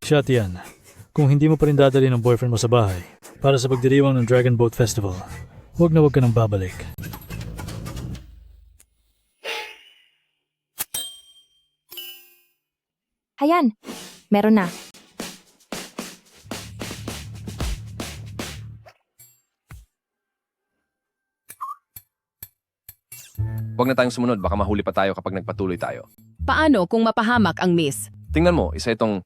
Shot yan. Kung hindi mo pa rin dadali ng boyfriend mo sa bahay para sa pagdiriwang ng Dragon Boat Festival, huwag na huwag ka nang babalik. Ayan, meron na. Huwag na tayong sumunod, baka mahuli pa tayo kapag nagpatuloy tayo. Paano kung mapahamak ang miss? Tingnan mo, isa itong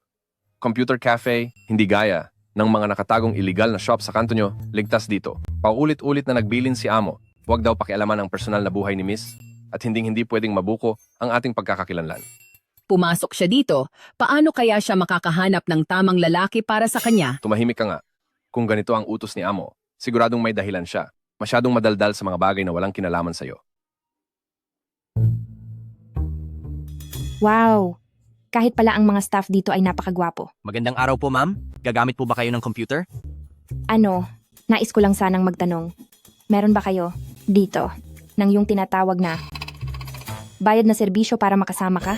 computer cafe, hindi gaya ng mga nakatagong illegal na shop sa kanto nyo, ligtas dito. Paulit-ulit na nagbilin si Amo, huwag daw pakialaman ang personal na buhay ni Miss at hindi pwedeng mabuko ang ating pagkakakilanlan. Pumasok siya dito, paano kaya siya makakahanap ng tamang lalaki para sa kanya? Tumahimik ka nga. Kung ganito ang utos ni Amo, siguradong may dahilan siya. Masyadong madaldal sa mga bagay na walang kinalaman sa'yo. Wow! Kahit pala ang mga staff dito ay napakagwapo. Magandang araw po, ma'am. Gagamit po ba kayo ng computer? Ano, nais ko lang sanang magtanong. Meron ba kayo, dito, ng yung tinatawag na bayad na serbisyo para makasama ka?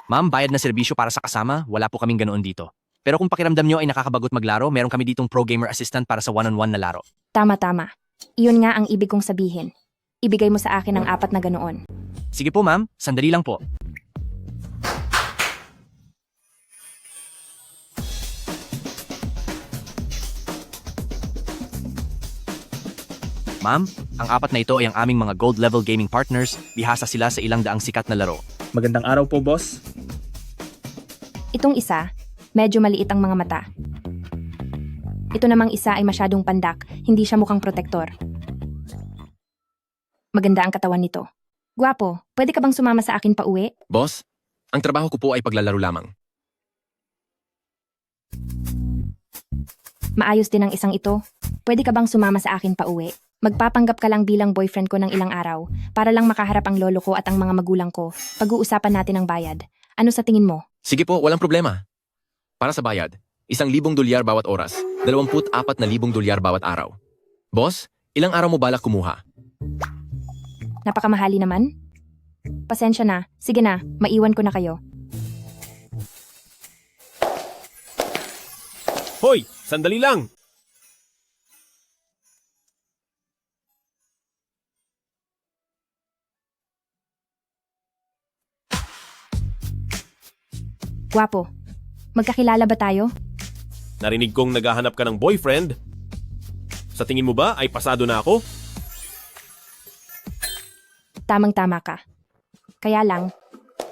Ma'am, bayad na serbisyo para sa kasama, wala po kaming ganoon dito. Pero kung pakiramdam nyo ay nakakabagot maglaro, meron kami ditong pro gamer assistant para sa one-on-one na laro. Tama-tama. Iyon nga ang ibig kong sabihin. Ibigay mo sa akin ang 4 na ganoon. Sige po, ma'am. Sandali lang po. Ma'am, ang 4 na ito ay ang aming mga gold level gaming partners. Bihasa sila sa ilang daang sikat na laro. Magandang araw po, boss. Itong isa, medyo maliit ang mga mata. Ito namang isa ay masyadong pandak, hindi siya mukhang protektor. Maganda ang katawan nito. Gwapo, pwede ka bang sumama sa akin pa uwi? Boss, ang trabaho ko po ay paglalaro lamang. Maayos din ang isang ito. Pwede ka bang sumama sa akin pa uwi? Magpapanggap ka lang bilang boyfriend ko ng ilang araw para lang makaharap ang lolo ko at ang mga magulang ko. Pag-uusapan natin ang bayad. Ano sa tingin mo? Sige po, walang problema. Para sa bayad, $1,000 bawat oras, $24,000 bawat araw. Boss, ilang araw mo balak kumuha? Napakamahali naman? Pasensya na. Sige na, maiwan ko na kayo. Hoy, sandali lang! Gwapo, magkakilala ba tayo? Narinig kong naghahanap ka ng boyfriend. Sa tingin mo ba ay pasado na ako? Tamang-tama ka. Kaya lang,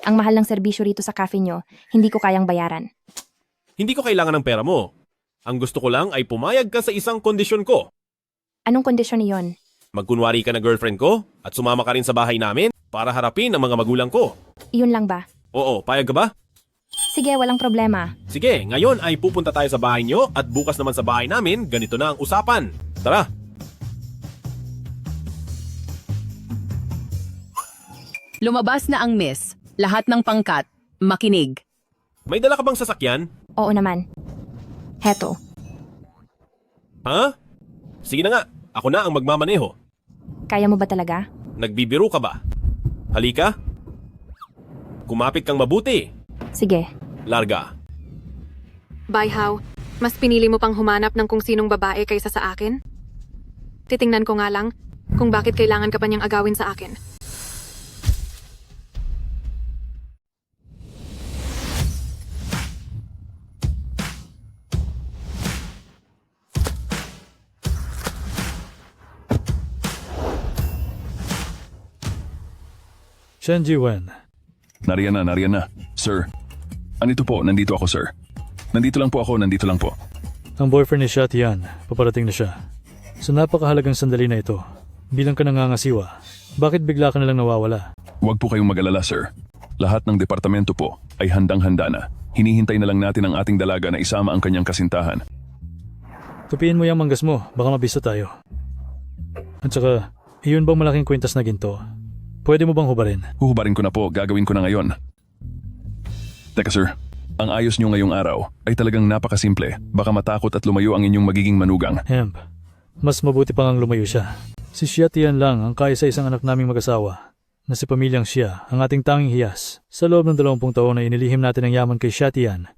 ang mahal ng serbisyo rito sa cafe nyo, hindi ko kayang bayaran. Hindi ko kailangan ng pera mo. Ang gusto ko lang ay pumayag ka sa isang kondisyon ko. Anong kondisyon niyon? Magkunwari ka na girlfriend ko at sumama ka rin sa bahay namin para harapin ang mga magulang ko. Iyon lang ba? Oo, payag ka ba? Sige, walang problema. Sige, ngayon ay pupunta tayo sa bahay nyo at bukas naman sa bahay namin, ganito na ang usapan. Tara! Lumabas na ang miss. Lahat ng pangkat, makinig. May dala ka bang sasakyan? Oo naman. Heto. Ha? Sige na nga, ako na ang magmamaneho. Kaya mo ba talaga? Nagbibiro ka ba? Halika. Kumapit kang mabuti. Sige. Larga. Bayhaw, mas pinili mo pang humanap ng kung sinong babae kaysa sa akin? Titingnan ko nga lang kung bakit kailangan ka pa niyang agawin sa akin. Shen Jiwen. Nariyan na. Sir. Andito po, nandito ako, sir. Nandito lang po. Ang boyfriend ni Shot yan, paparating na siya. Sa napakahalagang sandali na ito, bilang ka nangangasiwa, bakit bigla ka nalang nawawala? Huwag po kayong mag-alala, sir. Lahat ng departamento po ay handang-handa na. Hinihintay na lang natin ang ating dalaga na isama ang kanyang kasintahan. Tupiin mo yung manggas mo, baka mabisa tayo. At saka, iyon bang malaking kwintas na ginto? Pwede mo bang hubarin? Huhubarin ko na po, gagawin ko na ngayon. Teka, sir. Ang ayos nyo ngayong araw ay talagang napakasimple. Baka matakot at lumayo ang inyong magiging manugang. Hemp, mas mabuti pang ang lumayo siya. Si Shia Tian lang ang kaya sa isang anak naming mag-asawa na si pamilyang Xia ang ating tanging hiyas. Sa loob ng 20 taon na inilihim natin ang yaman kay Shia Tian,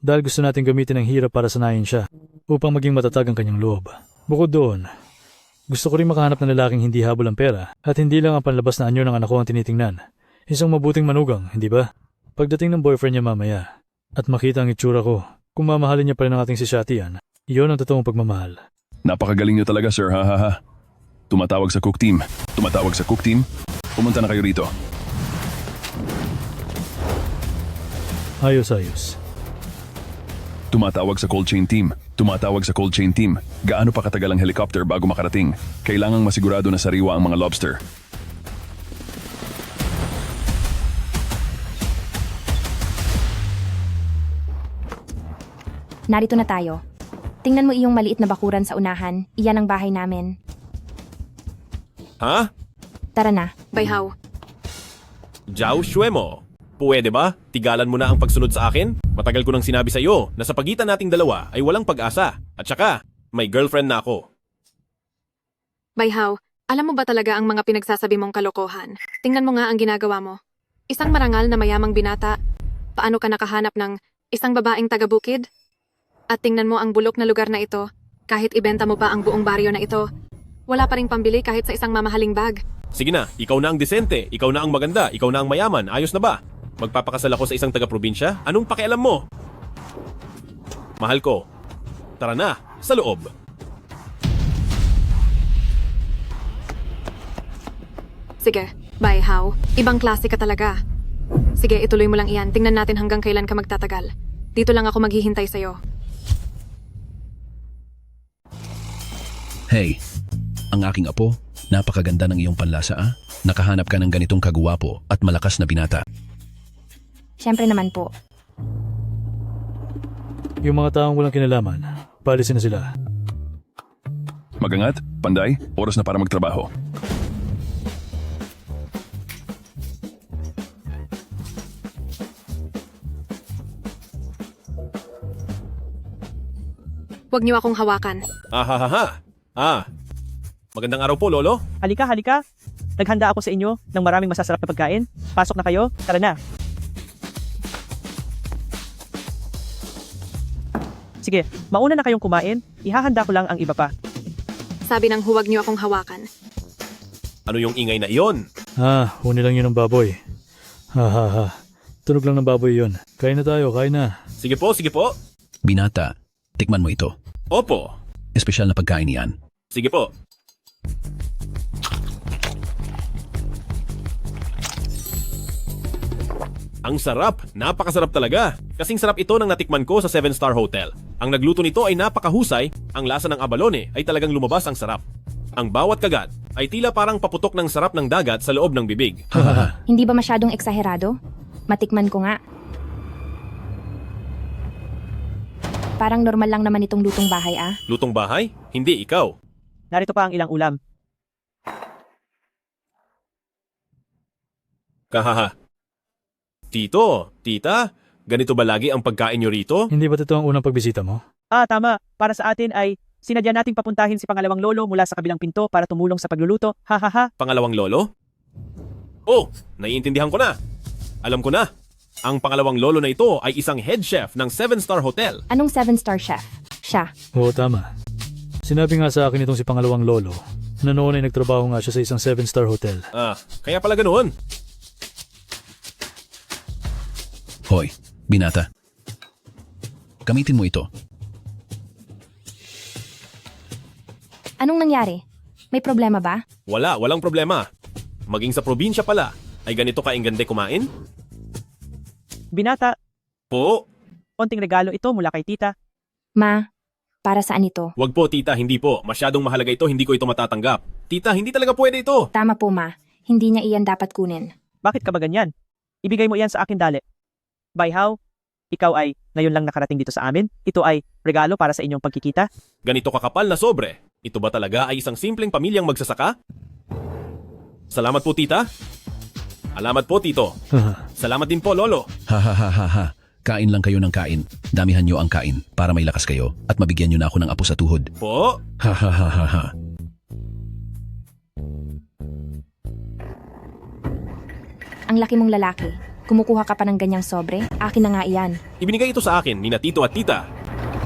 Dahil gusto natin gamitin ang hirap para sanayin siya upang maging matatag ang kanyang loob. Bukod doon, gusto ko rin makahanap ng lalaking hindi habol ang pera at hindi lang ang panlabas na anyo ng anak ko ang tinitingnan. Isang mabuting manugang, hindi ba? Pagdating ng boyfriend niya mamaya at makita ang itsura ko, kung mamahalin niya pa rin ang ating si Shatian, iyon ang totoong pagmamahal. Napakagaling niyo talaga, sir. Ha ha ha. Tumatawag sa cook team. Tumatawag sa cook team. Pumunta na kayo rito. Ayos. Tumatawag sa cold chain team. Tumatawag sa cold chain team. Gaano pa katagal ang helicopter bago makarating? Kailangang masigurado na sariwa ang mga lobster. Narito na tayo. Tingnan mo iyong maliit na bakuran sa unahan. Iyan ang bahay namin. Ha? Tara na. Bayhaw, Jiao Shuemo. Pwede ba? Tigalan mo na ang pagsunod sa akin? Matagal ko nang sinabi sa iyo na sa pagitan nating dalawa ay walang pag-asa. At saka, may girlfriend na ako. Bayhaw, alam mo ba talaga ang mga pinagsasabi mong kalokohan? Tingnan mo nga ang ginagawa mo. Isang marangal na mayamang binata. Paano ka nakahanap ng isang babaeng taga-bukid? At tingnan mo ang bulok na lugar na ito. Kahit ibenta mo pa ang buong baryo na ito, wala pa ring pambili kahit sa isang mamahaling bag. Sige na, ikaw na ang desente, ikaw na ang maganda, ikaw na ang mayaman, ayos na ba? Magpapakasal ako sa isang taga-probinsya? Anong pakialam mo? Mahal ko, tara na, sa loob. Sige, Bayhaw, ibang klase ka talaga. Sige, ituloy mo lang iyan. Tingnan natin hanggang kailan ka magtatagal. Dito lang ako maghihintay sa'yo. Hey, ang aking apo, napakaganda ng iyong panlasa ah. Nakahanap ka ng ganitong kagwapo at malakas na binata. Siyempre naman po. Yung mga taong walang kinalaman, paalisin na sila. Magangat, panday, oras na para magtrabaho. Huwag niyo akong hawakan. Ahahaha. Magandang araw po, Lolo. Halika. Naghanda ako sa inyo ng maraming masasarap na pagkain. Pasok na kayo, tara na. Sige, mauna na kayong kumain. Ihahanda ko lang ang iba pa. Sabi ng huwag niyo akong hawakan. Ano yung ingay na iyon? Huni lang yun ng baboy. Ha. Tunog lang ng baboy yun. Kain na tayo, kain na. Sige po. Binata, tikman mo ito. Opo. Espesyal na pagkain yan. Sige po. Ang sarap! Napakasarap talaga! Kasing sarap ito ng natikman ko sa 7-star hotel. Ang nagluto nito ay napakahusay, ang lasa ng abalone ay talagang lumabas ang sarap. Ang bawat kagat ay tila parang paputok ng sarap ng dagat sa loob ng bibig. Hindi ba masyadong eksaherado? Matikman ko nga. Parang normal lang naman itong lutong bahay ah. Lutong bahay? Hindi ikaw. Narito pa ang ilang ulam. Kahaha. Tito, tita, ganito ba lagi ang pagkain nyo rito? Hindi ba ito ang unang pagbisita mo? Tama. Para sa atin ay sinadya nating papuntahin si pangalawang lolo mula sa kabilang pinto para tumulong sa pagluluto. Ha. Pangalawang lolo? Oh, naiintindihan ko na. Alam ko na. Ang pangalawang lolo na ito ay isang head chef ng 7-star hotel. Anong 7-star chef? Siya. Oo, tama. Sinabi nga sa akin itong si pangalawang lolo na noon ay nagtrabaho nga siya sa isang 7-star hotel. Kaya pala ganoon. Hoy, binata. Gamitin mo ito. Anong nangyari? May problema ba? Walang problema. Maging sa probinsya pala, ay ganito kainggande kumain? Binata, Po, konting regalo ito mula kay tita. Ma, para saan ito? wag po tita, hindi po. Masyadong mahalaga ito, hindi ko ito matatanggap. Tita, hindi talaga pwede ito. Tama po ma, hindi niya iyan dapat kunin. Bakit ka ba ganyan? Ibigay mo iyan sa akin dali. Bayhaw, ikaw ay ngayon lang nakarating dito sa amin. Ito ay regalo para sa inyong pagkikita. Ganito kakapal na sobre. Ito ba talaga ay isang simpleng pamilyang magsasaka? Salamat po tita. Alamat po tito. Salamat din po lolo. Ha. Kain lang kayo ng kain. Damihan nyo ang kain para may lakas kayo at mabigyan nyo na ako ng apo sa tuhod. Po, Ha. Ang laki mong lalaki. Kumukuha ka pa ng ganyang sobre? Akin na nga iyan. Ibinigay ito sa akin ni na tito at tita.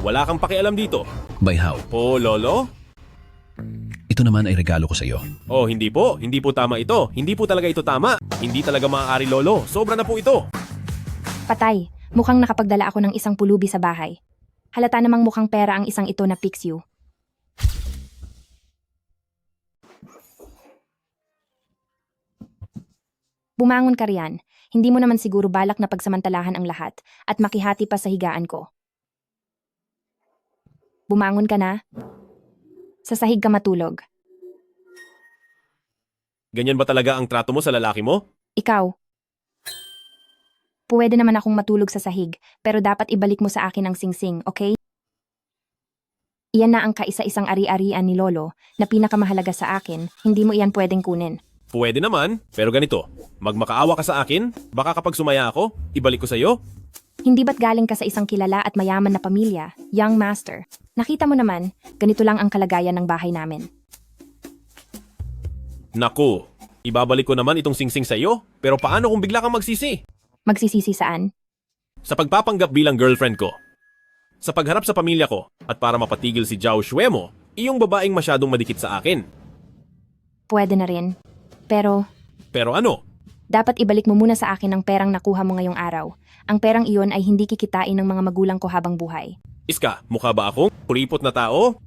Wala kang pakialam dito. Bayhaw, Oh, lolo? ito naman ay regalo ko sa iyo. Oh, hindi po. Hindi po tama ito. Hindi po talaga ito tama. Hindi talaga maaari, lolo. Sobra na po ito. Patay, mukhang nakapagdala ako ng isang pulubi sa bahay. Halata namang mukhang pera ang isang ito na Pixiu. Bumangon ka riyan. Hindi mo naman siguro balak na pagsamantalahan ang lahat at makihati pa sa higaan ko. Bumangon ka na. Sa sahig ka matulog. Ganyan ba talaga ang trato mo sa lalaki mo? Ikaw. Pwede naman akong matulog sa sahig, pero dapat ibalik mo sa akin ang singsing, okay? Iyan na ang kaisa-isang ari-arian ni Lolo na pinakamahalaga sa akin, hindi mo iyan pwedeng kunin. Pwede naman, pero ganito. Magmakaawa ka sa akin, baka kapag sumaya ako, ibalik ko sa'yo. Hindi ba't galing ka sa isang kilala at mayaman na pamilya, young master? Nakita mo naman, ganito lang ang kalagayan ng bahay namin. Naku, ibabalik ko naman itong singsing sa'yo, pero paano kung bigla kang magsisi? Magsisisi saan? Sa pagpapanggap bilang girlfriend ko. Sa pagharap sa pamilya ko, at para mapatigil si Zhao Xue mo, iyong babaeng masyadong madikit sa akin. Pwede na rin. Pero, Pero ano? dapat ibalik mo muna sa akin ang perang nakuha mo ngayong araw. Ang perang iyon ay hindi kikitain ng mga magulang ko habang buhay. Iska, mukha ba akong kuripot na tao?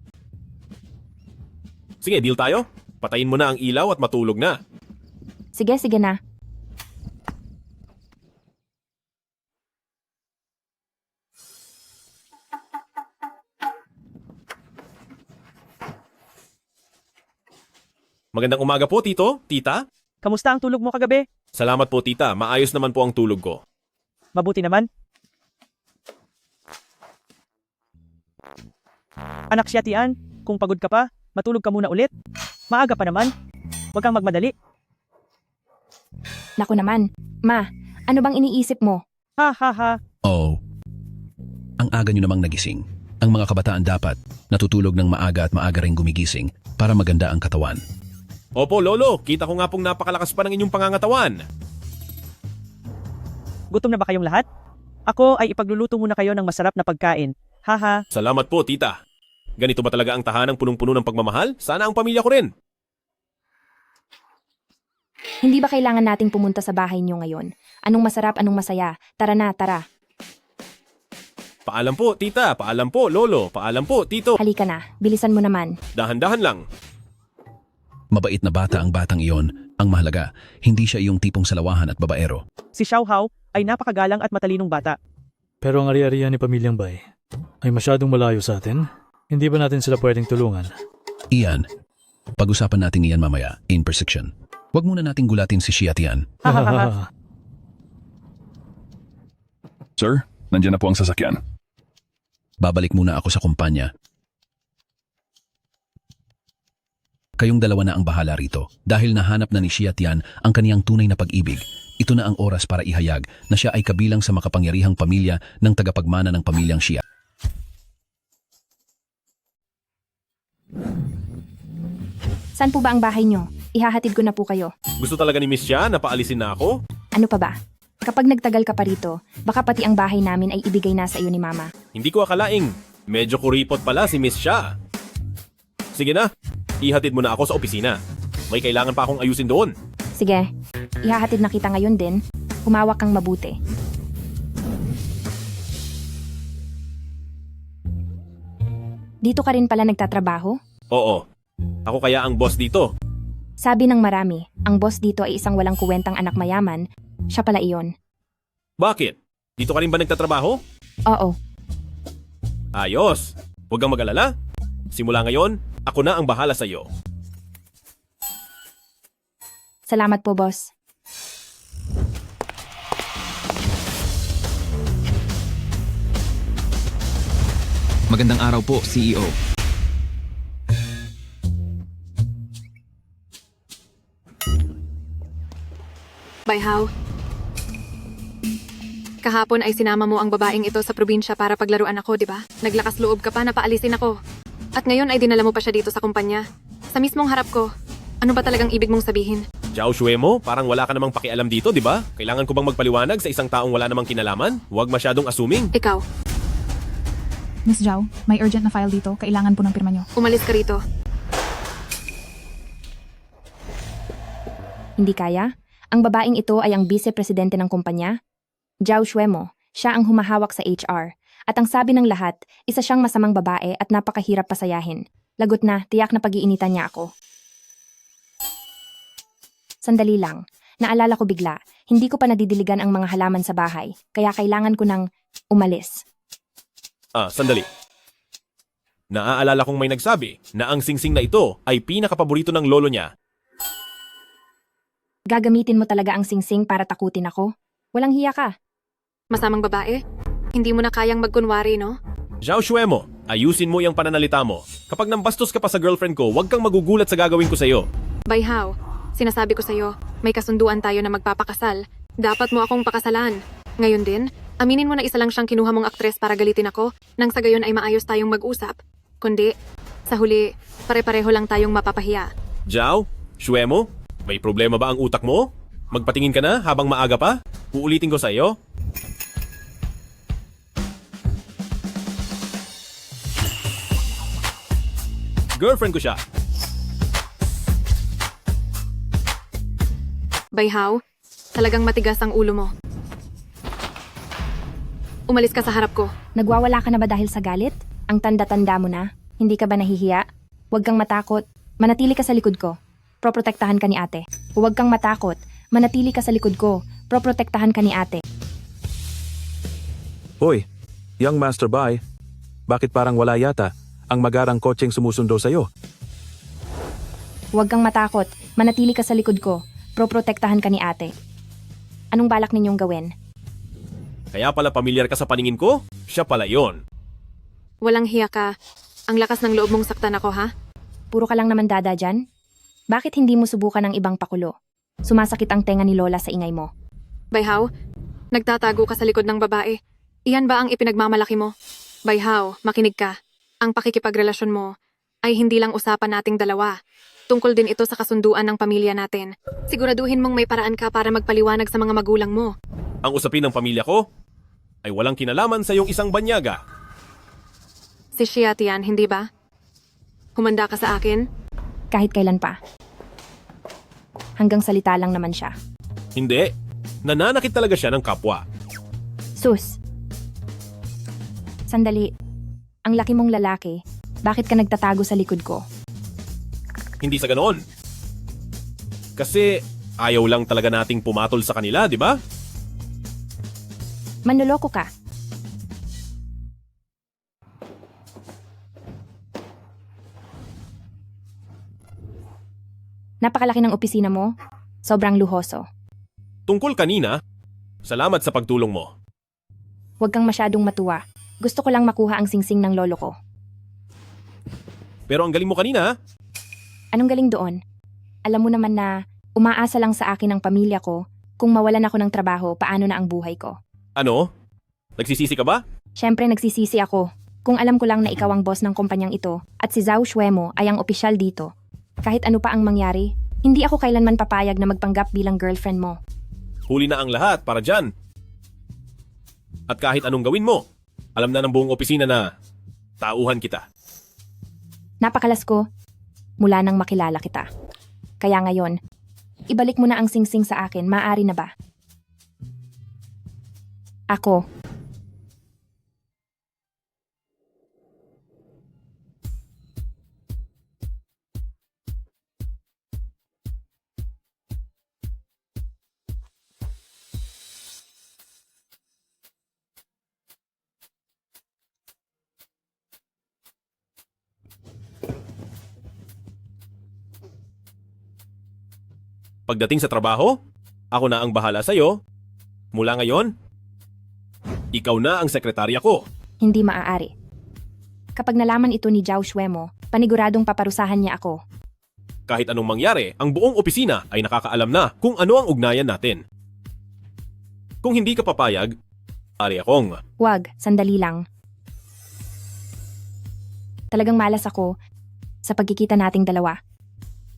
Sige, deal tayo. Patayin mo na ang ilaw at matulog na. Sige, sige na. Magandang umaga po, tito, tita. Kamusta ang tulog mo kagabi? Salamat po, tita. Maayos naman po ang tulog ko. Mabuti naman. Anak siya tiyan, kung pagod ka pa, matulog ka muna ulit. Maaga pa naman. Huwag kang magmadali. Naku naman. Ma, ano bang iniisip mo? Ha ha ha. Oh, ang aga nyo namang nagising. Ang mga kabataan dapat natutulog ng maaga at maaga ring gumigising para maganda ang katawan. Opo, lolo. Kita ko nga pong napakalakas pa ng inyong pangangatawan. Gutom na ba kayong lahat? Ako ay ipagluluto muna kayo ng masarap na pagkain. Haha. Salamat po, tita. Ganito ba talaga ang tahanang punong-puno ng pagmamahal? Sana ang pamilya ko rin. Hindi ba kailangan nating pumunta sa bahay niyo ngayon? Anong masarap, anong masaya? Tara na, tara. Paalam po, tita. Paalam po, lolo. Paalam po, tito. Halika na, bilisan mo naman. Dahan-dahan lang. Mabait na bata ang batang iyon. Ang mahalaga, hindi siya yung tipong salawahan at babaero. Si Xiao Hao ay napakagalang at matalinong bata. Pero ang ari-arian ni Pamilyang Bay ay masyadong malayo sa atin. Hindi ba natin sila pwedeng tulungan? Iyan, pag-usapan natin iyan mamaya, in persection. Huwag muna nating gulatin si Xia Tian. Sir, nandiyan na po ang sasakyan. Babalik muna ako sa kumpanya. Kayong dalawa na ang bahala rito. Dahil nahanap na ni Xia Tian ang kaniyang tunay na pag-ibig, ito na ang oras para ihayag na siya ay kabilang sa makapangyarihang pamilya ng tagapagmana ng pamilyang Xia. Saan po ba ang bahay niyo? Ihahatid ko na po kayo. Gusto talaga ni Miss Xia na paalisin na ako? Ano pa ba? Kapag nagtagal ka pa rito, baka pati ang bahay namin ay ibigay na sa iyo ni Mama. Hindi ko akalaing. Medyo kuripot pala si Miss Xia. Sige na, ihatid mo na ako sa opisina. May kailangan pa akong ayusin doon. Sige, ihahatid na kita ngayon din. Humawak kang mabuti. Dito ka rin pala nagtatrabaho? Oo. Ako kaya ang boss dito. Sabi ng marami, ang boss dito ay isang walang kuwentang anak mayaman. Siya pala iyon. Bakit? Dito ka rin ba nagtatrabaho? Oo. Ayos. Huwag kang mag-alala. Simula ngayon, ako na ang bahala sa iyo. Salamat po, boss. Magandang araw po, CEO. Bayhaw. Kahapon ay sinama mo ang babaeng ito sa probinsya para paglaruan ako, di ba? Naglakas loob ka pa na paalisin ako. At ngayon ay dinala mo pa siya dito sa kumpanya. Sa mismong harap ko. Ano ba talagang ibig mong sabihin? Zhao Shuemo, parang wala ka namang pakialam dito, di ba? Kailangan ko bang magpaliwanag sa isang taong wala namang kinalaman? Huwag masyadong assuming. Ikaw, Miss Zhao, may urgent na file dito. Kailangan po ng pirma nyo. umalis ka rito. Hindi kaya? Ang babaeng ito ay ang vice-presidente ng kumpanya? Zhao Shuemo, siya ang humahawak sa HR. At ang sabi ng lahat, isa siyang masamang babae at napakahirap pasayahin. Lagot na, tiyak na pag-iinitan niya ako. Sandali lang, naalala ko bigla, hindi ko pa nadidiligan ang mga halaman sa bahay, kaya kailangan ko ng umalis. Sandali. Naaalala kong may nagsabi na ang singsing na ito ay pinakapaborito ng lolo niya. Gagamitin mo talaga ang singsing para takutin ako? Walang hiya ka. Masamang babae? Hindi mo na kayang magkunwari, no? Zhao Shuemo, ayusin mo yung pananalita mo. Kapag nambastos ka pa sa girlfriend ko, huwag kang magugulat sa gagawin ko sa'yo. Baihao, sinasabi ko sa'yo, may kasunduan tayo na magpapakasal. Dapat mo akong pakasalan. Ngayon din, aminin mo na isa lang siyang kinuha mong aktres para galitin ako, nang sa gayon ay maayos tayong mag-usap. Kundi, sa huli, pare-pareho lang tayong mapapahiya. Zhao, Shuemo, may problema ba ang utak mo? Magpatingin ka na habang maaga pa? Uulitin ko sa'yo. Girlfriend ko siya. Baihao, talagang matigas ang ulo mo. Umalis ka sa harap ko. Nagwawala ka na ba dahil sa galit? Ang tanda-tanda mo na? Hindi ka ba nahihiya? Huwag kang matakot. Manatili ka sa likod ko. Proprotektahan ka ni ate. Huwag kang matakot. Manatili ka sa likod ko. Proprotektahan ka ni ate. Hoy, young Master Bai, bakit parang wala yata ang magarang kotseng sumusundo sa'yo? Huwag kang matakot. Manatili ka sa likod ko. Proprotektahan ka ni ate. Anong balak ninyong gawin? Kaya pala pamilyar ka sa paningin ko? Siya pala yon. Walang hiya ka. Ang lakas ng loob mong saktan ako, ha? Puro ka lang naman dada dyan? Bakit hindi mo subukan ng ibang pakulo? Sumasakit ang tenga ni Lola sa ingay mo. Baihao, nagtatago ka sa likod ng babae. Iyan ba ang ipinagmamalaki mo? Baihao, makinig ka. Ang pakikipagrelasyon mo ay hindi lang usapan nating dalawa. Tungkol din ito sa kasunduan ng pamilya natin. Siguraduhin mong may paraan ka para magpaliwanag sa mga magulang mo. Ang usapin ng pamilya ko ay walang kinalaman sa iyong isang banyaga. Si Xiat yan, hindi ba? Humanda ka sa akin? Kahit kailan pa. Hanggang salita lang naman siya. Hindi. Nananakit talaga siya ng kapwa. Sus. Sandali. Ang laki mong lalaki. Bakit ka nagtatago sa likod ko? Hindi sa ganoon. Kasi ayaw lang talaga nating pumatol sa kanila, di ba? Manloloko ka. Napakalaki ng opisina mo. Sobrang luhoso. Tungkol kanina, salamat sa pagtulong mo. Huwag kang masyadong matuwa. Gusto ko lang makuha ang singsing ng lolo ko. Pero ang galing mo kanina, ha? Anong galing doon? Alam mo naman na umaasa lang sa akin ang pamilya ko. Kung mawalan ako ng trabaho, paano na ang buhay ko? Ano? Nagsisisi ka ba? Siyempre nagsisisi ako. Kung alam ko lang na ikaw ang boss ng kumpanyang ito at si Zhao Shuemo ay ang opisyal dito. Kahit ano pa ang mangyari, hindi ako kailanman papayag na magpanggap bilang girlfriend mo. Huli na ang lahat para dyan. At kahit anong gawin mo, alam na ng buong opisina na tauhan kita. Napakalas ko mula nang makilala kita. Kaya ngayon, ibalik mo na ang singsing sa akin, maaari na ba? Ako. Pagdating sa trabaho, ako na ang bahala sa'yo. Mula ngayon, ikaw na ang sekretarya ko. Hindi maaari. Kapag nalaman ito ni Zhao Shuemo, paniguradong paparusahan niya ako. Kahit anong mangyari, ang buong opisina ay nakakaalam na kung ano ang ugnayan natin. Kung hindi ka papayag, ari akong... Wag, sandali lang. Talagang malas ako sa pagkikita nating dalawa.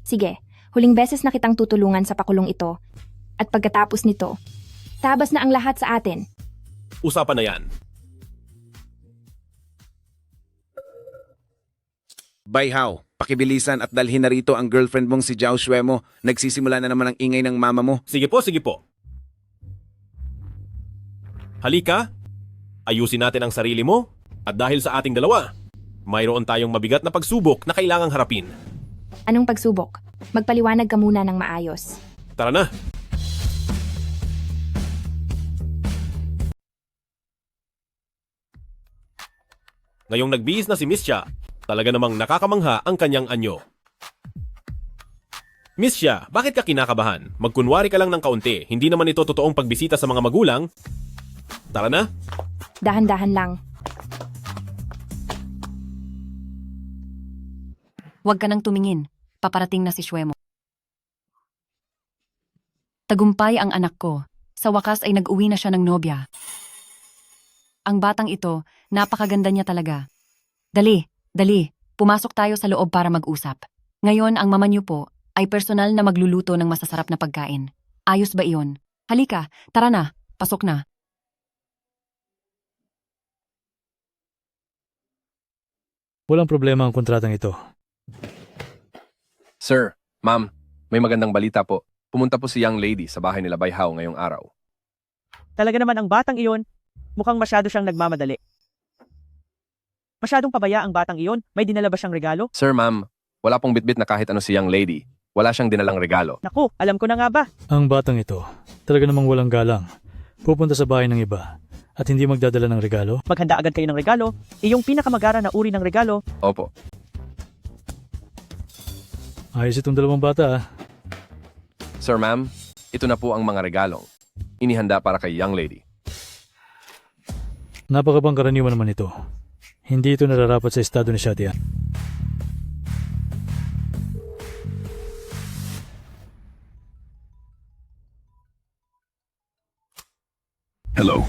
Sige, huling beses na kitang tutulungan sa pakulong ito. At pagkatapos nito, tabas na ang lahat sa atin. Usapan na yan. Bayhaw, pakibilisan at dalhin na rito ang girlfriend mong si Zhao Xuemo. Nagsisimula na naman ang ingay ng mama mo. Sige po, sige po. Halika, ayusin natin ang sarili mo at dahil sa ating dalawa, mayroon tayong mabigat na pagsubok na kailangang harapin. Anong pagsubok? Magpaliwanag ka muna ng maayos. Tara na. Ngayong nagbihis na si Miss Xia, talaga namang nakakamangha ang kanyang anyo. Miss Xia, bakit ka kinakabahan? Magkunwari ka lang ng kaunti, hindi naman ito totoong pagbisita sa mga magulang. Tara na. Dahan-dahan lang. Huwag ka nang tumingin. Paparating na si Xuemo. Tagumpay ang anak ko. Sa wakas ay nag-uwi na siya ng nobya. Ang batang ito, napakaganda niya talaga. Dali, dali. Pumasok tayo sa loob para mag-usap. Ngayon, ang mama niyo po ay personal na magluluto ng masasarap na pagkain. Ayos ba iyon? Halika, tara na. Pasok na. Walang problema ang kontratang ito. Sir, ma'am, may magandang balita po. Pumunta po si young lady sa bahay nila Bayhaw ngayong araw. Talaga naman ang batang iyon, mukhang masyado siyang nagmamadali. Masyadong pabaya ang batang iyon, may dinala ba siyang regalo? Sir, ma'am, wala pong bitbit na kahit ano si young lady. Wala siyang dinalang regalo. Naku, alam ko na nga ba? Ang batang ito, talaga namang walang galang. Pupunta sa bahay ng iba at hindi magdadala ng regalo. Maghanda agad kayo ng regalo, iyong pinakamagara na uri ng regalo. Opo. Ayos itong dalawang bata ah. Sir, ma'am, ito na po ang mga regalong inihanda para kay young lady. Napakabang karaniwan naman ito. Hindi ito nararapat sa estado ni Xiatian. Hello.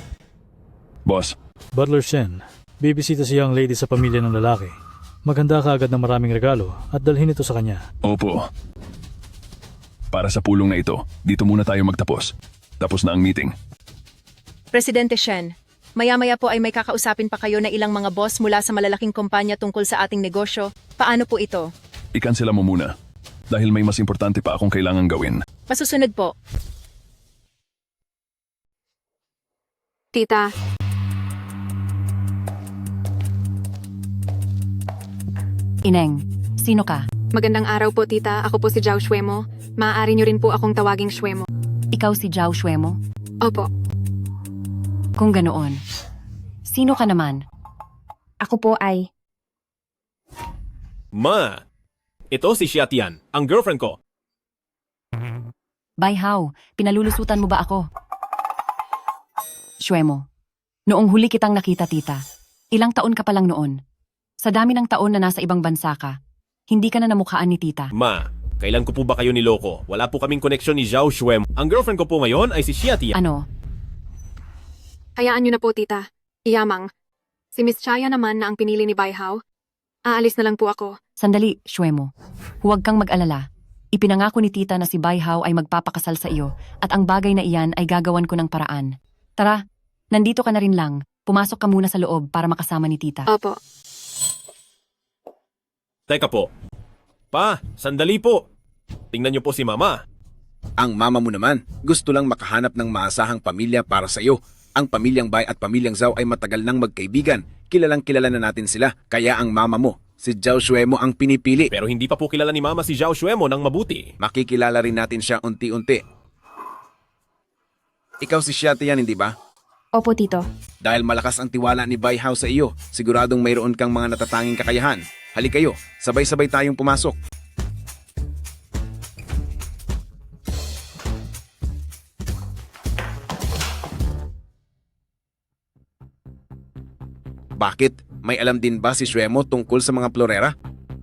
Boss, Butler Shen, bibisita si young lady sa pamilya ng lalaki. Maghanda ka agad ng maraming regalo at dalhin ito sa kanya. opo. Para sa pulong na ito, dito muna tayo magtapos. Tapos na ang meeting. Presidente Shen, maya-maya po ay may kakausapin pa kayo na ilang mga boss mula sa malalaking kumpanya tungkol sa ating negosyo. Paano po ito? Ikansela mo muna. Dahil may mas importante pa akong kailangang gawin. Masusunod po. Tita, Ineng, sino ka? magandang araw po tita. Ako po si Zhao Xuemo. Maaari niyo rin po akong tawaging Xuemo. Ikaw si Zhao Xuemo? Opo. Kung ganoon, sino ka naman? Ako po ay... Ma, ito si Xiatian, ang girlfriend ko. Bayhaw, pinalulusutan mo ba ako? Xuemo, noong huli kitang nakita tita, ilang taon ka pa lang noon. Sa dami ng taon na nasa ibang bansa ka, hindi ka na namukhaan ni tita. Ma, kailan ko po ba kayo niloko? Wala po kaming koneksyon ni Zhao Xuemo. Ang girlfriend ko po ngayon ay si Xiatian. Ano? Hayaan niyo na po tita. Iyamang. Si Miss Chaya naman na ang pinili ni Bayhaw. Aalis na lang po ako. Sandali, Xuemo. Huwag kang mag-alala. Ipinangako ni tita na si Bayhaw ay magpapakasal sa iyo at ang bagay na iyan ay gagawan ko ng paraan. Tara, nandito ka na rin lang. Pumasok ka muna sa loob para makasama ni tita. Opo. Teka po. Pa, sandali po. Tingnan niyo po si Mama. Ang mama mo naman, gusto lang makahanap ng maasahang pamilya para sa iyo. Ang pamilyang Bai at pamilyang Zhao ay matagal nang magkaibigan. Kilalang kilala na natin sila, kaya ang mama mo, si Zhao Xuemo ang pinipili. Pero hindi pa po kilala ni Mama si Zhao Xuemo ng mabuti. Makikilala rin natin siya unti-unti. Ikaw si Xiatian, hindi ba? Opo, tito. Dahil malakas ang tiwala ni Bayhaw sa iyo, siguradong mayroon kang mga natatanging kakayahan. Halika kayo, sabay-sabay tayong pumasok. Bakit? May alam din ba si Xuemo tungkol sa mga florera?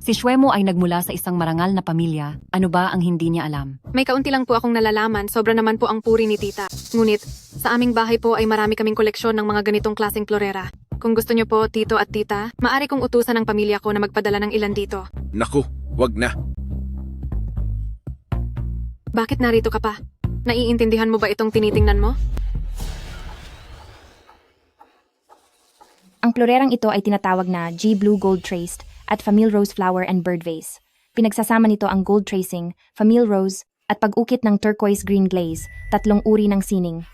Si Xuemo ay nagmula sa isang marangal na pamilya. Ano ba ang hindi niya alam? May kaunti lang po akong nalalaman. Sobra naman po ang puri ni tita. Ngunit, sa aming bahay po ay marami kaming koleksyon ng mga ganitong klaseng florera. Kung gusto niyo po, tito at tita, maaari kong utusan ang pamilya ko na magpadala ng ilan dito. Naku, wag na. Bakit narito ka pa? Naiintindihan mo ba itong tinitingnan mo? Ang florerang ito ay tinatawag na G Blue Gold Traced at Famille Rose Flower and Bird Vase. Pinagsasama nito ang gold tracing, Famille Rose, at pag-ukit ng turquoise green glaze, 3 uri ng sining.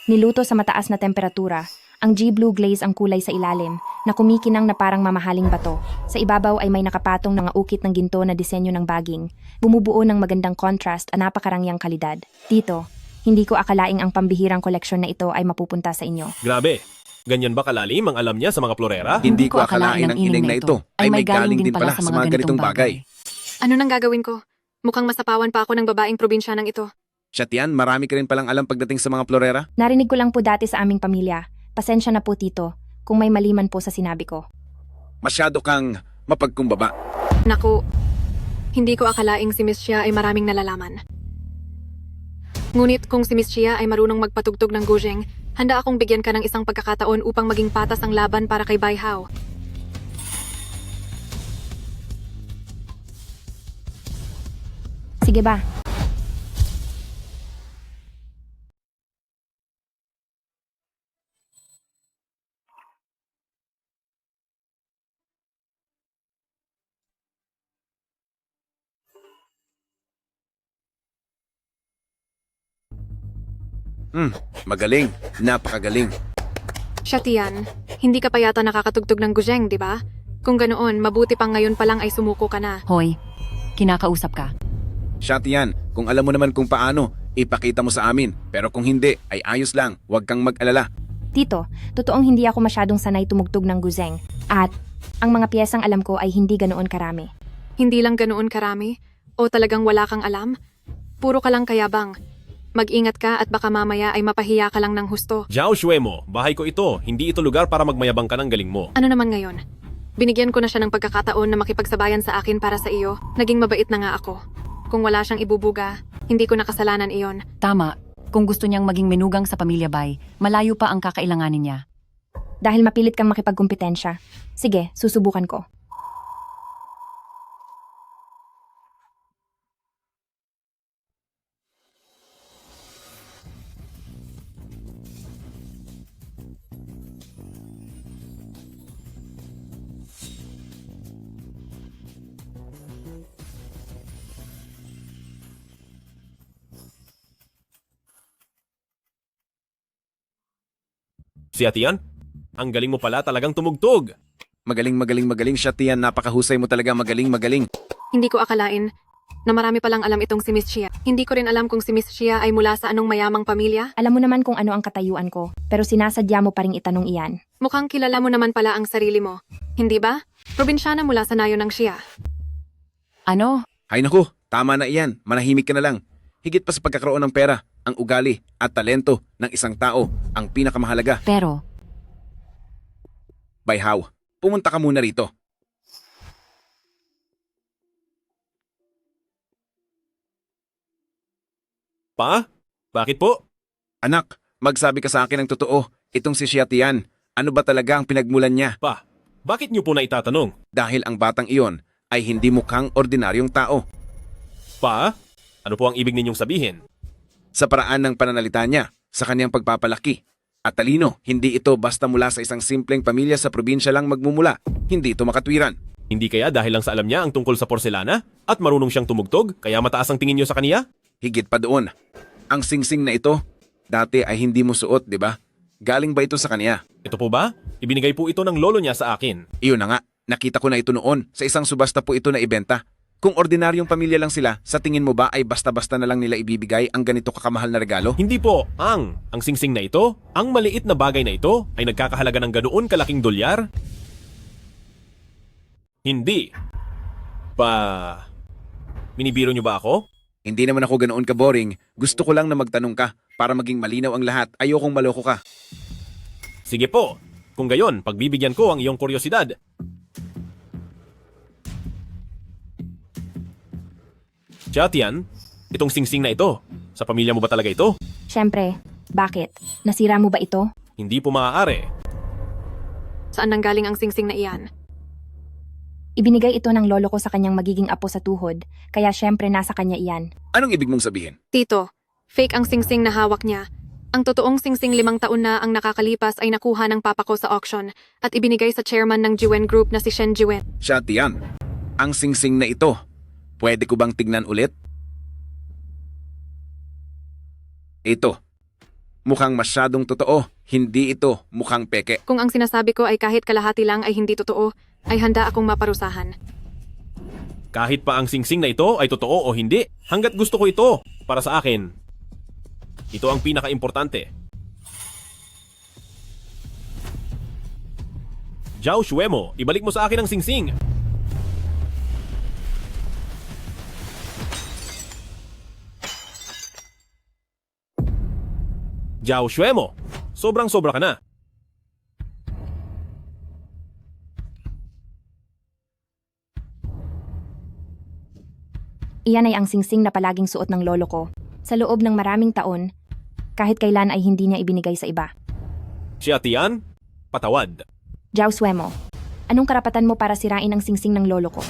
Niluto sa mataas na temperatura, ang G Blue glaze ang kulay sa ilalim, na kumikinang na parang mamahaling bato. Sa ibabaw ay may nakapatong na ukit ng ginto na disenyo ng baging, bumubuo ng magandang contrast at napakarangyang kalidad. Dito, hindi ko akalaing ang pambihirang koleksyon na ito ay mapupunta sa inyo. Grabe. Ganyan ba kalalim ang alam niya sa mga florera? Hindi ko akalain ang ining na ito ay may galing din pala sa mga ganitong bagay. Ano nang gagawin ko? Mukhang masapawan pa ako ng babaeng probinsyanang ito. Siya tiyan, marami ka rin palang alam pagdating sa mga florera? Narinig ko lang po dati sa aming pamilya. Pasensya na po, Tito, kung may maliman po sa sinabi ko. Masyado kang mapagkumbaba. Naku, hindi ko akalaing si Miss Chia ay maraming nalalaman. Ngunit kung si Miss Chia ay marunong magpatugtog ng guzheng, handa akong bigyan ka ng isang pagkakataon upang maging patas ang laban para kay Bai Hao. Sige ba? Magaling. Napakagaling. Siya tiyan, hindi ka pa yata nakakatugtog ng guzheng, di ba? Kung ganoon, mabuti pang ngayon pa lang ay sumuko ka na. Hoy, kinakausap ka. Siya tiyan, kung alam mo naman kung paano, ipakita mo sa amin. Pero kung hindi, ay ayos lang. Huwag kang mag-alala. Tito, totoong hindi ako masyadong sanay tumugtog ng guzheng. At ang mga piyesang alam ko ay hindi ganoon karami. Hindi lang ganoon karami? O talagang wala kang alam? Puro ka lang kayabang. Mag-ingat ka at baka mamaya ay mapahiya ka lang ng husto. Zhao Xuemo, bahay ko ito. Hindi ito lugar para magmayabang ka ng galing mo. Ano naman ngayon? Binigyan ko na siya ng pagkakataon na makipagsabayan sa akin para sa iyo. Naging mabait na nga ako. Kung wala siyang ibubuga, hindi ko nakasalanan iyon. Tama. Kung gusto niyang maging menugang sa pamilya Bai, malayo pa ang kakailanganin niya. Dahil mapilit kang makipagkumpetensya. Sige, susubukan ko. Si Atian, ang galing mo pala talagang tumugtog. Magaling siya tiyan. Napakahusay mo talaga. Magaling. Hindi ko akalain na marami palang alam itong si Miss Chia. Hindi ko rin alam kung si Miss Chia ay mula sa anong mayamang pamilya. Alam mo naman kung ano ang katayuan ko, pero sinasadya mo pa ring itanong iyan. Mukhang kilala mo naman pala ang sarili mo. Hindi ba? Probinsyana mula sa nayo ng Chia. Ano? Hay naku, tama na iyan. Manahimik ka na lang. Higit pa sa pagkakaroon ng pera, ang ugali at talento ng isang tao ang pinakamahalaga. Pero, Bai Hao, pumunta ka muna rito. Pa? Bakit po? Anak, magsabi ka sa akin ng totoo. Itong si Xia Tian, ano ba talaga ang pinagmulan niya? Pa, bakit niyo po na itatanong? Dahil ang batang iyon ay hindi mukhang ordinaryong tao. Pa? Ano po ang ibig ninyong sabihin? Sa paraan ng pananalita niya, sa kanyang pagpapalaki. At talino, hindi ito basta mula sa isang simpleng pamilya sa probinsya lang magmumula. Hindi ito makatwiran. Hindi kaya dahil lang sa alam niya ang tungkol sa porselana at marunong siyang tumugtog kaya mataas ang tingin niyo sa kaniya? Higit pa doon. Ang singsing na ito, dati ay hindi mo suot, di ba? Galing ba ito sa kaniya? Ito po ba? Ibinigay po ito ng lolo niya sa akin. Iyon na nga, nakita ko na ito noon. Sa isang subasta po ito na ibenta. Kung ordinaryong pamilya lang sila, sa tingin mo ba ay basta-basta na lang nila ibibigay ang ganito kakamahal na regalo? Hindi po. Ang singsing na ito, ang maliit na bagay na ito ay nagkakahalaga ng ganoon kalaking dolyar? Hindi. Minibiro niyo ba ako? Hindi naman ako ganoon ka-boring. Gusto ko lang na magtanong ka para maging malinaw ang lahat. Ayokong maloko ka. Sige po. Kung gayon, pagbibigyan ko ang iyong kuryosidad. Tian, itong singsing na ito, sa pamilya mo ba talaga ito? Siyempre, bakit? Nasira mo ba ito? Hindi po maaari. Saan nanggaling ang singsing na iyan? Ibinigay ito ng lolo ko sa kanyang magiging apo sa tuhod, kaya syempre nasa kanya iyan. Anong ibig mong sabihin? Tito, fake ang singsing na hawak niya. Ang totoong singsing 5 taon na ang nakakalipas ay nakuha ng papa ko sa auction at ibinigay sa chairman ng Juen Group na si Shen Juen. Siya, Tian. Ang singsing na ito, pwede ko bang tignan ulit? Ito. Mukhang masyadong totoo. Hindi ito mukhang peke. Kung ang sinasabi ko ay kahit kalahati lang ay hindi totoo, ay handa akong maparusahan. Kahit pa ang singsing na ito ay totoo o hindi, hanggat gusto ko ito, para sa akin, ito ang pinaka-importante. Zhao Shuemo, ibalik mo sa akin ang singsing. Zhao Shuemo, sobrang-sobra ka na. Iyan ay ang singsing na palaging suot ng lolo ko. Sa loob ng maraming taon, kahit kailan ay hindi niya ibinigay sa iba. Siya Tian, patawad. Zhao Shuemo, anong karapatan mo para sirain ang singsing ng lolo ko?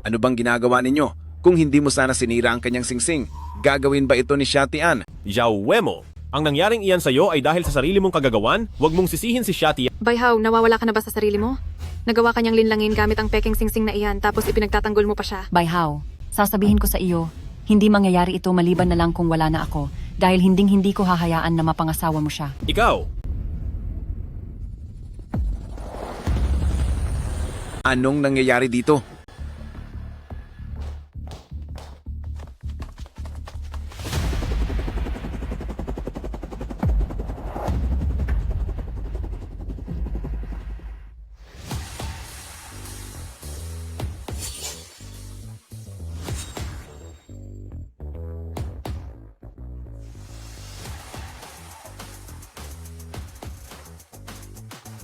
Ano bang ginagawa ninyo? Kung hindi mo sana sinira ang kanyang singsing, gagawin ba ito ni Xia Tian? Zhao Wemo, ang nangyaring iyan sa'yo ay dahil sa sarili mong kagagawan, huwag mong sisihin si Xia Tian. Bayhaw, nawawala ka na ba sa sarili mo? Nagawa kanyang linlangin gamit ang peking singsing na iyan tapos ipinagtatanggol mo pa siya. Bayhaw, sasabihin ko sa iyo, hindi mangyayari ito maliban na lang kung wala na ako dahil hinding-hindi ko hahayaan na mapangasawa mo siya. Ikaw, Anong nangyayari dito?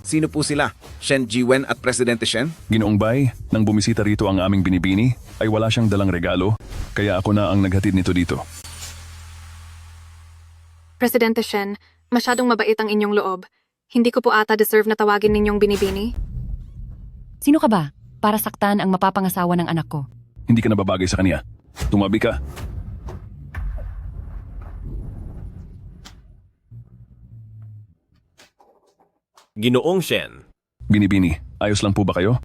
Sino po sila? Shen Jiwen at Presidente Shen? Ginoong Bai, nang bumisita rito ang aming binibini, ay wala siyang dalang regalo, kaya ako na ang naghatid nito dito. Presidente Shen, masyadong mabait ang inyong loob. Hindi ko po ata deserve na tawagin ninyong binibini. Sino ka ba? Para saktan ang mapapangasawa ng anak ko. Hindi ka nababagay sa kanya. Tumabi ka. Ginoong Shen. Binibini, ayos lang po ba kayo?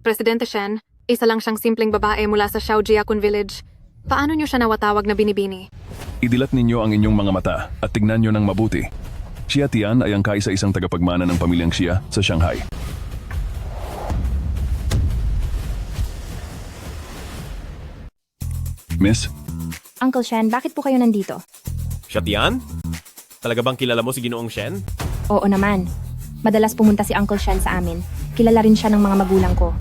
Presidente Shen, isa lang siyang simpleng babae mula sa Xiaojiakun Village. Paano niyo siya nawatawag na binibini? Idilat ninyo ang inyong mga mata at tignan nyo ng mabuti. Xia Tian ay ang kaisa-isang tagapagmana ng pamilyang Xia sa Shanghai. Miss? Uncle Shen, bakit po kayo nandito? Siya Tian? Talaga bang kilala mo si Ginoong Shen? Oo naman. Madalas pumunta si Uncle Shen sa amin. Kilala rin siya ng mga magulang ko.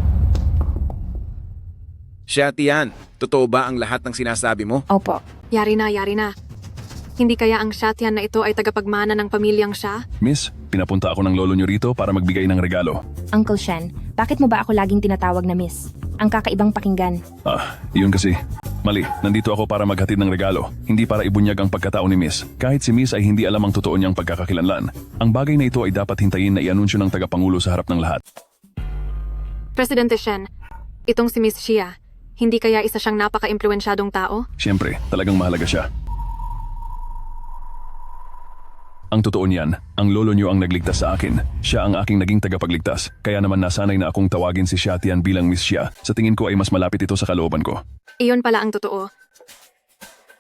Xia Tian, totoo ba ang lahat ng sinasabi mo? Opo. Yari na, yari na. Hindi kaya ang Shatian na ito ay tagapagmana ng pamilyang siya? Miss, pinapunta ako ng lolo nyo rito para magbigay ng regalo. Uncle Shen, bakit mo ba ako laging tinatawag na miss? Ang kakaibang pakinggan. Iyon kasi. Mali, nandito ako para maghatid ng regalo, hindi para ibunyag ang pagkatao ni Miss. Kahit si Miss ay hindi alam ang totoo niyang pagkakakilanlan, ang bagay na ito ay dapat hintayin na i-anunsyo ng tagapangulo sa harap ng lahat. Presidente Shen, itong si Miss Xia, hindi kaya isa siyang napaka-impluensyadong tao? Siyempre, talagang mahalaga siya. Ang totoo niyan, ang lolo niyo ang nagligtas sa akin. Siya ang aking naging tagapagligtas, kaya naman nasanay na akong tawagin si Xia Tian bilang Miss Xia. Sa tingin ko ay mas malapit ito sa kalooban ko. Iyon pala ang totoo.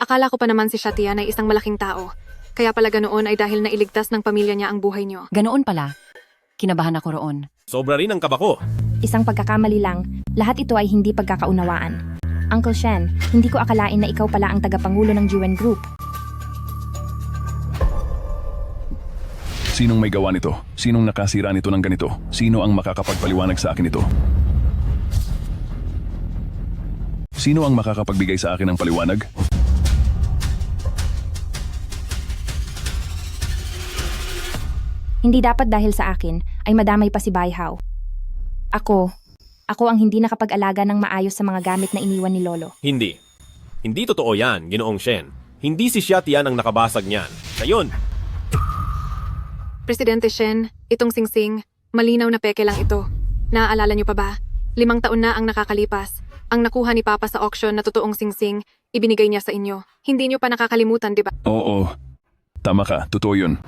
Akala ko pa naman si Shatian ay isang malaking tao. Kaya pala ganoon ay dahil nailigtas ng pamilya niya ang buhay niyo. Ganoon pala. Kinabahan ako roon. Sobra rin ang kaba ko. Isang pagkakamali lang, lahat ito ay hindi pagkakaunawaan. Uncle Shen, hindi ko akalain na ikaw pala ang tagapangulo ng Juen Group. Sinong may gawa nito? Sinong nakasira nito ng ganito? Sino ang makakapagpaliwanag sa akin ito? Sino ang makakapagbigay sa akin ng paliwanag? Hindi dapat dahil sa akin ay madamay pa si Bayhaw. Ako ang hindi nakapag-alaga ng maayos sa mga gamit na iniwan ni Lolo. Hindi. Hindi totoo yan, Ginoong Shen. Hindi si Xia Tian ang nakabasag niyan. Ngayon, Presidente Shen, itong singsing, Malinaw na peke lang ito. Naaalala niyo pa ba? 5 taon na ang nakakalipas. Ang nakuha ni Papa sa auction na totoong singsing, ibinigay niya sa inyo. Hindi niyo pa nakakalimutan, di ba? Oo, tama ka, totoo yun.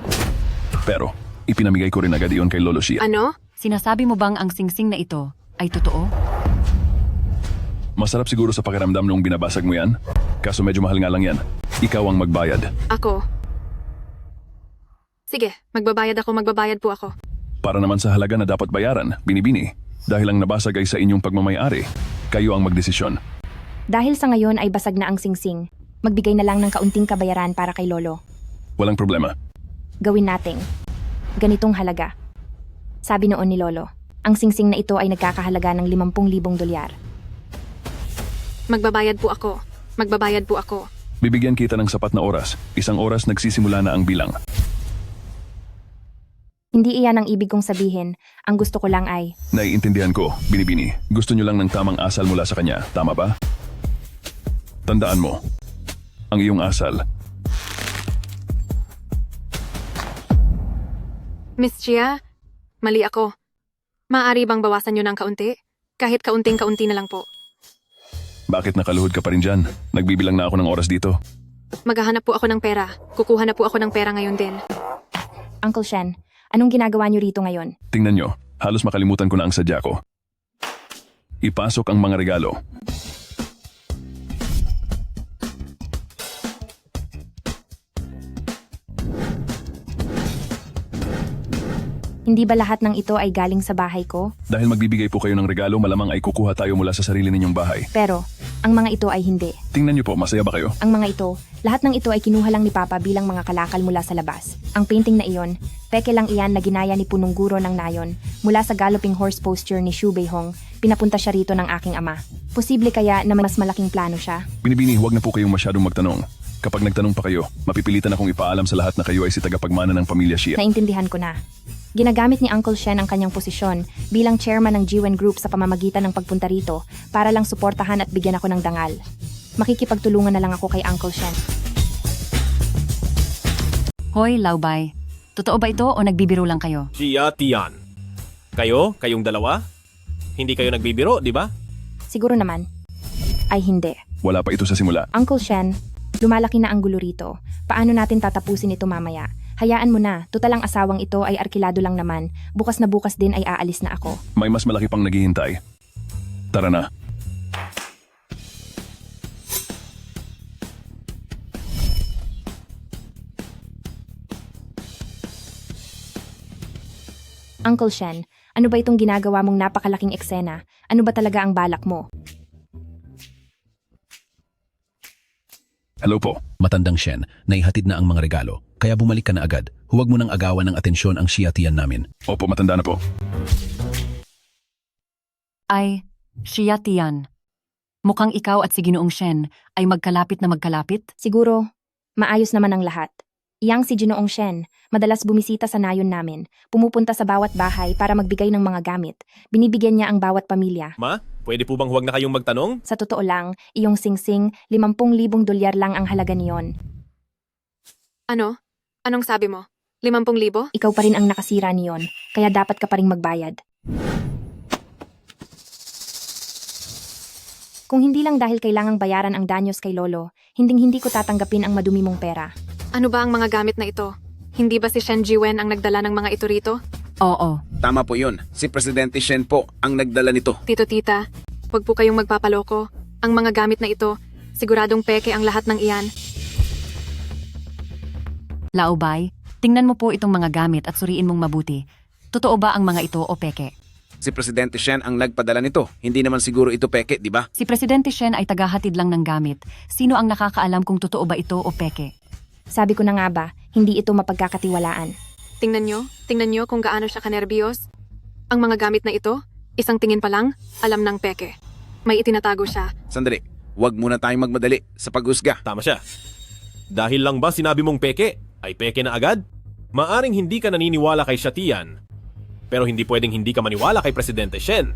Pero, ipinamigay ko rin agad iyon kay Lolo Shia. Ano? Sinasabi mo bang ang singsing na ito ay totoo? Masarap siguro sa pakiramdam nung binabasag mo yan. Kaso medyo mahal nga lang yan. Ikaw ang magbayad. Ako? Sige, magbabayad po ako. Para naman sa halaga na dapat bayaran, binibini. Dahil ang nabasag ay sa inyong pagmamayari. Kayo ang magdesisyon. Dahil sa ngayon ay basag na ang singsing, magbigay na lang ng kaunting kabayaran para kay Lolo. Walang problema. Gawin nating ganitong halaga. Sabi noon ni Lolo, ang singsing na ito ay nagkakahalaga ng 50,000 dolyar. Magbabayad po ako. Bibigyan kita ng sapat na oras. 1 oras nagsisimula na ang bilang. Hindi iyan ang ibig kong sabihin. Ang gusto ko lang ay, Naiintindihan ko, binibini. Gusto nyo lang ng tamang asal mula sa kanya, tama ba? Tandaan mo, ang iyong asal. Miss Chia, mali ako. Maaari bang bawasan niyo ng kaunti? Kahit kaunting-kaunti na lang po. Bakit nakaluhod ka pa rin dyan? Nagbibilang na ako ng oras dito. Maghahanap po ako ng pera. Kukuha na po ako ng pera ngayon din. Uncle Shen, anong ginagawa niyo rito ngayon? Tingnan nyo, halos makalimutan ko na ang sadya ko. Ipasok ang mga regalo. Hindi ba lahat ng ito ay galing sa bahay ko? Dahil magbibigay po kayo ng regalo, malamang ay kukuha tayo mula sa sarili ninyong bahay. Pero, ang mga ito ay hindi. Tingnan nyo po, masaya ba kayo? Ang mga ito, lahat ng ito ay kinuha lang ni Papa bilang mga kalakal mula sa labas. Ang painting na iyon, peke lang iyan na ginaya ni punong guro ng nayon mula sa galloping horse posture ni Xu Beihong, pinapunta siya rito ng aking ama. Posible kaya na mas malaking plano siya? Binibini, huwag na po kayong masyadong magtanong. Kapag nagtanong pa kayo, mapipilitan akong ipaalam sa lahat na kayo ay si tagapagmana ng pamilya Xia. Naintindihan ko na. Ginagamit ni Uncle Shen ang kanyang posisyon bilang chairman ng Jiwen Group sa pamamagitan ng pagpunta rito para lang suportahan at bigyan ako ng dangal. Makikipagtulungan na lang ako kay Uncle Shen. Hoy, Laubay. Totoo ba ito o nagbibiro lang kayo? Chia Tian. Kayong dalawa? Hindi kayo nagbibiro, di ba? Siguro naman. Ay hindi. Wala pa ito sa simula. Uncle Shen, lumalaki na ang gulo rito. Paano natin tatapusin ito mamaya? Hayaan mo na, tutal ang asawang ito ay arkilado lang naman. Bukas na bukas din ay aalis na ako. May mas malaki pang naghihintay. Tara na. Uncle Shen, ano ba itong ginagawa mong napakalaking eksena? Ano ba talaga ang balak mo? Hello po. Matandang Shen, naihatid na ang mga regalo. Kaya bumalik ka na agad. Huwag mo nang agawan ng atensyon ang Xia Tian namin. Opo, matanda na po. Ay, Xia Tian. Mukhang ikaw at si Ginoong Shen ay magkalapit na magkalapit? Siguro, maayos naman ang lahat. Iyang si Ginoong Shen, madalas bumisita sa nayon namin, pumupunta sa bawat bahay para magbigay ng mga gamit. Binibigyan niya ang bawat pamilya. Ma, pwede po bang huwag na kayong magtanong? Sa totoo lang, iyong singsing, 50,000 dolyar lang ang halaga niyon. Ano? Anong sabi mo? 50,000? Ikaw pa rin ang nakasira niyon, kaya dapat ka pa rin magbayad. Kung hindi lang dahil kailangang bayaran ang danyos kay Lolo, hinding-hindi ko tatanggapin ang madumi mong pera. Ano ba ang mga gamit na ito? Hindi ba si Shen Jiwen ang nagdala ng mga ito rito? Oo. Tama po yun. Si Presidente Shen po ang nagdala nito. Tito Tita, huwag po kayong magpapaloko. Ang mga gamit na ito, siguradong peke ang lahat ng iyan. Laubay, tingnan mo po itong mga gamit at suriin mong mabuti. Totoo ba ang mga ito o peke? Si Presidente Shen ang nagpadala nito. Hindi naman siguro ito peke, di ba? Si Presidente Shen ay tagahatid lang ng gamit. Sino ang nakakaalam kung totoo ba ito o peke? Sabi ko na nga ba, hindi ito mapagkakatiwalaan. Tingnan nyo kung gaano siya kanerbiyos. Ang mga gamit na ito, isang tingin pa lang, alam ng peke. May itinatago siya. Sandali, huwag muna tayong magmadali sa paghusga. Tama siya. Dahil lang ba sinabi mong peke, ay peke na agad? Maaring hindi ka naniniwala kay Xia Tian, pero hindi pwedeng hindi ka maniwala kay Presidente Shen.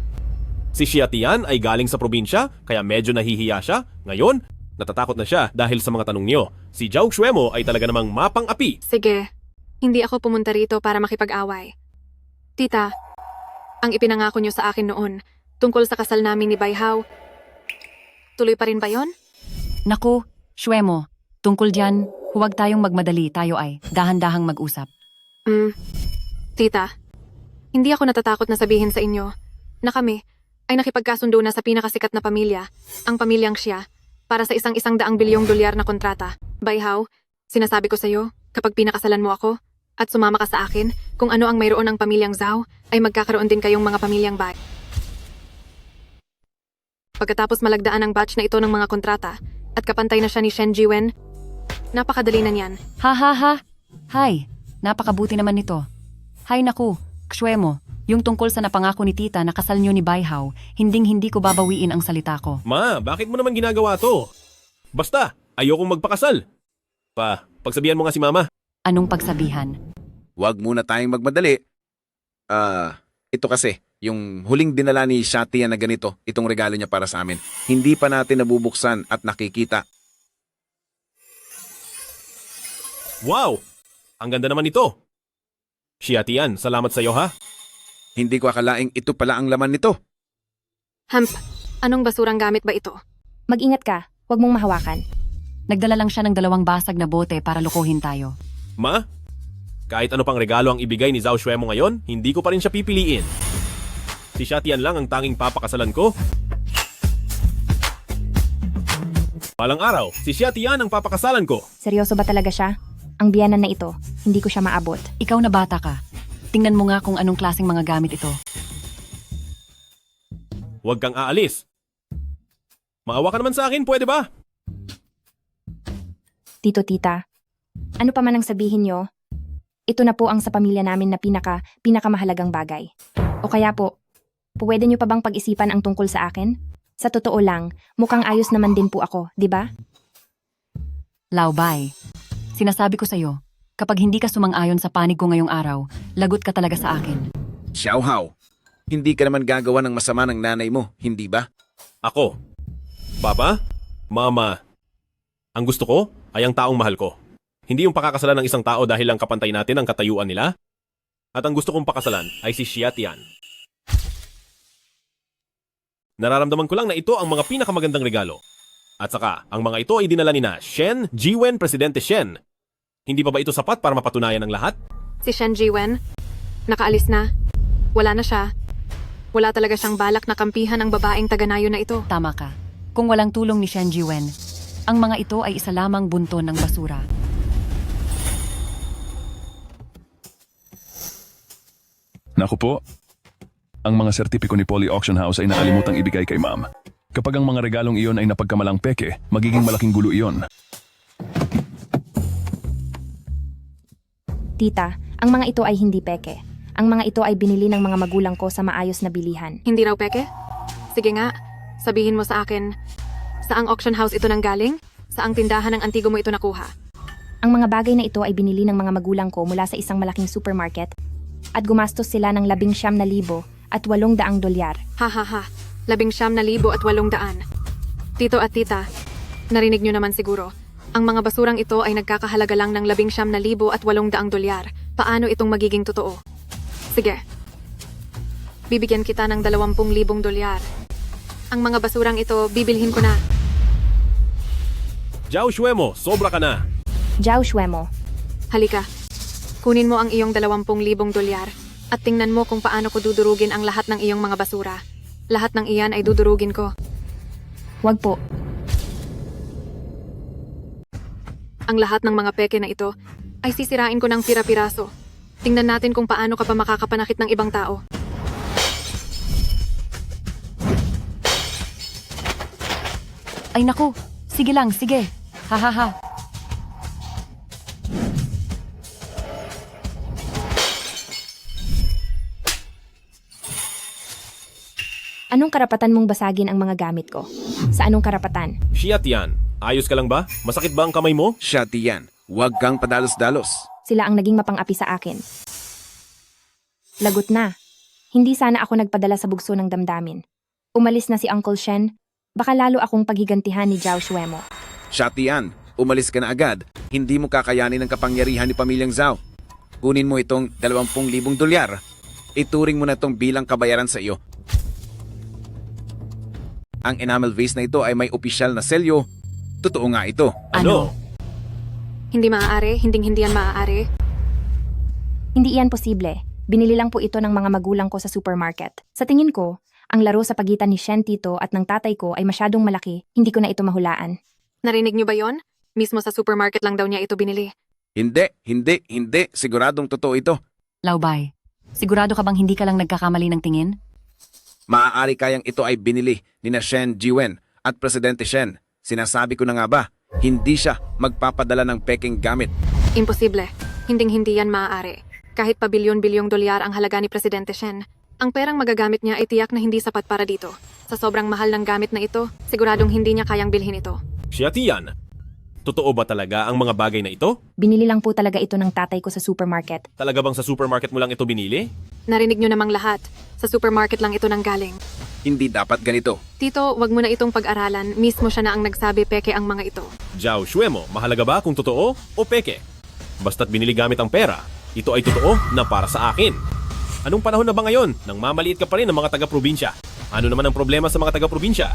Si Xia Tian ay galing sa probinsya, kaya medyo nahihiya siya. Ngayon, natatakot na siya dahil sa mga tanong niyo. Si Zhao Xuemo ay talaga namang mapang-api. Sige, hindi ako pumunta rito para makipag-away. Tita, ang ipinangako niyo sa akin noon tungkol sa kasal namin ni Baihao. Tuloy pa rin ba yon? Naku, Shuemo, tungkol dyan, huwag tayong magmadali, tayo ay dahan-dahang mag-usap. Tita, hindi ako natatakot na sabihin sa inyo na kami ay nakipagkasundo na sa pinakasikat na pamilya, ang pamilyang Xia, para sa $100 bilyong na kontrata. Baihao, sinasabi ko sa iyo, kapag pinakasalan mo ako at sumama ka sa akin, kung ano ang mayroon ng pamilyang Zhao, ay magkakaroon din kayong mga pamilyang Bai. Pagkatapos malagdaan ang batch na ito ng mga kontrata at kapantay na siya ni Shen Jiwen, napakadali na niyan. Ha ha ha! Hay, napakabuti naman nito. Hay naku, Shuemo, yung tungkol sa napangako ni tita na kasal niyo ni Baihao, hinding-hindi ko babawiin ang salita ko. Ma, bakit mo naman ginagawa to? Basta, ayokong magpakasal. Pagsabihan mo nga si mama. Anong pagsabihan? Huwag muna tayong magmadali. Ito kasi, yung huling dinala ni Shatian na ganito, itong regalo niya para sa amin. Hindi pa natin nabubuksan at nakikita. Wow! Ang ganda naman ito. Xiatian, salamat sa iyo ha. Hindi ko akalaing ito pala ang laman nito. Hamp, anong basurang gamit ba ito? Mag-ingat ka, huwag mong mahawakan. Nagdala lang siya ng 2 basag na bote para lokohin tayo. Ma, kahit ano pang regalo ang ibigay ni Zhao Shuemo ngayon, hindi ko pa rin siya pipiliin. Si Xiatian lang ang tanging papakasalan ko. Palang araw, si Xiatian ang papakasalan ko. Seryoso ba talaga siya? Ang biyanan na ito, hindi ko siya maabot. Ikaw na bata ka. Tingnan mo nga kung anong klaseng mga gamit ito. Huwag kang aalis. Maawa ka naman sa akin, pwede ba? Tito, tita, ano pa man ang sabihin nyo, ito na po ang sa pamilya namin na pinakamahalagang bagay. O kaya po, pwede nyo pa bang pag-isipan ang tungkol sa akin? Sa totoo lang, mukhang ayos naman din po ako, di ba? Laobay, sinasabi ko sa'yo, kapag hindi ka sumang-ayon sa panig ko ngayong araw, lagot ka talaga sa akin. Xiaohao, hindi ka naman gagawa ng masama ng nanay mo, hindi ba? Ako, Papa, Mama, ang gusto ko ay ang taong mahal ko. Hindi yung pakakasalan ng isang tao dahil lang kapantay natin ang katayuan nila. At ang gusto kong pakasalan ay si Xiatian. Nararamdaman ko lang na ito ang mga pinakamagandang regalo. At saka, ang mga ito ay dinala ni na Shen Jiwen, Presidente Shen. Hindi pa ba ito sapat para mapatunayan ng lahat? Si Shen Jiwen, nakaalis na. Wala na siya. Wala talaga siyang balak na kampihan ang babaeng taganayo na ito. Tama ka. Kung walang tulong ni Shen Jiwen, ang mga ito ay isa lamang bunton ng basura. Naku po, ang mga sertipiko ni Poly Auction House ay nakalimutang ibigay kay ma'am. Kapag ang mga regalong iyon ay napagkamalang peke, magiging malaking gulo iyon. Tita, ang mga ito ay hindi peke. Ang mga ito ay binili ng mga magulang ko sa maayos na bilihan. Hindi raw peke? Sige nga, sabihin mo sa akin, saang auction house ito nang galing? Saang tindahan ng antigo mo ito nakuha? Ang mga bagay na ito ay binili ng mga magulang ko mula sa isang malaking supermarket at gumastos sila ng $19,800. Ha ha ha, $19,800. Tito at tita, narinig nyo naman siguro, ang mga basurang ito ay nagkakahalaga lang ng $19,800. Paano itong magiging totoo? Sige, bibigyan kita ng $20,000. Ang mga basurang ito, bibilhin ko na. Zhao Shuemo, sobra ka na. Zhao Shuemo, Halika, kunin mo ang iyong $20,000 at tingnan mo kung paano ko dudurugin ang lahat ng iyong mga basura. Lahat ng iyan ay dudurugin ko. wag po. Ang lahat ng mga peke na ito ay sisirain ko ng pira-piraso. Tingnan natin kung paano ka pa makakapanakit ng ibang tao. Ay naku, sige lang, sige. Ha ha ha. Anong karapatan mong basagin ang mga gamit ko? Sa anong karapatan? Xiatian, ayos ka lang ba? Masakit ba ang kamay mo? Xiatian, huwag kang padalos-dalos. Sila ang naging mapang-api sa akin. Lagot na. Hindi sana ako nagpadala sa bugso ng damdamin. Umalis na si Uncle Shen. Baka lalo akong paghigantihan ni Zhao Shuemo. Xiatian, umalis ka na agad. Hindi mo kakayanin ang kapangyarihan ni Pamilyang Zhao. Kunin mo itong $20,000. ituring mo na itong bilang kabayaran sa iyo. Ang enamel vase na ito ay may opisyal na selyo. Totoo nga ito. Ano? Hindi maaari, hindi yan maaari. Hindi iyan posible. Binili lang po ito ng mga magulang ko sa supermarket. Sa tingin ko, ang laro sa pagitan ni Shen Tito at ng tatay ko ay masyadong malaki, hindi ko na ito mahulaan. Narinig niyo ba yon? Mismo sa supermarket lang daw niya ito binili. Hindi. Siguradong totoo ito. Laubay, sigurado ka bang hindi ka lang nagkakamali ng tingin? Maaari kayang ito ay binili ni na Shen Jiwen at Presidente Shen. Sinasabi ko na nga ba, hindi siya magpapadala ng peking gamit. Imposible. Hinding-hindi yan maaari. Kahit pa bilyon-bilyong dolyar ang halaga ni Presidente Shen, ang perang magagamit niya ay tiyak na hindi sapat para dito. Sa sobrang mahal ng gamit na ito, siguradong hindi niya kayang bilhin ito. Siya Tian, totoo ba talaga ang mga bagay na ito? Binili lang po talaga ito ng tatay ko sa supermarket. Talaga bang sa supermarket mo lang ito binili? Narinig niyo namang lahat. Sa supermarket lang ito nanggaling. Hindi dapat ganito. Tito, wag mo na itong pag-aralan. Mismo siya na ang nagsabi peke ang mga ito. Zhao Xuemo, mahalaga ba kung totoo o peke? Basta't binili gamit ang pera, ito ay totoo na para sa akin. Anong panahon na ba ngayon nang mamaliit ka pa rin ng mga taga-probinsya? Ano naman ang problema sa mga taga-probinsya?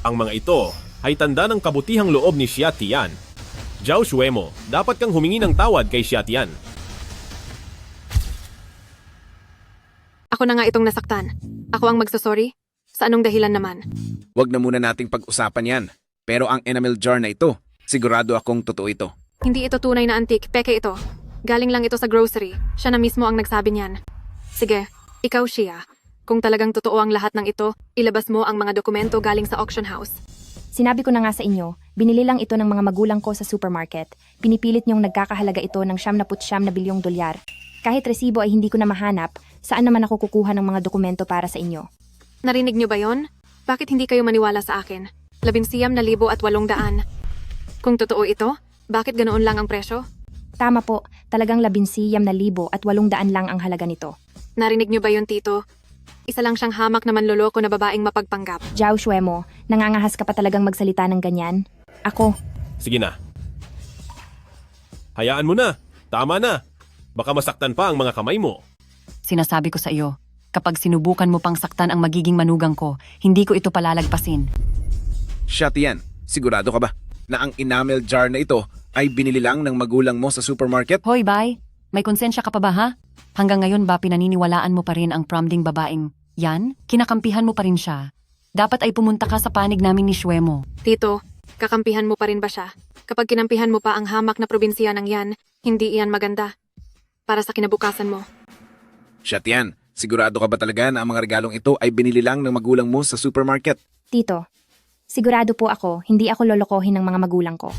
Ang mga ito ay tanda ng kabutihang loob ni Xia Tian. Zhao Xuemo, dapat kang humingi ng tawad kay Xia Tian. Ako na nga itong nasaktan. Ako ang magsasorry? Sa anong dahilan naman? Huwag na muna nating pag-usapan yan. Pero ang enamel jar na ito, sigurado akong totoo ito. Hindi ito tunay na antique, peke ito. Galing lang ito sa grocery. Siya na mismo ang nagsabi niyan. Sige, ikaw Xia. Kung talagang totoo ang lahat ng ito, ilabas mo ang mga dokumento galing sa auction house. Sinabi ko na nga sa inyo, binili lang ito ng mga magulang ko sa supermarket. Pinipilit niyong nagkakahalaga ito ng 79 na bilyong dolyar. Kahit resibo ay hindi ko na mahanap, saan naman ako kukuha ng mga dokumento para sa inyo? Narinig niyo ba yon? Bakit hindi kayo maniwala sa akin? 19,800. Kung totoo ito, bakit ganoon lang ang presyo? Tama po, talagang 19,800 lang ang halaga nito. Narinig niyo ba yon, Tito? Isa lang siyang hamak na manloloko na babaeng mapagpanggap. Zhao Xuemo, nangangahas ka pa talagang magsalita ng ganyan? Ako. Sige na. Hayaan mo na. Tama na. Baka masaktan pa ang mga kamay mo. Sinasabi ko sa iyo, kapag sinubukan mo pang saktan ang magiging manugang ko, hindi ko ito palalagpasin. Xia Tian, sigurado ka ba na ang enamel jar na ito ay binili lang ng magulang mo sa supermarket? Hoy, bay, may konsensya ka pa ba ha? Hanggang ngayon ba pinaniniwalaan mo pa rin ang promding babaeng yan? Kinakampihan mo pa rin siya. Dapat ay pumunta ka sa panig namin ni Xuemo. Tito, kakampihan mo pa rin ba siya? Kapag kinampihan mo pa ang hamak na probinsya ng yan, hindi iyan maganda. Para sa kinabukasan mo. Xia Tian, sigurado ka ba talaga na ang mga regalong ito ay binili lang ng magulang mo sa supermarket? Tito, sigurado po ako, hindi ako lolokohin ng mga magulang ko.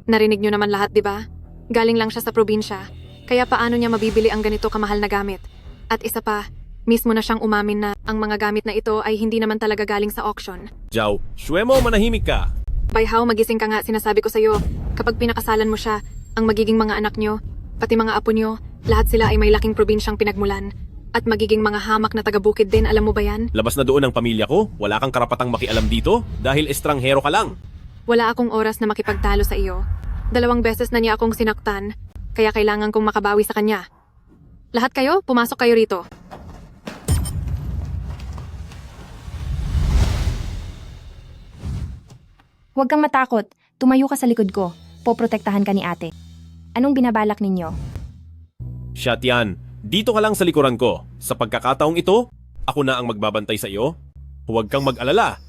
Narinig niyo naman lahat, di ba? Galing lang siya sa probinsya. Kaya paano niya mabibili ang ganito kamahal na gamit? At isa pa, mismo na siyang umamin na ang mga gamit na ito ay hindi naman talaga galing sa auction. Zhao Xuemo, manahimik ka. Bayhaw, magising ka nga, sinasabi ko sa'yo. Kapag pinakasalan mo siya, ang magiging mga anak niyo, pati mga apo niyo, lahat sila ay may laking probinsyang pinagmulan. At magiging mga hamak na taga-bukid din, alam mo ba yan? Labas na doon ang pamilya ko. Wala kang karapatang makialam dito dahil estranghero ka lang. Wala akong oras na makipagtalo sa iyo. 2 beses na niya akong sinaktan, kaya kailangan kong makabawi sa kanya. Lahat kayo, pumasok kayo rito. Huwag kang matakot, tumayo ka sa likod ko. Poprotektahan ka ni ate. Anong binabalak ninyo? Xia Tian, dito ka lang sa likuran ko. Sa pagkakataong ito, ako na ang magbabantay sa iyo. Huwag kang mag-alala.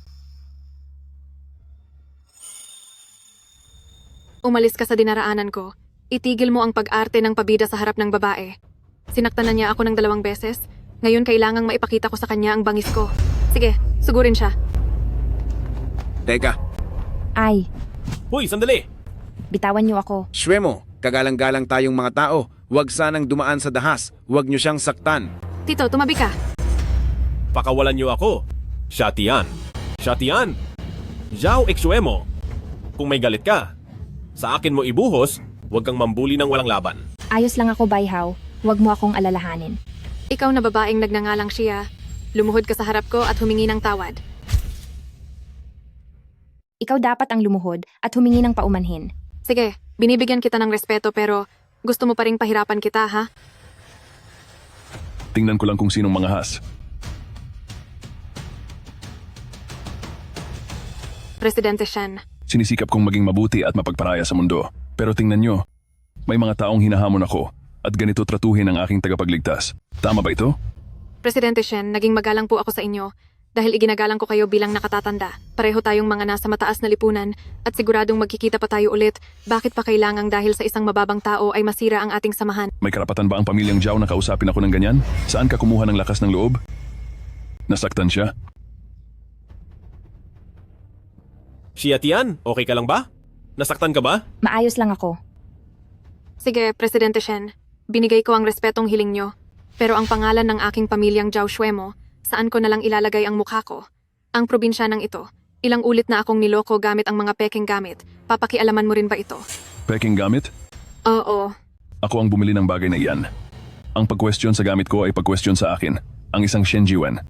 Umalis ka sa dinaraanan ko. Itigil mo ang pag-arte ng pabida sa harap ng babae. Sinaktan na niya ako ng 2 beses. Ngayon kailangang maipakita ko sa kanya ang bangis ko. Sige, sugurin siya. Teka, Ay, Hoy, sandali! bitawan niyo ako. Xuemo, kagalang-galang tayong mga tao. Huwag sanang dumaan sa dahas. Huwag niyo siyang saktan. Tito, tumabi ka. Pakawalan niyo ako. Xia Tian. Xia Tian! Zhao Xuemo. Kung may galit ka, sa akin mo ibuhos, huwag kang mambuli ng walang laban. Ayos lang ako, Bayhaw. Huwag mo akong alalahanin. Ikaw na babaeng nagngangalang siya. Lumuhod ka sa harap ko at humingi ng tawad. Ikaw dapat ang lumuhod at humingi ng paumanhin. Sige, binibigyan kita ng respeto pero gusto mo pa ring pahirapan kita, ha? Tingnan ko lang kung sinong mga has. Presidente Shen, Sinisikap kong maging mabuti at mapagparaya sa mundo. Pero tingnan nyo, may mga taong hinahamon ako at ganito tratuhin ang aking tagapagligtas. Tama ba ito? Presidente Shen, naging magalang po ako sa inyo dahil iginagalang ko kayo bilang nakatatanda. Pareho tayong mga nasa mataas na lipunan at siguradong magkikita pa tayo ulit. Bakit pa kailangang dahil sa isang mababang tao ay masira ang ating samahan? May karapatan ba ang pamilyang Zhao na kausapin ako ng ganyan? Saan ka kumuha ng lakas ng loob? Nasaktan siya? Xia Tian, okay ka lang ba? Nasaktan ka ba? Maayos lang ako. Sige, Presidente Shen, binigay ko ang respetong hiling nyo. Pero ang pangalan ng aking pamilyang Zhao Xuemo, saan ko nalang ilalagay ang mukha ko? Ang probinsya ng ito. Ilang ulit na akong niloko gamit ang mga peking gamit. Papakialaman mo rin ba ito? Peking gamit? Oo. Ako ang bumili ng bagay na iyan. Ang pag-question sa gamit ko ay pag-question sa akin. Ang isang Shen Jiwen.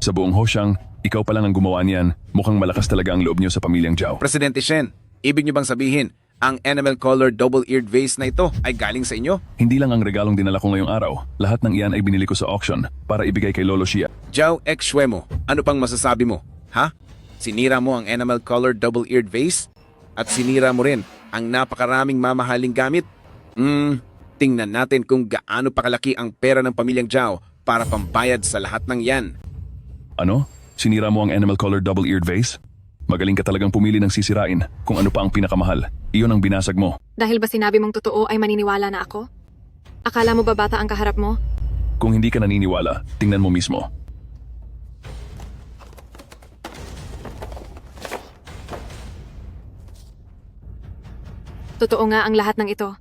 Sa buong Hoshang, ikaw pa lang ang gumawa niyan. Mukhang malakas talaga ang loob niyo sa pamilyang Zhao. Presidente Shen, ibig niyo bang sabihin, ang enamel color double-eared vase na ito ay galing sa inyo? Hindi lang ang regalong dinala ko ngayong araw. Lahat ng iyan ay binili ko sa auction para ibigay kay Lolo Xia. Zhao X Xuemo, ano pang masasabi mo? Ha? Sinira mo ang enamel color double-eared vase? At sinira mo rin ang napakaraming mamahaling gamit? Tingnan natin kung gaano pakalaki ang pera ng pamilyang Zhao para pambayad sa lahat ng yan. Ano? Sinira mo ang enamel color double-eared vase? Magaling ka talagang pumili ng sisirain kung ano pa ang pinakamahal. Iyon ang binasag mo. Dahil ba sinabi mong totoo ay maniniwala na ako? Akala mo ba bata ang kaharap mo? Kung hindi ka naniniwala, tingnan mo mismo. Totoo nga ang lahat ng ito.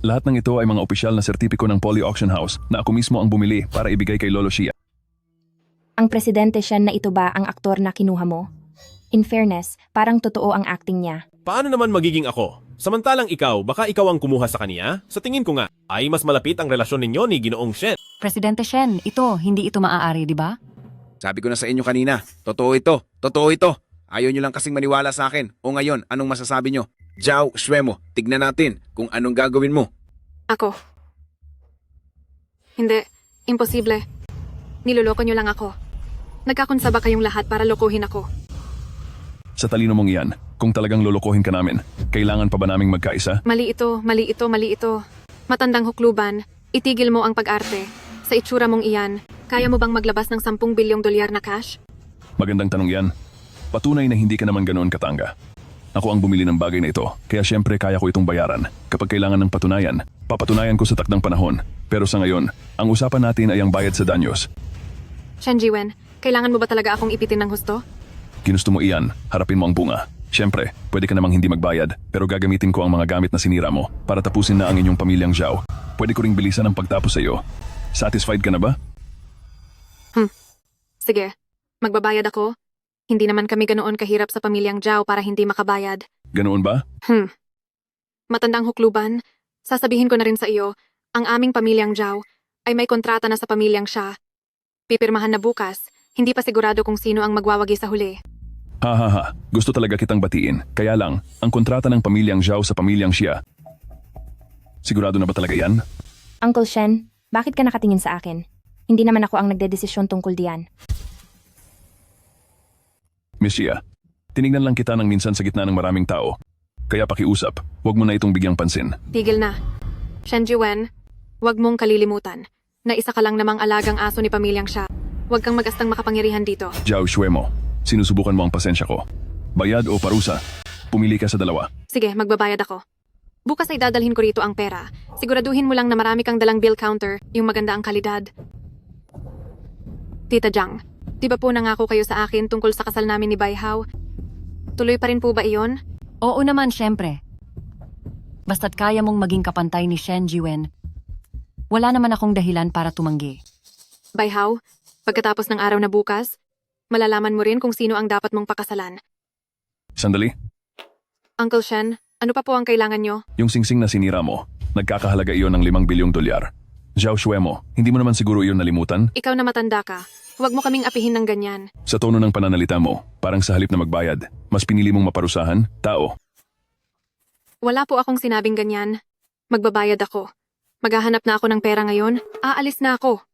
Lahat ng ito ay mga opisyal na sertipiko ng Poly Auction House na ako mismo ang bumili para ibigay kay Lolo Xia. Ang Presidente Shen na ito ba ang aktor na kinuha mo? In fairness, parang totoo ang acting niya. Paano naman magiging ako? Samantalang ikaw, baka ikaw ang kumuha sa kaniya? Sa tingin ko nga, ay mas malapit ang relasyon ninyo ni Ginoong Shen. Presidente Shen, hindi ito maaari, di ba? Sabi ko na sa inyo kanina, totoo ito, totoo ito. Ayaw nyo lang kasing maniwala sa akin. O ngayon, anong masasabi nyo? Zhao Xuemo, tignan natin kung anong gagawin mo. Ako. Hindi. Imposible. Niloloko nyo lang ako. Nagkakunsa ba kayong lahat para lokohin ako? Sa talino mong iyan, kung talagang lolokohin ka namin, kailangan pa ba naming magkaisa? Mali ito, mali ito, mali ito. Matandang hukluban, itigil mo ang pag-arte. Sa itsura mong iyan, kaya mo bang maglabas ng 10 bilyong dolyar na cash? Magandang tanong yan. Patunay na hindi ka naman ganoon katanga. Ako ang bumili ng bagay na ito, kaya syempre kaya ko itong bayaran. Kapag kailangan ng patunayan, papatunayan ko sa takdang panahon. Pero sa ngayon, ang usapan natin ay ang bayad sa danyos. Shen Jiwen, kailangan mo ba talaga akong ipitin ng husto? Ginusto mo iyan, harapin mo ang bunga. Syempre, pwede ka namang hindi magbayad, pero gagamitin ko ang mga gamit na sinira mo para tapusin na ang inyong pamilyang Zhao. Pwede ko ring bilisan ang pagtapos sa iyo. Satisfied ka na ba? Sige, magbabayad ako. Hindi naman kami ganoon kahirap sa pamilyang Zhao para hindi makabayad. Ganoon ba? Matandang hukluban, sasabihin ko na rin sa iyo, ang aming pamilyang Zhao ay may kontrata na sa pamilyang Xia. Pipirmahan na bukas, hindi pa sigurado kung sino ang magwawagi sa huli. Ha. Gusto talaga kitang batiin. Kaya lang, ang kontrata ng pamilyang Zhao sa pamilyang Xia. Sigurado na ba talaga yan? Uncle Shen, bakit ka nakatingin sa akin? Hindi naman ako ang nagdedesisyon tungkol diyan. Miss Xia, tinignan lang kita ng minsan sa gitna ng maraming tao. Kaya pakiusap, huwag mo na itong bigyang pansin. Tigil na. Shen Jiwen, huwag mong kalilimutan na isa ka lang namang alagang aso ni pamilyang Xia. Huwag kang mag-astang makapangyarihan dito. Zhao Xuemo, sinusubukan mo ang pasensya ko. Bayad o parusa? Pumili ka sa dalawa. Sige, magbabayad ako. Bukas ay dadalhin ko rito ang pera. Siguraduhin mo lang na marami kang dalang bill counter, yung maganda ang kalidad. Tita Jiang, di ba po nangako kayo sa akin tungkol sa kasal namin ni Bai Hao? Tuloy pa rin po ba iyon? Oo naman, syempre. Basta't kaya mong maging kapantay ni Shen Jiwen, wala naman akong dahilan para tumanggi. Bai Hao, pagkatapos ng araw na bukas, malalaman mo rin kung sino ang dapat mong pakasalan. Sandali, Uncle Shen, ano pa po ang kailangan nyo? yung singsing na sinira mo, nagkakahalaga iyon ng 5 bilyong dolyar. Zhao Xuemo, hindi mo naman siguro iyon nalimutan? Ikaw na matanda ka. Huwag mo kaming apihin ng ganyan. Sa tono ng pananalita mo, parang sa halip na magbayad, mas pinili mong maparusahan, tao. Wala po akong sinabing ganyan. Magbabayad ako. Maghahanap na ako ng pera ngayon. Aalis na ako.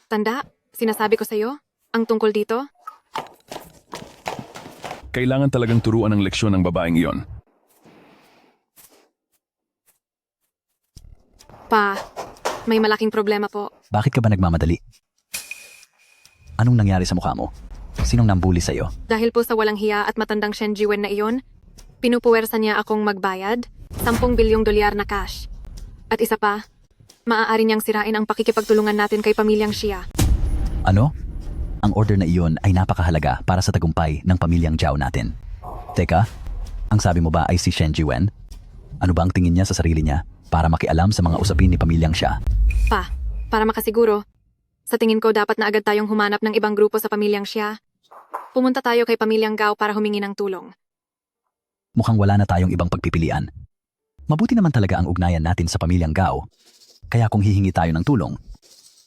Tanda, sinasabi ko sa'yo, ang tungkol dito. Kailangan talagang turuan ng leksyon ng babaeng iyon. Pa, may malaking problema po. Bakit ka ba nagmamadali? Anong nangyari sa mukha mo? Sinong nambuli sa'yo? Dahil po sa walang hiya at matandang Shen Jiwen na iyon, pinupuwersa niya akong magbayad, 10 bilyong dolyar na cash. At isa pa, maaari niyang sirain ang pakikipagtulungan natin kay pamilyang Xia. Ano? Ang order na iyon ay napakahalaga para sa tagumpay ng pamilyang Zhao natin. Teka, ang sabi mo ba ay si Shen Jiwen? Ano ba ang tingin niya sa sarili niya para makialam sa mga usapin ni pamilyang Xia? Pa, para makasiguro, sa tingin ko dapat na agad tayong humanap ng ibang grupo sa pamilyang Xia. Pumunta tayo kay pamilyang Gao para humingi ng tulong. Mukhang wala na tayong ibang pagpipilian. Mabuti naman talaga ang ugnayan natin sa pamilyang Gao. Kaya kung hihingi tayo ng tulong,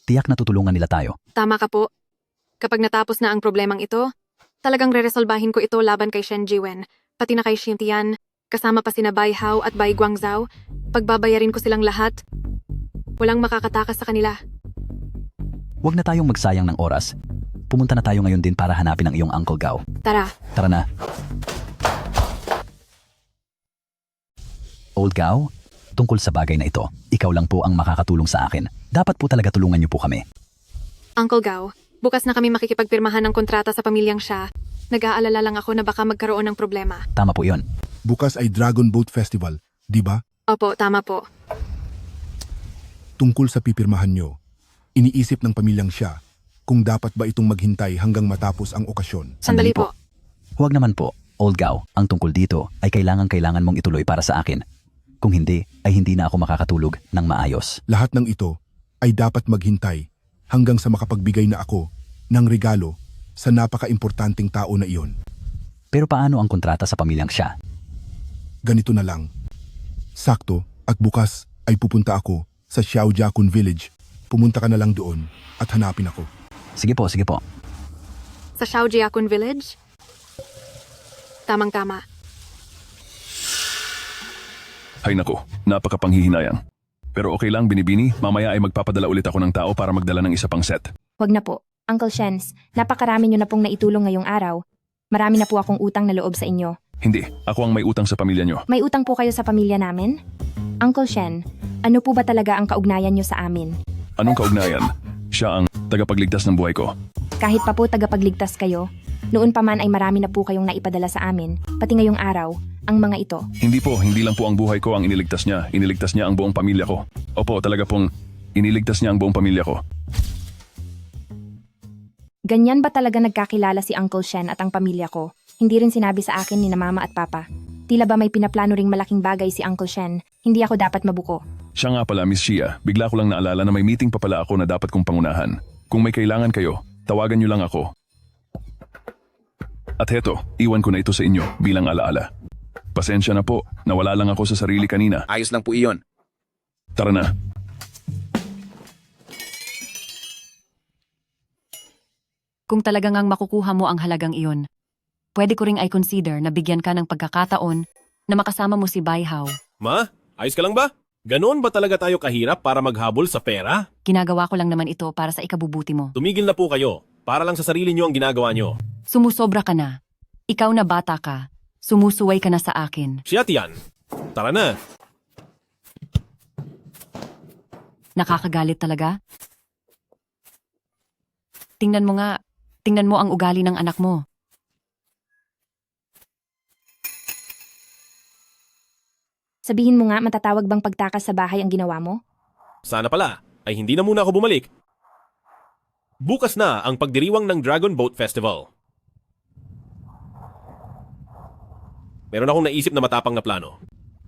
tiyak na tutulungan nila tayo. Tama ka po. Kapag natapos na ang problemang ito, talagang reresolbahin ko ito laban kay Shen Jiwen, pati na kay Xin Tian, kasama pa sina Bai Hao at Bai Guangzhao. Pagbabayarin ko silang lahat. Walang makakatakas sa kanila. Huwag na tayong magsayang ng oras. Pumunta na tayo ngayon din para hanapin ang iyong Uncle Gao. Tara. Tara na. Old Gao, tungkol sa bagay na ito, ikaw lang po ang makakatulong sa akin. Dapat po talaga tulungan niyo po kami. Uncle Gao, bukas na kami makikipagpirmahan ng kontrata sa pamilyang Xia. Nag-aalala lang ako na baka magkaroon ng problema. Tama po yon. Bukas ay Dragon Boat Festival, di ba? Opo, tama po. Tungkol sa pipirmahan nyo, iniisip ng pamilyang Xia kung dapat ba itong maghintay hanggang matapos ang okasyon. Sandali po. Huwag naman po, Old Gao, ang tungkol dito ay kailangan mong ituloy para sa akin. Kung hindi, ay hindi na ako makakatulog ng maayos. Lahat ng ito ay dapat maghintay hanggang sa makapagbigay na ako ng regalo sa napaka-importanting tao na iyon. Pero paano ang kontrata sa pamilyang Xia? Ganito na lang. Sakto at bukas ay pupunta ako sa Xiaojiakun Village. Pumunta ka na lang doon at hanapin ako. Sige po, sige po. Sa Xiaojiakun Village? Tamang-tama. Hay nako, napakapanghihinayang. Pero okay lang, Binibini, mamaya ay magpapadala ulit ako ng tao para magdala ng isa pang set. Huwag na po. Uncle Shens, napakarami niyo na pong naitulong ngayong araw. Marami na po akong utang na loob sa inyo. Hindi, ako ang may utang sa pamilya nyo. May utang po kayo sa pamilya namin? Uncle Shen, ano po ba talaga ang kaugnayan niyo sa amin? Anong kaugnayan? Siya ang tagapagligtas ng buhay ko. Kahit pa po tagapagligtas kayo, noon pa man ay marami na po kayong naipadala sa amin, pati ngayong araw, ang mga ito. Hindi po, hindi lang po ang buhay ko ang iniligtas niya. Iniligtas niya ang buong pamilya ko. Opo, talaga pong iniligtas niya ang buong pamilya ko. Ganyan ba talaga nagkakilala si Uncle Shen at ang pamilya ko? Hindi rin sinabi sa akin ni na mama at papa. Tila ba may pinaplano ring malaking bagay si Uncle Shen? Hindi ako dapat mabuko. Siya nga pala, Miss Xia. Bigla ko lang naalala na may meeting pa pala ako na dapat kong pangunahan. Kung may kailangan kayo, tawagan niyo lang ako. At heto, iwan ko na ito sa inyo bilang alaala. Pasensya na po, nawala lang ako sa sarili kanina. Ayos lang po iyon. Tara na. Kung talagang ang makukuha mo ang halagang iyon, pwede ko ring i-consider na bigyan ka ng pagkakataon na makasama mo si Bai Hao. Ma, ayos ka lang ba? Ganoon ba talaga tayo kahirap para maghabol sa pera? Ginagawa ko lang naman ito para sa ikabubuti mo. Tumigil na po kayo. Para lang sa sarili niyo ang ginagawa niyo. Sumusobra ka na. Ikaw na bata ka. Sumusuway ka na sa akin. Xia Tian, tara na. Nakakagalit talaga? Tingnan mo ang ugali ng anak mo. Sabihin mo nga matatawag bang pagtakas sa bahay ang ginawa mo? Sana pala, ay hindi na muna ako bumalik. Bukas na ang pagdiriwang ng Dragon Boat Festival. Meron akong naisip na matapang na plano.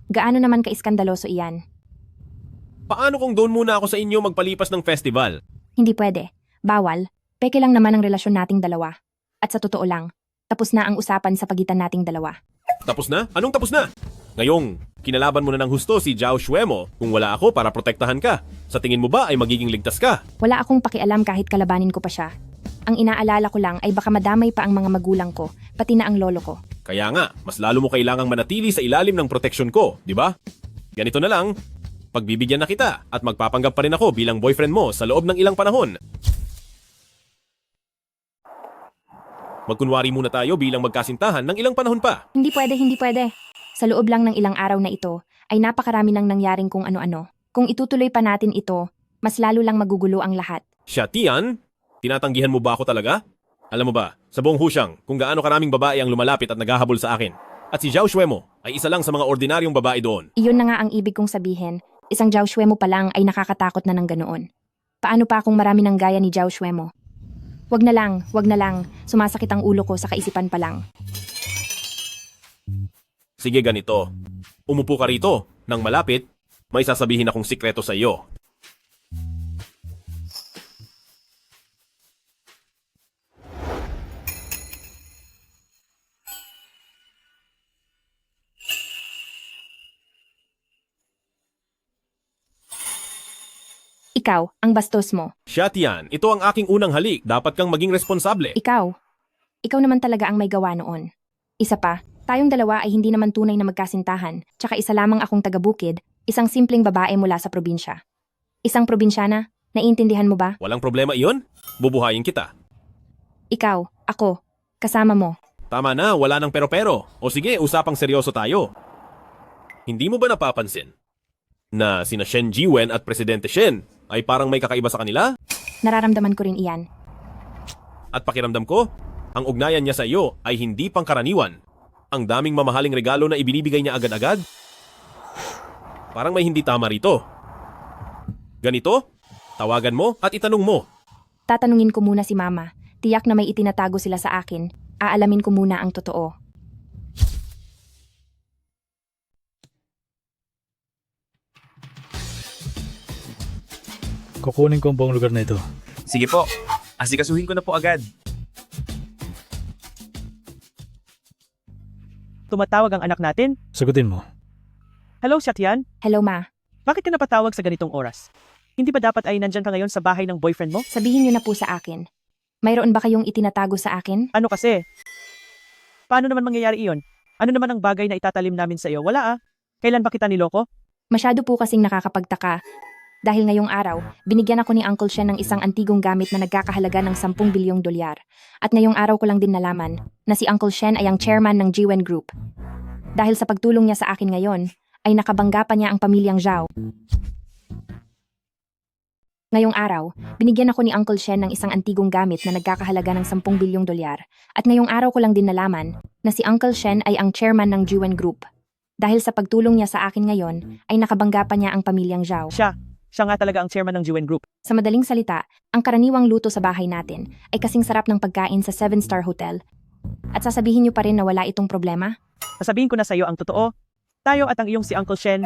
Gaano naman ka-iskandaloso iyan? Paano kung doon muna ako sa inyo magpalipas ng festival? Hindi pwede. Bawal. Peke lang naman ang relasyon nating dalawa. At sa totoo lang, tapos na ang usapan sa pagitan nating dalawa. Tapos na? Anong tapos na? Ngayong, kinalaban mo na ng husto si Zhao Xuemo kung wala ako para protektahan ka. Sa tingin mo ba ay magiging ligtas ka? Wala akong pakialam kahit kalabanin ko pa siya. Ang inaalala ko lang ay baka madamay pa ang mga magulang ko, pati na ang lolo ko. Kaya nga, mas lalo mo kailangang manatili sa ilalim ng proteksyon ko, di ba? Ganito na lang, pagbibigyan na kita at magpapanggap pa rin ako bilang boyfriend mo sa loob ng ilang panahon. Magkunwari muna tayo bilang magkasintahan ng ilang panahon pa. Hindi pwede, hindi pwede. Sa loob lang ng ilang araw na ito, ay napakarami nang nangyaring kung ano-ano. Kung itutuloy pa natin ito, mas lalo lang magugulo ang lahat. Siya, Tian? Tinatanggihan mo ba ako talaga? Alam mo ba, sa buong Husiang, kung gaano karaming babae ang lumalapit at naghahabol sa akin. At si Zhao Xuemo ay isa lang sa mga ordinaryong babae doon. Iyon na nga ang ibig kong sabihin. Isang Zhao Xuemo pa lang ay nakakatakot na ng ganoon. Paano pa kung marami ng gaya ni Zhao Xuemo? Wag na lang, wag na lang. Sumasakit ang ulo ko sa kaisipan pa lang. Sige, ganito. Umupo ka rito. Nang malapit, may sasabihin akong sikreto sa iyo. Ikaw, ang bastos mo. Siya, Tian, ito ang aking unang halik. Dapat kang maging responsable. Ikaw. Ikaw naman talaga ang may gawa noon. Isa pa, tayong dalawa ay hindi naman tunay na magkasintahan, tsaka isa lamang akong taga-bukid, isang simpleng babae mula sa probinsya. Isang probinsyana, naiintindihan mo ba? Walang problema iyon. Bubuhayin kita. Ikaw, ako, kasama mo. Tama na, wala nang pero-pero. O sige, usapang seryoso tayo. Hindi mo ba napapansin na sina Shen Jiwen at Presidente Shen ay parang may kakaiba sa kanila? Nararamdaman ko rin iyan. At pakiramdam ko, ang ugnayan niya sa iyo ay hindi pangkaraniwan. Ang daming mamahaling regalo na ibinibigay niya agad-agad. Parang may hindi tama rito. Ganito, tawagan mo at itanong mo. Tatanungin ko muna si Mama. Tiyak na may itinatago sila sa akin. Aalamin ko muna ang totoo. Kukunin ko ang buong lugar na ito. Sige po, asikasuhin ko na po agad. Tumatawag ang anak natin? Sagutin mo. Hello, Tian? Hello, Ma. Bakit ka napatawag sa ganitong oras? Hindi ba dapat ay nandyan ka ngayon sa bahay ng boyfriend mo? Sabihin niyo na po sa akin. Mayroon ba kayong itinatago sa akin? Ano kasi? Paano naman mangyayari iyon? Ano naman ang bagay na itatalim namin sa iyo? Wala ah. Kailan ba kita niloko? Masyado po kasing nakakapagtaka. Dahil ngayong araw, binigyan ako ni Uncle Shen ng isang antigong gamit na nagkakahalaga ng 10 bilyong dolyar. At ngayong araw ko lang din nalaman na si Uncle Shen ay ang chairman ng Jiwen Group. Dahil sa pagtulong niya sa akin ngayon, ay nakabangga pa niya ang pamilyang Zhao. Ngayong araw, binigyan ako ni Uncle Shen ng isang antigong gamit na nagkakahalaga ng 10 bilyong dolyar. At ngayong araw ko lang din nalaman na si Uncle Shen ay ang chairman ng Jiwen Group. Dahil sa pagtulong niya sa akin ngayon, ay nakabangga pa niya ang pamilyang Zhao. Siya nga talaga ang chairman ng Jiwen Group. Sa madaling salita, ang karaniwang luto sa bahay natin ay kasing sarap ng pagkain sa 7-star hotel. At sasabihin niyo pa rin na wala itong problema? Sasabihin ko na sa iyo ang totoo. Tayo at ang iyong si Uncle Shen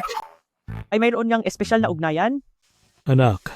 ay mayroon niyang espesyal na ugnayan. Anak,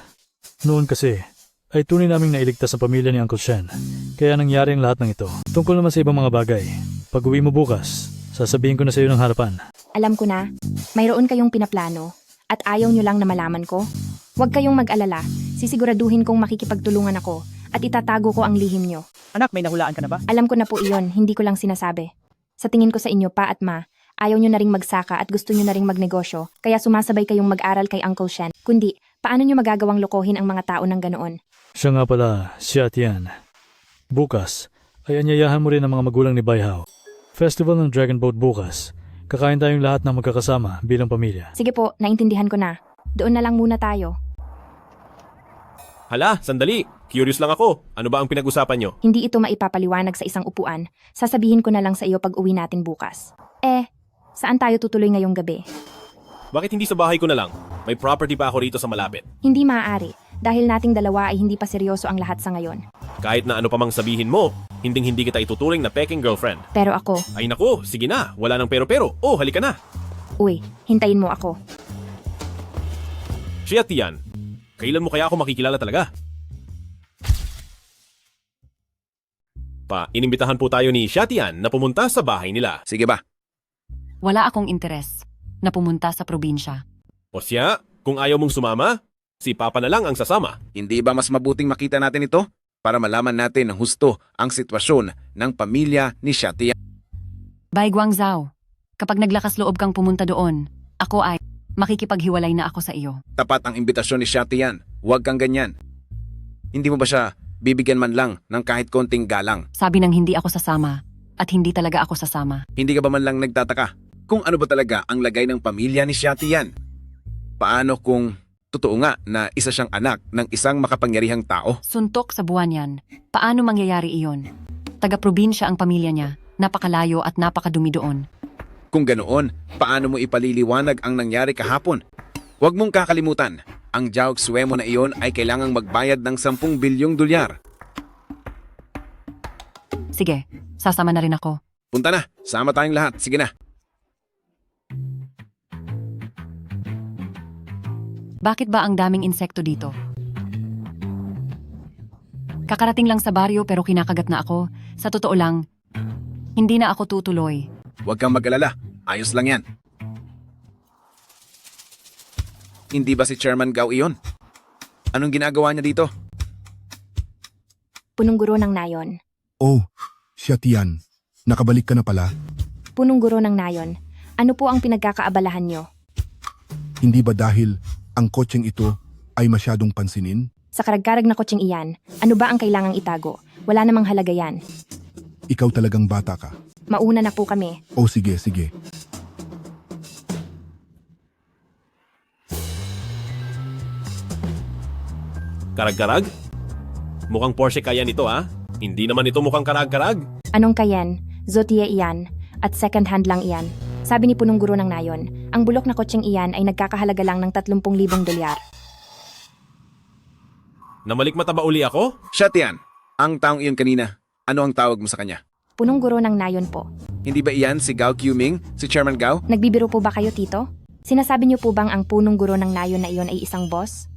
noon kasi ay tunay naming nailigtas ang pamilya ni Uncle Shen. Kaya nangyari ang lahat ng ito. Tungkol naman sa ibang mga bagay, pag uwi mo bukas, sasabihin ko na sa iyo ng harapan. Alam ko na, mayroon kayong pinaplano. At ayaw nyo lang na malaman ko? Huwag kayong mag-alala, sisiguraduhin kong makikipagtulungan ako at itatago ko ang lihim nyo. Anak, may nahulaan ka na ba? Alam ko na po iyon, hindi ko lang sinasabi. Sa tingin ko sa inyo, Pa at Ma, ayaw nyo na ring magsaka at gusto nyo na ring magnegosyo, kaya sumasabay kayong mag-aral kay Uncle Shen. Kundi, paano nyo magagawang lokohin ang mga tao ng ganoon? Siya nga pala, siya Tian. Bukas, ay anyayahan mo rin ang mga magulang ni Bai Hao. Festival ng Dragon Boat bukas. Kakain tayong lahat ng magkakasama bilang pamilya. Sige po, naintindihan ko na. Doon na lang muna tayo. Hala, sandali. Curious lang ako. Ano ba ang pinag-usapan nyo? Hindi ito maipapaliwanag sa isang upuan. Sasabihin ko na lang sa iyo pag uwi natin bukas. Saan tayo tutuloy ngayong gabi? Bakit hindi sa bahay ko na lang? May property pa ako rito sa malapit. Hindi maaari. Dahil nating dalawa ay hindi pa seryoso ang lahat sa ngayon. Kahit na ano pa mang sabihin mo, hinding-hindi kita ituturing na peking girlfriend. Pero ako, Ay nako, sige na. Wala nang pero-pero. Oh, halika na. uy, hintayin mo ako. Siya, Tian. Kailan mo kaya ako makikilala talaga? Inimbitahan po tayo ni Xiatian na pumunta sa bahay nila. Sige ba? Wala akong interes na pumunta sa probinsya. O siya, kung ayaw mong sumama, si Papa na lang ang sasama. Hindi ba mas mabuting makita natin ito? Para malaman natin ng husto ang sitwasyon ng pamilya ni Xiatian. Bai Guangzhou, kapag naglakas loob kang pumunta doon, ako ay Makikipaghiwalay na ako sa iyo. Tapat ang imbitasyon ni Xia Tian. Huwag kang ganyan. Hindi mo ba siya bibigyan man lang ng kahit konting galang? Sabi nang hindi ako sasama at hindi talaga ako sasama. Hindi ka ba man lang nagtataka kung ano ba talaga ang lagay ng pamilya ni Xia Tian? Paano kung totoo nga na isa siyang anak ng isang makapangyarihang tao? Suntok sa buwan yan. Paano mangyayari iyon? Taga-probinsya ang pamilya niya. Napakalayo at napakadumi doon. Kung ganoon, paano mo ipaliliwanag ang nangyari kahapon? Huwag mong kakalimutan, ang Jiao Xuemo na iyon ay kailangang magbayad ng 10 bilyong dolyar. Sige, sasama na rin ako. Punta na, sama tayong lahat. Sige na. Bakit ba ang daming insekto dito? Kakarating lang sa baryo pero kinakagat na ako. Sa totoo lang, hindi na ako tutuloy. Huwag kang mag-alala, ayos lang yan. Hindi ba si Chairman Gao iyon? Anong ginagawa niya dito? Punong guro ng nayon. Oh, Xia Tian. Nakabalik ka na pala? Punong guro ng nayon. Ano po ang pinagkakaabalahan nyo? Hindi ba dahil ang kotseng ito ay masyadong pansinin? Sa karag-karag na kotseng iyan, ano ba ang kailangang itago? Wala namang halaga yan. Ikaw talagang bata ka. Mauna na po kami. Oh, sige, sige. Karag-karag? Mukhang Porsche kaya nito ha? Hindi naman ito mukhang karag-karag. Anong kayen? Zotie iyan. At second hand lang iyan. Sabi ni punong guro ng nayon, ang bulok na kotseng iyan ay nagkakahalaga lang ng 30,000 dolyar. Namalikmata ba uli ako? Xia Tian, ang taong iyon kanina, ano ang tawag mo sa kanya? Punong guro ng nayon po. Hindi ba iyan si Gao Qming, si Chairman Gao? Nagbibiro po ba kayo, Tito? Sinasabi niyo po bang ang punong guro ng nayon na iyon ay isang boss?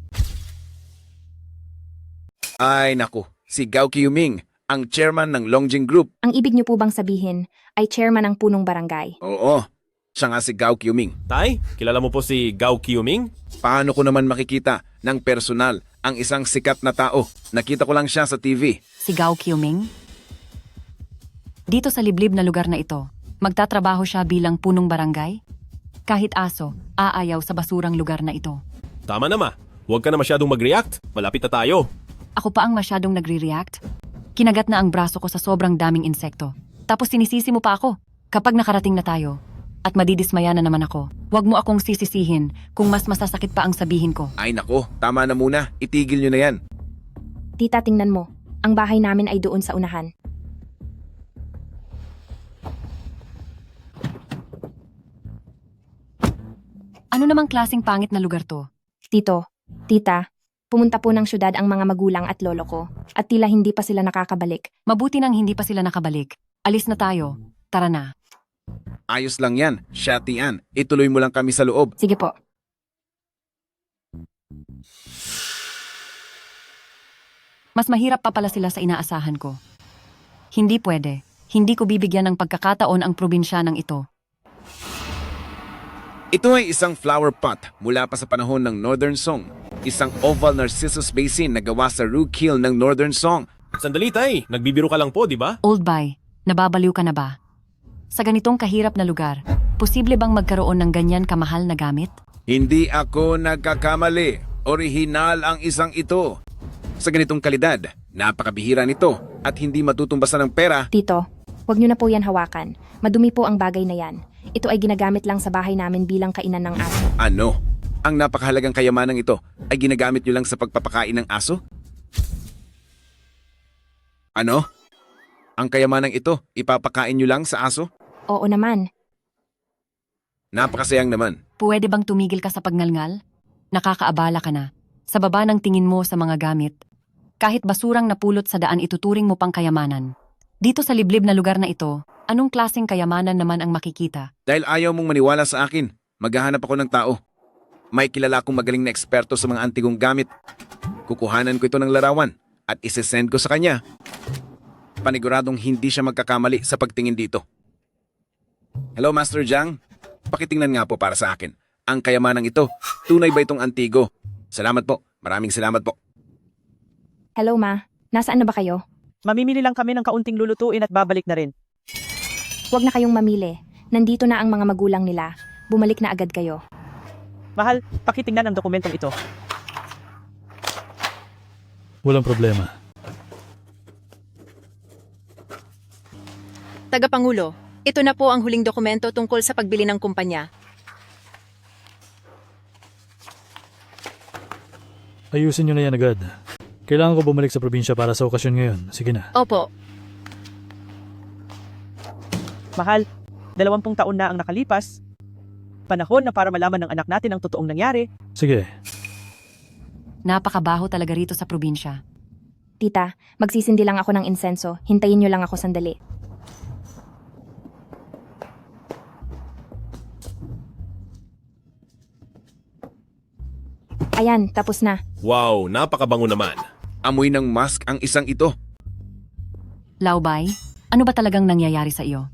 Ay naku, si Gao Qming, ang chairman ng Longjing Group. Ang ibig niyo po bang sabihin ay chairman ng punong barangay? Oo, siya nga si Gao Qming. Tay, kilala mo po si Gao Qming? Paano ko naman makikita ng personal ang isang sikat na tao? Nakita ko lang siya sa TV. Si Gao Qming? Dito sa liblib na lugar na ito, magtatrabaho siya bilang punong barangay? Kahit aso, aayaw sa basurang lugar na ito. Tama na ma. Huwag ka na masyadong mag-react. Malapit na tayo. Ako pa ang masyadong nagre-react? Kinagat na ang braso ko sa sobrang daming insekto. Tapos sinisisi mo pa ako. Kapag nakarating na tayo, at madidismaya na naman ako, huwag mo akong sisisihin kung mas masasakit pa ang sabihin ko. Ay nako, tama na muna. Itigil nyo na yan. Tita, tingnan mo. Ang bahay namin ay doon sa unahan. Ano namang klaseng pangit na lugar to? Tito, tita, pumunta po ng syudad ang mga magulang at lolo ko, at tila hindi pa sila nakakabalik. Mabuti nang hindi pa sila nakabalik. Alis na tayo. Tara na. Ayos lang yan, Xia Tian. Ituloy mo lang kami sa loob. Sige po. Mas mahirap pa pala sila sa inaasahan ko. Hindi pwede. Hindi ko bibigyan ng pagkakataon ang probinsyanang ito. Ito ay isang flower pot mula pa sa panahon ng Northern Song. Isang oval Narcissus basin na gawa sa root kill ng Northern Song. Sandali tay, nagbibiro ka lang po, di ba? Old Bay, nababaliw ka na ba? Sa ganitong kahirap na lugar, posible bang magkaroon ng ganyan kamahal na gamit? Hindi ako nagkakamali. Orihinal ang isang ito. Sa ganitong kalidad, napakabihira nito at hindi matutumbasan ng pera. Tito, huwag niyo na po yan hawakan. Madumi po ang bagay na yan. Ito ay ginagamit lang sa bahay namin bilang kainan ng aso. Ano? Ang napakahalagang kayamanang ito ay ginagamit nyo lang sa pagpapakain ng aso? Ano? Ang kayamanang ito, ipapakain nyo lang sa aso? Oo naman. Napakasayang naman. Pwede bang tumigil ka sa pagngalngal? Nakakaabala ka na. Sa baba ng tingin mo sa mga gamit. Kahit basurang napulot sa daan ituturing mo pang kayamanan. Dito sa liblib na lugar na ito, anong klaseng kayamanan naman ang makikita? Dahil ayaw mong maniwala sa akin, maghahanap ako ng tao. May kilala akong magaling na eksperto sa mga antigong gamit. Kukuhanan ko ito ng larawan at isesend ko sa kanya. Paniguradong hindi siya magkakamali sa pagtingin dito. Hello, Master Jiang. Pakitingnan nga po para sa akin. Ang kayamanang ito, tunay ba itong antigo? Salamat po. Maraming salamat po. Hello, Ma. Nasaan na ba kayo? Mamimili lang kami ng kaunting lulutuin at babalik na rin. Huwag na kayong mamili. Nandito na ang mga magulang nila. Bumalik na agad kayo. Mahal, pakitingnan ang dokumentong ito. Walang problema. Tagapangulo, ito na po ang huling dokumento tungkol sa pagbili ng kumpanya. Ayusin nyo na yan agad. Kailangan ko bumalik sa probinsya para sa okasyon ngayon. Sige na. Opo. Mahal, 20 taon na ang nakalipas. Panahon na para malaman ng anak natin ang totoong nangyari. Sige. Napakabaho talaga rito sa probinsya. Tita, magsisindi lang ako ng insenso. Hintayin niyo lang ako sandali. Ayan, tapos na. Wow, napakabango naman. Amoy ng mask ang isang ito. Laubay, ano ba talagang nangyayari sa iyo?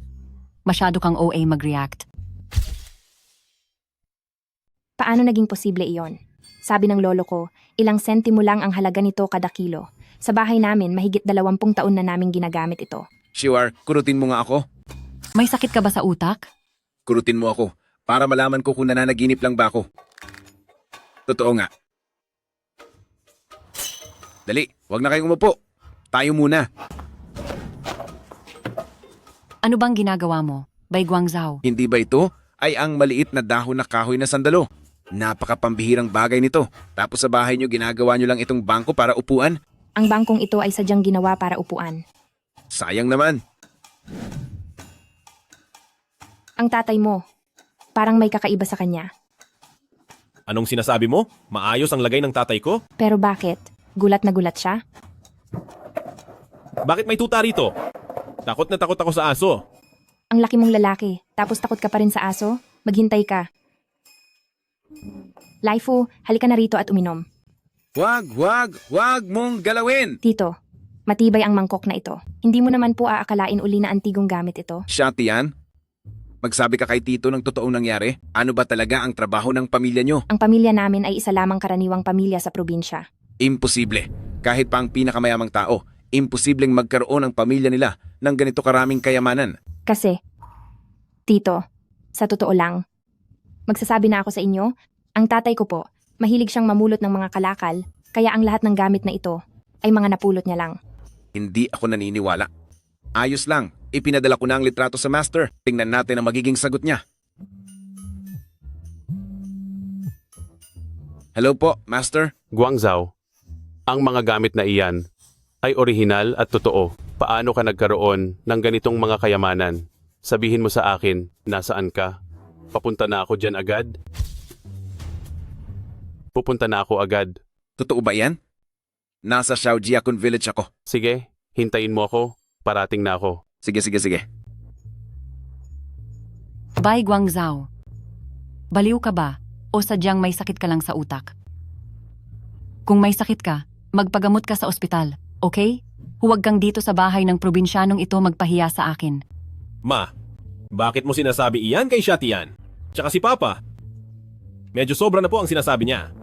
Masyado kang OA mag-react. Paano naging posible iyon? Sabi ng lolo ko, ilang sentimo lang ang halaga nito kada kilo. Sa bahay namin, mahigit 20 taon na naming ginagamit ito. Shiwar, kurutin mo nga ako. May sakit ka ba sa utak? Kurutin mo ako para malaman ko kung nananaginip lang ba ako. Totoo nga. Dali, wag na kayong umupo. Tayo muna. Ano bang ginagawa mo, Bay Guangzhou? Hindi ba ito ay ang maliit na dahon na kahoy na sandalo? Napakapambihirang bagay nito. Tapos sa bahay nyo ginagawa nyo lang itong bangko para upuan? Ang bangkong ito ay sadyang ginawa para upuan. Sayang naman. Ang tatay mo, parang may kakaiba sa kanya. Anong sinasabi mo? Maayos ang lagay ng tatay ko? Pero bakit? Gulat na gulat siya? Bakit may tuta rito? Takot na takot ako sa aso. Ang laki mong lalaki, tapos takot ka pa rin sa aso? Maghintay ka. Laifu, halika na rito at uminom. Wag mong galawin! Tito, matibay ang mangkok na ito. Hindi mo naman po aakalain uli na antigong gamit ito. Siya, Tian? Magsabi ka kay Tito ng totoong nangyari? Ano ba talaga ang trabaho ng pamilya nyo? Ang pamilya namin ay isa lamang karaniwang pamilya sa probinsya. Imposible. Kahit pa ang pinakamayamang tao, imposibleng magkaroon ang pamilya nila ng ganito karaming kayamanan. Kasi, Tito, sa totoo lang, magsasabi na ako sa inyo, ang tatay ko po, mahilig siyang mamulot ng mga kalakal, kaya ang lahat ng gamit na ito ay mga napulot niya lang. Hindi ako naniniwala. Ayos lang. Ipinadala ko na ang litrato sa master. Tingnan natin ang magiging sagot niya. Hello po, master. Guangzhou, ang mga gamit na iyan ay orihinal at totoo. Paano ka nagkaroon ng ganitong mga kayamanan? Sabihin mo sa akin, nasaan ka? Papunta na ako dyan agad? Pupunta na ako agad. Totoo ba yan? Nasa Xiaojiakun Village ako. Sige, hintayin mo ako. Parating na ako. Sige. Bay Guangzhou, baliw ka ba o sadyang may sakit ka lang sa utak? Kung may sakit ka, magpagamot ka sa ospital, okay? Huwag kang dito sa bahay ng probinsyanong ito magpahiya sa akin. Ma, bakit mo sinasabi iyan kay Shatian? Tsaka si Papa. Medyo sobra na po ang sinasabi niya.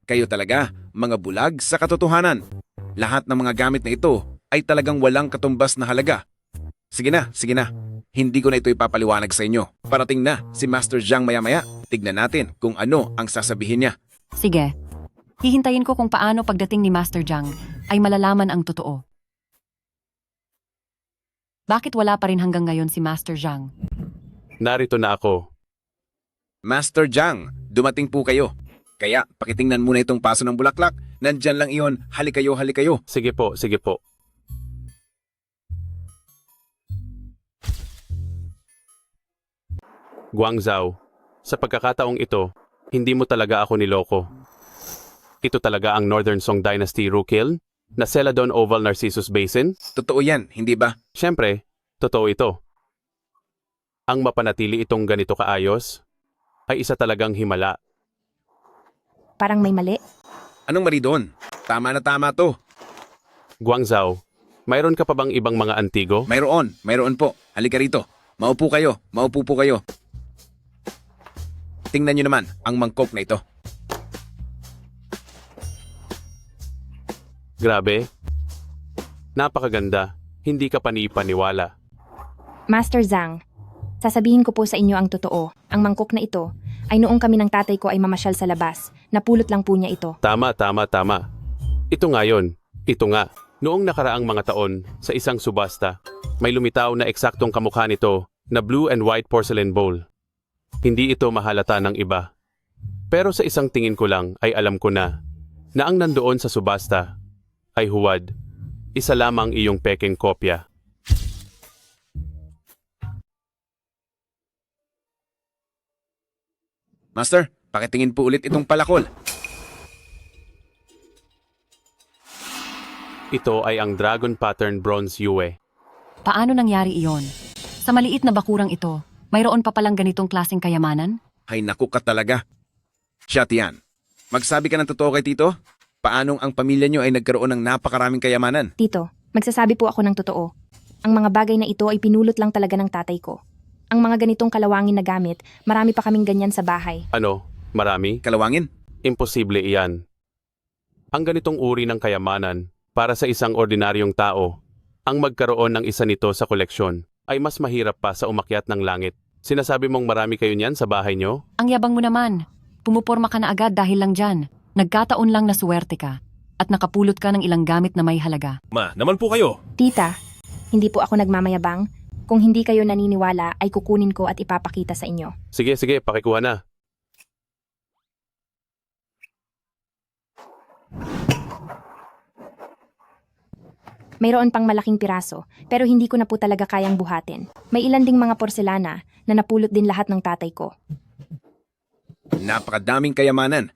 Kayo talaga, mga bulag sa katotohanan. Lahat ng mga gamit na ito ay talagang walang katumbas na halaga. Sige na. Hindi ko na ito ipapaliwanag sa inyo. Parating na si Master Zhang maya-maya. Tignan natin kung ano ang sasabihin niya. Sige, hihintayin ko kung paano pagdating ni Master Zhang ay malalaman ang totoo. Bakit wala pa rin hanggang ngayon si Master Zhang? Narito na ako. Master Zhang, dumating po kayo. Kaya pakitingnan muna itong paso ng bulaklak. Nandyan lang iyon. Halikayo. Sige po. Guangzhou, sa pagkakataong ito, hindi mo talaga ako niloko. Ito talaga ang Northern Song Dynasty Rukil na Celadon Oval Narcissus Basin? Totoo yan, hindi ba? Siyempre, totoo ito. Ang mapanatili itong ganito kaayos ay isa talagang himala. Parang may mali. Anong mali doon? Tama na tama to. Guangzhou, mayroon ka pa bang ibang mga antigo? Mayroon po. Halika rito. Maupo po kayo. Tingnan nyo naman ang mangkok na ito. Grabe. Napakaganda. Hindi ka panipaniwala. Master Zhang, sasabihin ko po sa inyo ang totoo. Ang mangkok na ito ay noong kami ng tatay ko ay mamasyal sa labas. Napulot lang po niya ito. Tama. Ito nga yon. Ito nga. Noong nakaraang mga taon, sa isang subasta, may lumitaw na eksaktong kamukha nito na blue and white porcelain bowl. Hindi ito mahalata ng iba. Pero sa isang tingin ko lang ay alam ko na ang nandoon sa subasta ay huwad. Isa lamang iyong pekeng kopya. Master, pakitingin po ulit itong palakol. Ito ay ang Dragon Pattern Bronze Yue. Paano nangyari iyon? Sa maliit na bakurang ito, mayroon pa palang ganitong klaseng kayamanan? Ay naku ka talaga. Siya Tian, magsabi ka ng totoo kay Tito? Paanong ang pamilya nyo ay nagkaroon ng napakaraming kayamanan? Tito, magsasabi po ako ng totoo. Ang mga bagay na ito ay pinulot lang talaga ng tatay ko. Ang mga ganitong kalawangin na gamit, marami pa kaming ganyan sa bahay. Ano? Marami? Kalawangin? Imposible iyan. Ang ganitong uri ng kayamanan, para sa isang ordinaryong tao, ang magkaroon ng isa nito sa koleksyon ay mas mahirap pa sa umakyat ng langit. Sinasabi mong marami kayo niyan sa bahay nyo? Ang yabang mo naman. Pumuporma ka na agad dahil lang dyan. Nagkataon lang na suwerte ka. At nakapulot ka ng ilang gamit na may halaga. Ma, naman po kayo. Tita, hindi po ako nagmamayabang. Kung hindi kayo naniniwala, ay kukunin ko at ipapakita sa inyo. Sige, pakikuha na. Mayroon pang malaking piraso, pero hindi ko na po talaga kayang buhatin. May ilan ding mga porselana na napulot din lahat ng tatay ko. Napakadaming kayamanan.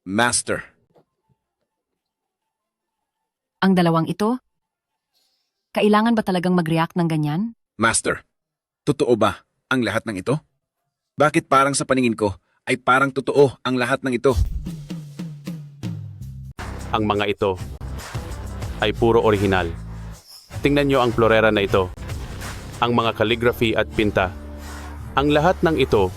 Master. Ang dalawang ito? Kailangan ba talagang mag-react ng ganyan? Master, totoo ba ang lahat ng ito? Bakit parang sa paningin ko ay parang totoo ang lahat ng ito? Ang mga ito ay puro orihinal. Tingnan nyo ang florera na ito. Ang mga calligraphy at pinta. Ang lahat ng ito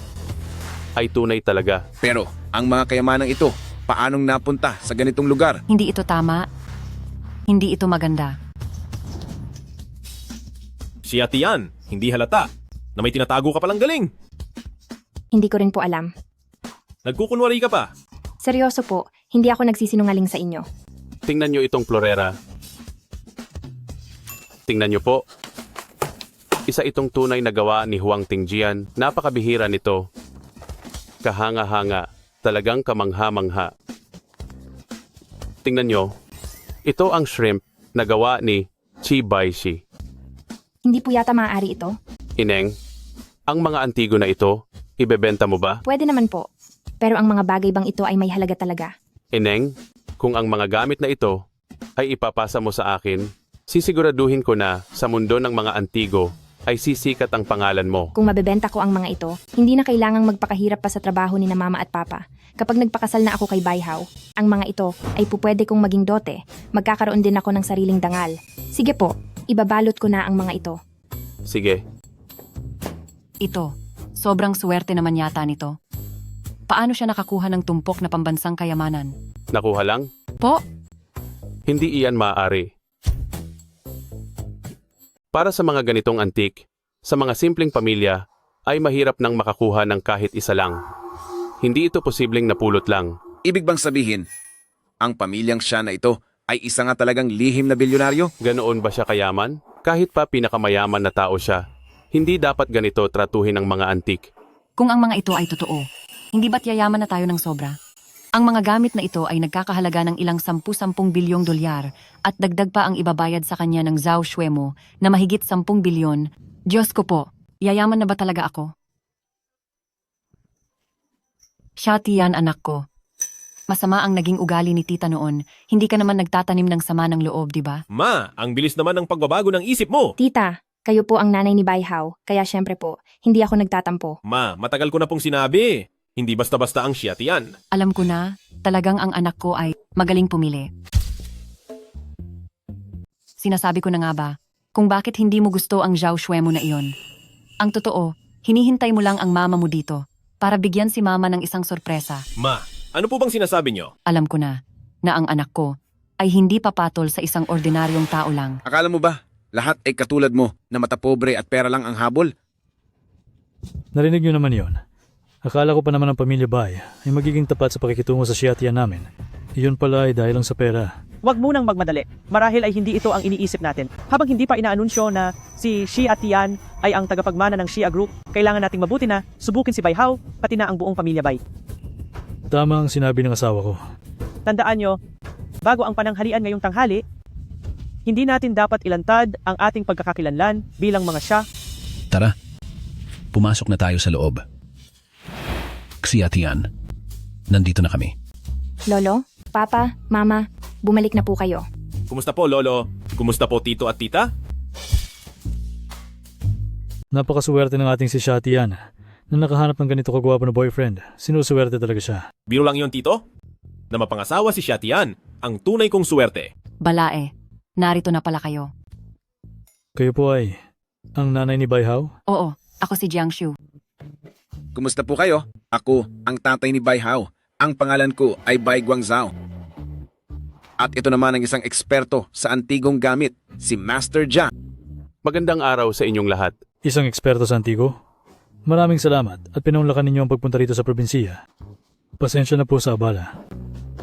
ay tunay talaga. Pero ang mga kayamanang ito, paanong napunta sa ganitong lugar? Hindi ito tama. Hindi ito maganda. Si Atian, hindi halata na may tinatago ka palang galing. Hindi ko rin po alam. Nagkukunwari ka pa. Seryoso po, hindi ako nagsisinungaling sa inyo. Tingnan nyo itong florera. Tingnan nyo po. Isa itong tunay na gawa ni Huang Tingjian. Napakabihira nito. Kahanga-hanga. Talagang kamangha-mangha. Tingnan nyo. Ito ang shrimp na gawa ni Chi Baishi. Hindi po yata maaari ito. Ineng, ang mga antigo na ito, ibebenta mo ba? Pwede naman po. Pero ang mga bagay bang ito ay may halaga talaga? Ineng, kung ang mga gamit na ito ay ipapasa mo sa akin, sisiguraduhin ko na sa mundo ng mga antigo ay sisikat ang pangalan mo. Kung mabebenta ko ang mga ito, hindi na kailangang magpakahirap pa sa trabaho ni na mama at papa. Kapag nagpakasal na ako kay Baihao, ang mga ito ay pupwede kong maging dote. Magkakaroon din ako ng sariling dangal. Sige po, ibabalot ko na ang mga ito. Sige. Ito. Sobrang swerte naman yata nito. Paano siya nakakuha ng tumpok na pambansang kayamanan? Nakuha lang? Po? Hindi iyan maaari. Para sa mga ganitong antik, sa mga simpleng pamilya, ay mahirap nang makakuha ng kahit isa lang. Hindi ito posibleng napulot lang. Ibig bang sabihin, ang pamilyang siya na ito ay isa nga talagang lihim na bilyonaryo? Ganoon ba siya kayaman? Kahit pa pinakamayaman na tao siya, hindi dapat ganito tratuhin ang mga antik. Kung ang mga ito ay totoo, hindi ba't yayaman na tayo ng sobra? Ang mga gamit na ito ay nagkakahalaga ng ilang 10 bilyong dolyar at dagdag pa ang ibabayad sa kanya ng Zhao Xuemo na mahigit 10 bilyon. Diyos ko po, yayaman na ba talaga ako? Siya Tian, anak ko. Masama ang naging ugali ni tita noon. Hindi ka naman nagtatanim ng sama ng loob, di ba? Ma, ang bilis naman ng pagbabago ng isip mo. Tita, kayo po ang nanay ni Baihao, kaya syempre po, hindi ako nagtatampo. Ma, matagal ko na pong sinabi. Hindi basta-basta ang Xiatian. Alam ko na, talagang ang anak ko ay magaling pumili. Sinasabi ko na nga ba, kung bakit hindi mo gusto ang Zhao Xuemo na iyon. Ang totoo, hinihintay mo lang ang mama mo dito para bigyan si mama ng isang sorpresa. Ma, ano po bang sinasabi nyo? Alam ko na ang anak ko ay hindi papatol sa isang ordinaryong tao lang. Akala mo ba, lahat ay katulad mo na matapobre at pera lang ang habol? Narinig niyo naman yon. Akala ko pa naman ang pamilya Bai ay magiging tapat sa pakikitungo sa siyatiyan namin. Iyon pala ay dahil lang sa pera. Huwag munang magmadali. Marahil ay hindi ito ang iniisip natin. Habang hindi pa inaanunsyo na si Xia Tian ay ang tagapagmana ng Xia Group, kailangan nating mabuti na subukin si Bai Hao, pati na ang buong pamilya Bai. Tama ang sinabi ng asawa ko. Tandaan nyo, bago ang pananghalian ngayong tanghali, hindi natin dapat ilantad ang ating pagkakakilanlan bilang mga Xia. Tara, pumasok na tayo sa loob. Xia Tian, nandito na kami. Lolo, Papa, Mama, bumalik na po kayo. Kumusta po, Lolo? Kumusta po, Tito at Tita? Napakaswerte ng ating si Shatian na nakahanap ng ganito kagwapo na boyfriend. Sinuswerte talaga siya. Biro lang yon, Tito. Na mapangasawa si Shatian, ang tunay kong suwerte. Balae, narito na pala kayo. Kayo po ay ang nanay ni Bai Hao? Oo, ako si Jiangshu. Kumusta po kayo? Ako, ang tatay ni Bai Hao. Ang pangalan ko ay Bai Guangzhao. At ito naman ang isang eksperto sa antigong gamit, si Master Jia. Magandang araw sa inyong lahat. Isang eksperto sa antigo? Maraming salamat at pinaunlakan ninyo ang pagpunta rito sa probinsiya. Pasensya na po sa abala.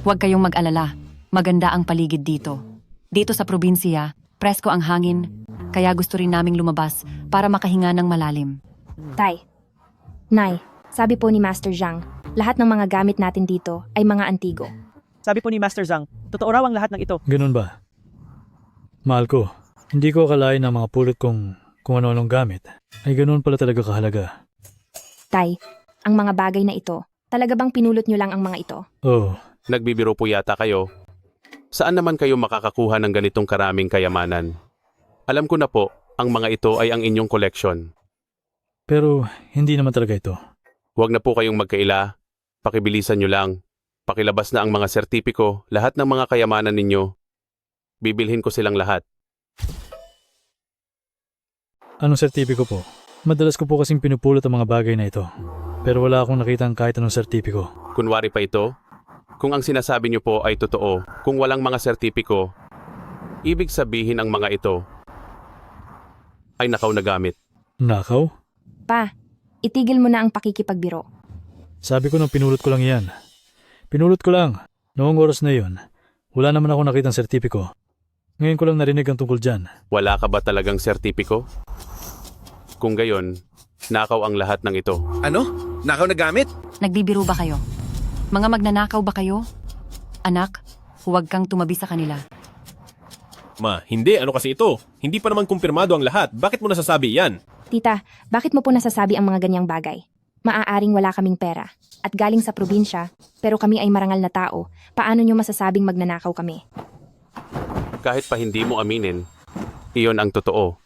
Huwag kayong mag-alala. Maganda ang paligid dito. Dito sa probinsya, presko ang hangin, kaya gusto rin naming lumabas para makahinga ng malalim. Tay, Nay, sabi po ni Master Zhang, lahat ng mga gamit natin dito ay mga antigo. Sabi po ni Master Zhang, totoo raw ang lahat ng ito. Ganun ba? Mahal ko, hindi ko akalain na mga pulot kung ano-anong gamit ay ganun pala talaga kahalaga. Tay, ang mga bagay na ito, talaga bang pinulot nyo lang ang mga ito? Oo. Nagbibiro po yata kayo. Saan naman kayo makakakuha ng ganitong karaming kayamanan? Alam ko na po, ang mga ito ay ang inyong koleksyon. Pero hindi naman talaga ito. Huwag na po kayong magkaila. Pakibilisan nyo lang. Pakilabas na ang mga sertipiko, lahat ng mga kayamanan ninyo. Bibilhin ko silang lahat. Anong sertipiko po? Madalas ko po kasing pinupulot ang mga bagay na ito. Pero wala akong nakitang kahit anong sertipiko. Kunwari pa ito, kung ang sinasabi nyo po ay totoo, kung walang mga sertipiko, ibig sabihin ang mga ito ay nakaw na gamit. Nakaw? Pa, itigil mo na ang pakikipagbiro. Sabi ko nang pinulot ko lang yan. Pinulot ko lang. Noong oras na yun, wala naman ako nakitang sertipiko. Ngayon ko lang narinig ang tungkol dyan. Wala ka ba talagang sertipiko? Kung gayon, nakaw ang lahat ng ito. Ano? Nakaw na gamit? Nagbibiro ba kayo? Mga magnanakaw ba kayo? Anak, huwag kang tumabi sa kanila. Ma, hindi. Ano kasi ito? Hindi pa naman kumpirmado ang lahat. Bakit mo nasasabi yan? Tita, bakit mo po nasasabi ang mga ganyang bagay? Maaaring wala kaming pera at galing sa probinsya, pero kami ay marangal na tao. Paano nyo masasabing magnanakaw kami? Kahit pa hindi mo aminin, iyon ang totoo.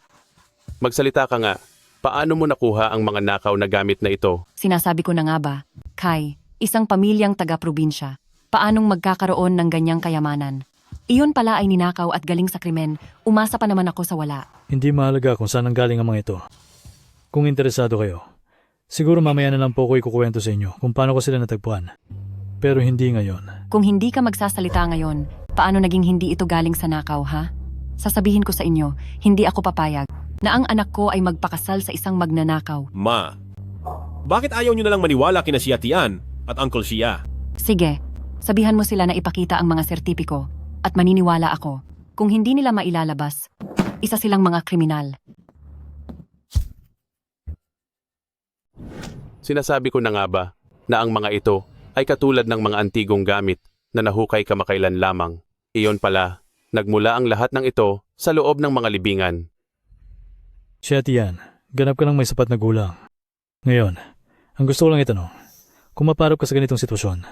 Magsalita ka nga, paano mo nakuha ang mga nakaw na gamit na ito? Sinasabi ko na nga ba, Kai, isang pamilyang taga-probinsya, paanong magkakaroon ng ganyang kayamanan? Iyon pala ay ninakaw at galing sa krimen, umasa pa naman ako sa wala. Hindi mahalaga kung saan ang galing ang mga ito. Kung interesado kayo, siguro mamaya na lang po ko ikukwento sa inyo kung paano ko sila natagpuan. Pero hindi ngayon. Kung hindi ka magsasalita ngayon, paano naging hindi ito galing sa nakaw, ha? Sasabihin ko sa inyo, hindi ako papayag na ang anak ko ay magpakasal sa isang magnanakaw. Ma, bakit ayaw nyo na lang maniwala kina Xia Tian at Uncle Xia? Sige, sabihan mo sila na ipakita ang mga sertipiko at maniniwala ako. Kung hindi nila mailalabas, isa silang mga kriminal. Sinasabi ko na nga ba na ang mga ito ay katulad ng mga antigong gamit na nahukay kamakailan lamang. Iyon pala, nagmula ang lahat ng ito sa loob ng mga libingan. Shetian, ganap ka lang may sapat na gulang. Ngayon, ang gusto ko lang itanong, kung maparap ka sa ganitong sitwasyon,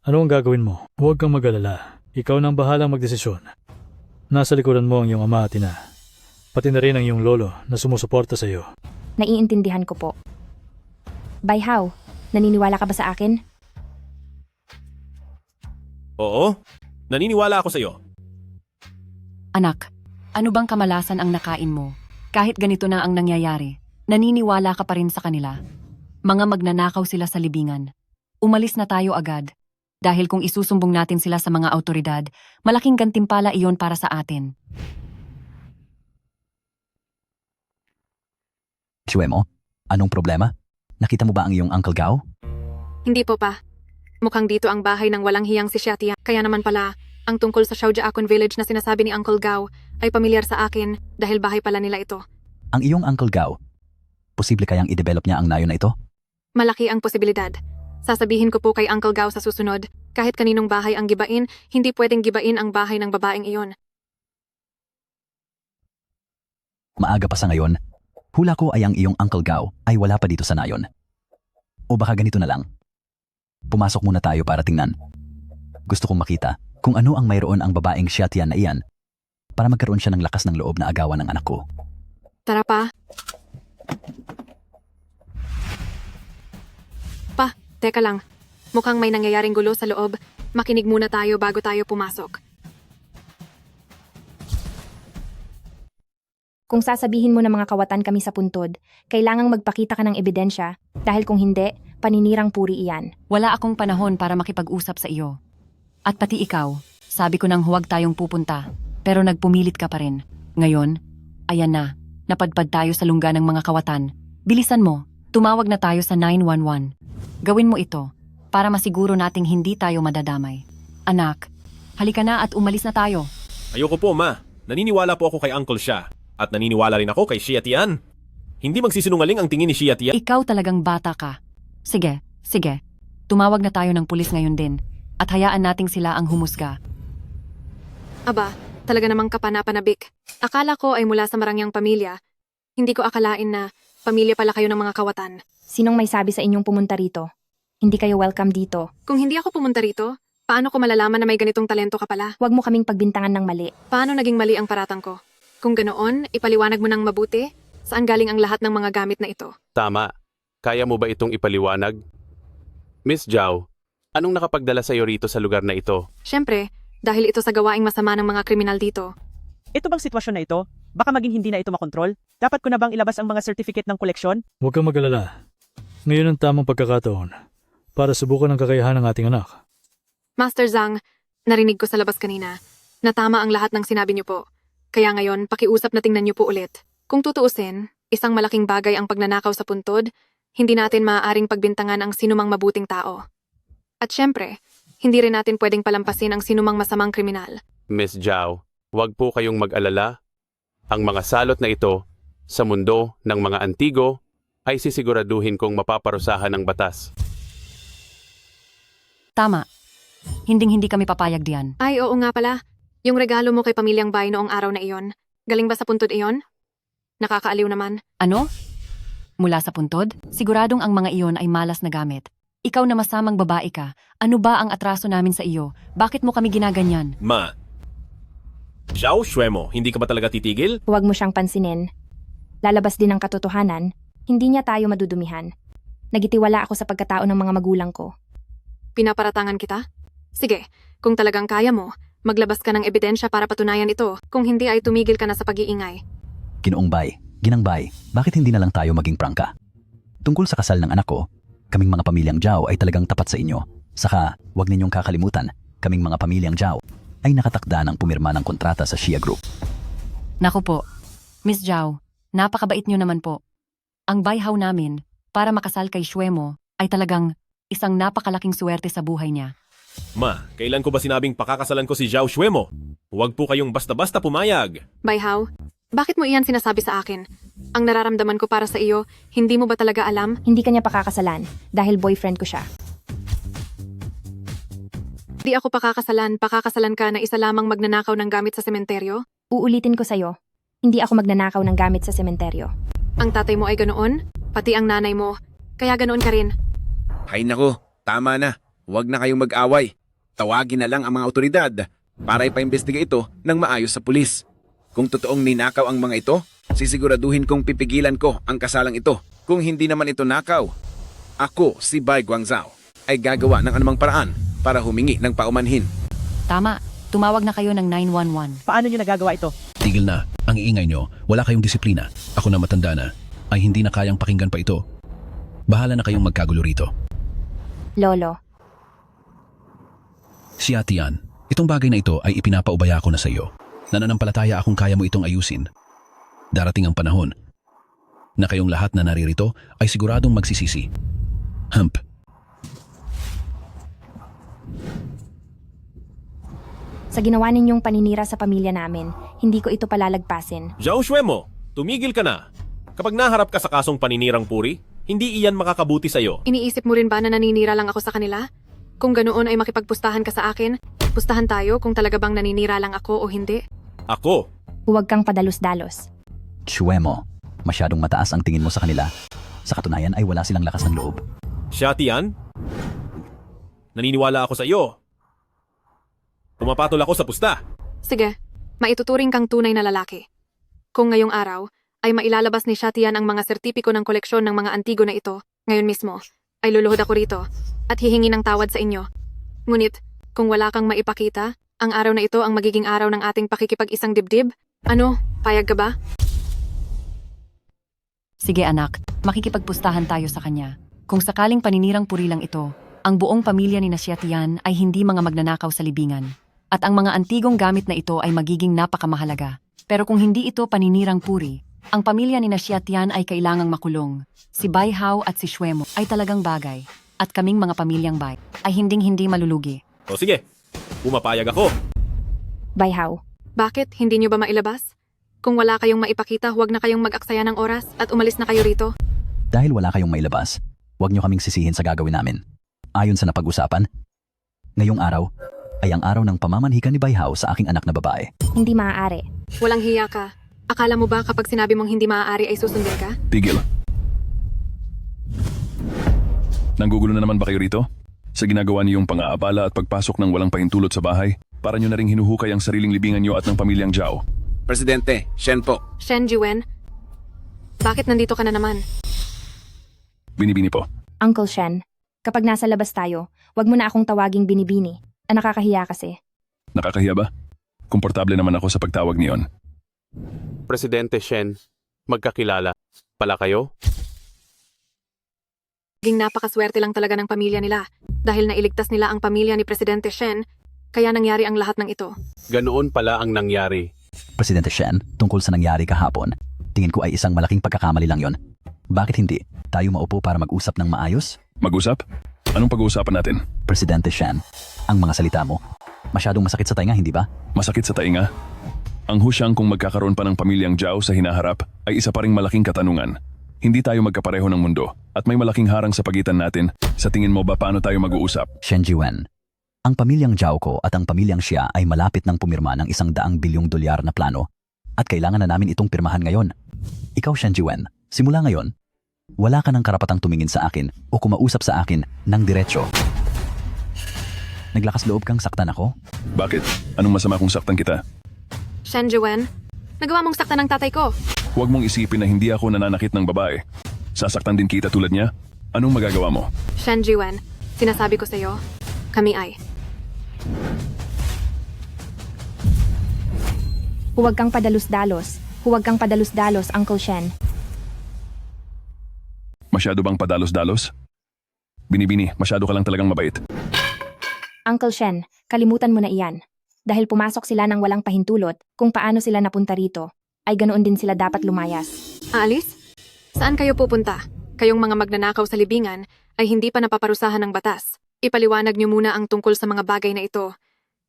ano ang gagawin mo? Huwag kang mag-alala. Ikaw nang bahalang magdesisyon. Nasa likuran mo ang iyong ama at ina, pati na rin ang iyong lolo na sumusuporta sa iyo. Naiintindihan ko po. Bai Hao, naniniwala ka ba sa akin? Oo, naniniwala ako sa iyo. Anak, ano bang kamalasan ang nakain mo? Kahit ganito na ang nangyayari, naniniwala ka pa rin sa kanila. Mga magnanakaw sila sa libingan. Umalis na tayo agad. Dahil kung isusumbong natin sila sa mga autoridad, malaking gantimpala iyon para sa atin. Chuemo, anong problema? Nakita mo ba ang iyong Uncle Gao? Hindi po pa. Mukhang dito ang bahay ng walang hiyang si Xiatia. Kaya naman pala, ang tungkol sa Xiaojiakun Village na sinasabi ni Uncle Gao ay pamilyar sa akin dahil bahay pala nila ito. Ang iyong Uncle Gao, posible kayang i-develop niya ang nayon na ito? Malaki ang posibilidad. Sasabihin ko po kay Uncle Gao sa susunod, kahit kaninong bahay ang gibain, hindi pwedeng gibain ang bahay ng babaeng iyon. Maaga pa sa ngayon, hula ko ay ang iyong Uncle Gao ay wala pa dito sa nayon. O baka ganito na lang. Pumasok muna tayo para tingnan. Gusto kong makita kung ano ang mayroon ang babaeng Xiatian na iyan para magkaroon siya ng lakas ng loob na agawan ng anak ko. Tara pa. Pa, teka lang. Mukhang may nangyayaring gulo sa loob. Makinig muna tayo bago tayo pumasok. Kung sasabihin mo ng mga kawatan kami sa puntod, kailangang magpakita ka ng ebidensya dahil kung hindi, paninirang puri iyan. Wala akong panahon para makipag-usap sa iyo. At pati ikaw, sabi ko nang huwag tayong pupunta, pero nagpumilit ka pa rin. Ngayon, ayan na, napadpad tayo sa lungga ng mga kawatan. Bilisan mo, tumawag na tayo sa 911. Gawin mo ito, para masiguro nating hindi tayo madadamay. Anak, halika na at umalis na tayo. Ayoko po, ma. Naniniwala po ako kay Uncle Xia. At naniniwala rin ako kay Xiatian. Hindi magsisinungaling ang tingin ni Xiatian. Ikaw talagang bata ka. Sige, sige. Tumawag na tayo ng pulis ngayon din. At hayaan nating sila ang humusga. Aba, talaga namang kapana-panabik. Akala ko ay mula sa marangyang pamilya. Hindi ko akalain na pamilya pala kayo ng mga kawatan. Sinong may sabi sa inyong pumunta rito? Hindi kayo welcome dito. Kung hindi ako pumunta rito, paano ko malalaman na may ganitong talento ka pala? Huwag mo kaming pagbintangan ng mali. Paano naging mali ang paratang ko? Kung ganoon, ipaliwanag mo ng mabuti, saan galing ang lahat ng mga gamit na ito? Tama. Kaya mo ba itong ipaliwanag? Miss Zhao, anong nakapagdala sa iyo rito sa lugar na ito? Siyempre, dahil ito sa gawaing masama ng mga kriminal dito. Ito bang sitwasyon na ito? Baka maging hindi na ito makontrol? Dapat ko na bang ilabas ang mga certificate ng koleksyon? Huwag kang mag-alala. Ngayon ang tamang pagkakataon para subukan ang kakayahan ng ating anak. Master Zhang, narinig ko sa labas kanina na tama ang lahat ng sinabi niyo po. Kaya ngayon, pakiusap na tingnan niyo po ulit. Kung tutuusin, isang malaking bagay ang pagnanakaw sa puntod, hindi natin maaaring pagbintangan ang sinumang mabuting tao. At syempre, hindi rin natin pwedeng palampasin ang sinumang masamang kriminal. Miss Zhao, huwag po kayong mag-alala. Ang mga salot na ito sa mundo ng mga antigo ay sisiguraduhin kong mapaparusahan ng batas. Tama. Hinding-hindi kami papayag diyan. Ay, oo nga pala. Yung regalo mo kay Pamilyang Bay noong araw na iyon, galing ba sa puntod iyon? Nakakaaliw naman. Ano? Mula sa puntod? Siguradong ang mga iyon ay malas na gamit. Ikaw na masamang babae ka, ano ba ang atraso namin sa iyo? Bakit mo kami ginaganyan? Ma, Zhao Xuemo, hindi ka ba talaga titigil? Huwag mo siyang pansinin. Lalabas din ang katotohanan, hindi niya tayo madudumihan. Nagitiwala ako sa pagkatao ng mga magulang ko. Pinaparatangan kita? Sige, kung talagang kaya mo, maglabas ka ng ebidensya para patunayan ito. Kung hindi ay tumigil ka na sa pag-iingay. Ginoong Bay, Ginang Bay, bakit hindi na lang tayo maging prangka? Tungkol sa kasal ng anak ko, kaming mga pamilyang Zhao ay talagang tapat sa inyo. Saka, huwag ninyong kakalimutan, kaming mga pamilyang Zhao ay nakatakda ng pumirma ng kontrata sa Xia Group. Naku po, Miss Zhao, napakabait niyo naman po. Ang bayhaw namin, para makasal kay Xuemo, ay talagang isang napakalaking swerte sa buhay niya. Ma, kailan ko ba sinabing pakakasalan ko si Zhao Xuemo? Huwag po kayong basta-basta pumayag. Bayhaw, bakit mo iyan sinasabi sa akin? Ang nararamdaman ko para sa iyo, hindi mo ba talaga alam? Hindi kanya pakakasalan dahil boyfriend ko siya. Di ako pakakasalan ka na isa lamang magnanakaw ng gamit sa sementeryo? Uulitin ko sa'yo, hindi ako magnanakaw ng gamit sa sementeryo. Ang tatay mo ay ganoon, pati ang nanay mo, kaya ganoon ka rin. Hay nako, tama na. Huwag na kayong mag-away. Tawagin na lang ang mga otoridad para ipaimbestiga ito ng maayos sa pulis. Kung totoong ninakaw ang mga ito, sisiguraduhin kong pipigilan ko ang kasalang ito. Kung hindi naman ito nakaw, ako, si Bai Guangzhao, ay gagawa ng anumang paraan para humingi ng paumanhin. Tama, tumawag na kayo ng 911. Paano niyo nagagawa ito? Tigil na, ang iingay nyo, wala kayong disiplina. Ako na matanda na, ay hindi na kayang pakinggan pa ito. Bahala na kayong magkagulo rito. Lolo. Xiatian, itong bagay na ito ay ipinapaubaya ko na sa iyo. Nananampalataya akong kaya mo itong ayusin. Darating ang panahon na kayong lahat na naririto ay siguradong magsisisi. Hump. Sa ginawa ninyong paninira sa pamilya namin, hindi ko ito palalagpasin. Zhao Xuemo, tumigil ka na. Kapag naharap ka sa kasong paninirang puri, hindi iyan makakabuti sa'yo. Iniisip mo rin ba na naninira lang ako sa kanila? Kung ganoon ay makipagpustahan ka sa akin, pustahan tayo kung talaga bang naninira lang ako o hindi. Ako? Huwag kang padalos-dalos. Xuemo, masyadong mataas ang tingin mo sa kanila. Sa katunayan ay wala silang lakas ng loob. Siya, Tian? Naniniwala ako sa iyo. Pumapatol ako sa pusta. Sige, maituturing kang tunay na lalaki. Kung ngayong araw ay mailalabas ni Shatian ang mga sertipiko ng koleksyon ng mga antigo na ito, ngayon mismo, ay luluhod ako rito at hihingi ng tawad sa inyo. Ngunit, kung wala kang maipakita, ang araw na ito ang magiging araw ng ating pakikipag-isang dibdib. Ano, payag ka ba? Sige anak, makikipagpustahan tayo sa kanya. Kung sakaling paninirang puri lang ito, ang buong pamilya ni Nasyatian ay hindi mga magnanakaw sa libingan. At ang mga antigong gamit na ito ay magiging napakamahalaga. Pero kung hindi ito paninirang puri, ang pamilya ni Nasyatian ay kailangang makulong. Si Bai Hao at si Xuemo ay talagang bagay. At kaming mga pamilyang Bai ay hinding-hindi malulugi. O sige, pumapayag ako. Bai Hao. Bakit? Hindi nyo ba mailabas? Kung wala kayong maipakita, huwag na kayong mag-aksaya ng oras at umalis na kayo rito. Dahil wala kayong mailabas, huwag nyo kaming sisihin sa gagawin namin. Ayon sa napag-usapan, ngayong araw ay ang araw ng pamamanhikan ni Bai Hao sa aking anak na babae. Hindi maaari. Walang hiya ka. Akala mo ba kapag sinabi mong hindi maaari ay susundin ka? Tigil. Nanggugulo na naman ba kayo rito? Sa ginagawa niyong pang-aabala at pagpasok ng walang pahintulot sa bahay, para niyo na ring hinuhukay ang sariling libingan niyo at ng pamilyang Zhao. Presidente, Shen po. Shen Jiwen, bakit nandito ka na naman? Binibini po. Uncle Shen, kapag nasa labas tayo, wag mo na akong tawaging binibini. Nakakahiya kasi. Nakakahiya ba? Komportable naman ako sa pagtawag niyon. Presidente Shen, magkakilala pala kayo? Naging napakaswerte lang talaga ng pamilya nila dahil nailigtas nila ang pamilya ni Presidente Shen, kaya nangyari ang lahat ng ito. Ganoon pala ang nangyari. Presidente Shen, tungkol sa nangyari kahapon, tingin ko ay isang malaking pagkakamali lang yon. Bakit hindi tayo maupo para mag-usap ng maayos? Mag-usap? Anong pag-uusapan natin? Presidente Shen, ang mga salita mo, masyadong masakit sa tainga, hindi ba? Masakit sa tainga? Ang husyang kung magkakaroon pa ng pamilyang Zhao sa hinaharap ay isa pa ring malaking katanungan. Hindi tayo magkapareho ng mundo at may malaking harang sa pagitan natin. Sa tingin mo ba paano tayo mag-uusap? Shen Jiwen, ang pamilyang Zhao ko at ang pamilyang Xia ay malapit ng pumirma ng $100 bilyong na plano at kailangan na namin itong pirmahan ngayon. Ikaw, Shen Jiwen, simula ngayon, wala ka ng karapatang tumingin sa akin o kumausap sa akin ng diretsyo. Naglakas loob kang saktan ako? Bakit? Anong masama kung saktan kita? Shen Jiwen, nagawa mong saktan ng tatay ko. Huwag mong isipin na hindi ako nananakit ng babae. Sasaktan din kita tulad niya? Anong magagawa mo? Shen Jiwen, sinasabi ko sa iyo, kami ay. Huwag kang padalos-dalos. Huwag kang padalos-dalos, Uncle Shen. Masyado bang padalos-dalos? Binibini, masyado ka lang talagang mabait. Uncle Shen, kalimutan mo na iyan. Dahil pumasok sila ng walang pahintulot kung paano sila napunta rito, ay ganoon din sila dapat lumayas. Aalis? Saan kayo pupunta? Kayong mga magnanakaw sa libingan ay hindi pa napaparusahan ng batas. Ipaliwanag niyo muna ang tungkol sa mga bagay na ito.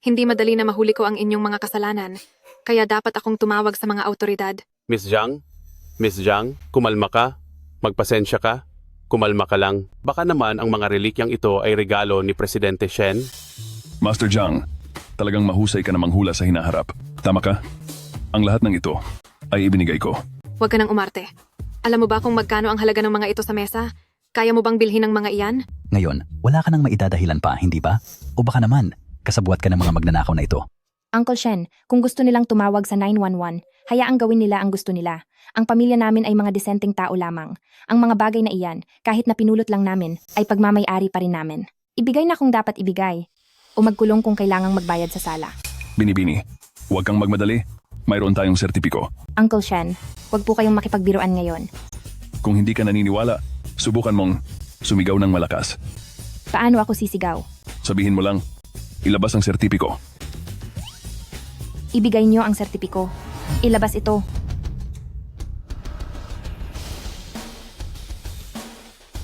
Hindi madali na mahuli ko ang inyong mga kasalanan, kaya dapat akong tumawag sa mga autoridad. Miss Zhang, kumalma ka. Magpasensya ka. Kumalma ka lang. Baka naman ang mga relikyang ito ay regalo ni Presidente Shen. Master Zhang, talagang mahusay ka na manghula sa hinaharap. Tama ka? Ang lahat ng ito ay ibinigay ko. Huwag ka nang umarte. Alam mo ba kung magkano ang halaga ng mga ito sa mesa? Kaya mo bang bilhin ang mga iyan? Ngayon, wala ka nang maidadahilan pa, hindi ba? O baka naman, kasabuat ka ng mga magnanakaw na ito. Uncle Shen, kung gusto nilang tumawag sa 911, hayaang gawin nila ang gusto nila. Ang pamilya namin ay mga disenteng tao lamang. Ang mga bagay na iyan, kahit na pinulot lang namin, ay pagmamay-ari pa rin namin. Ibigay na kung dapat ibigay. O magkulong kung kailangang magbayad sa sala. Binibini, huwag kang magmadali. Mayroon tayong sertipiko. Uncle Shen, huwag po kayong makipagbiruan ngayon. Kung hindi ka naniniwala, subukan mong sumigaw ng malakas. Paano ako sisigaw? Sabihin mo lang, ilabas ang sertipiko. Ibigay niyo ang sertipiko. Ilabas ito.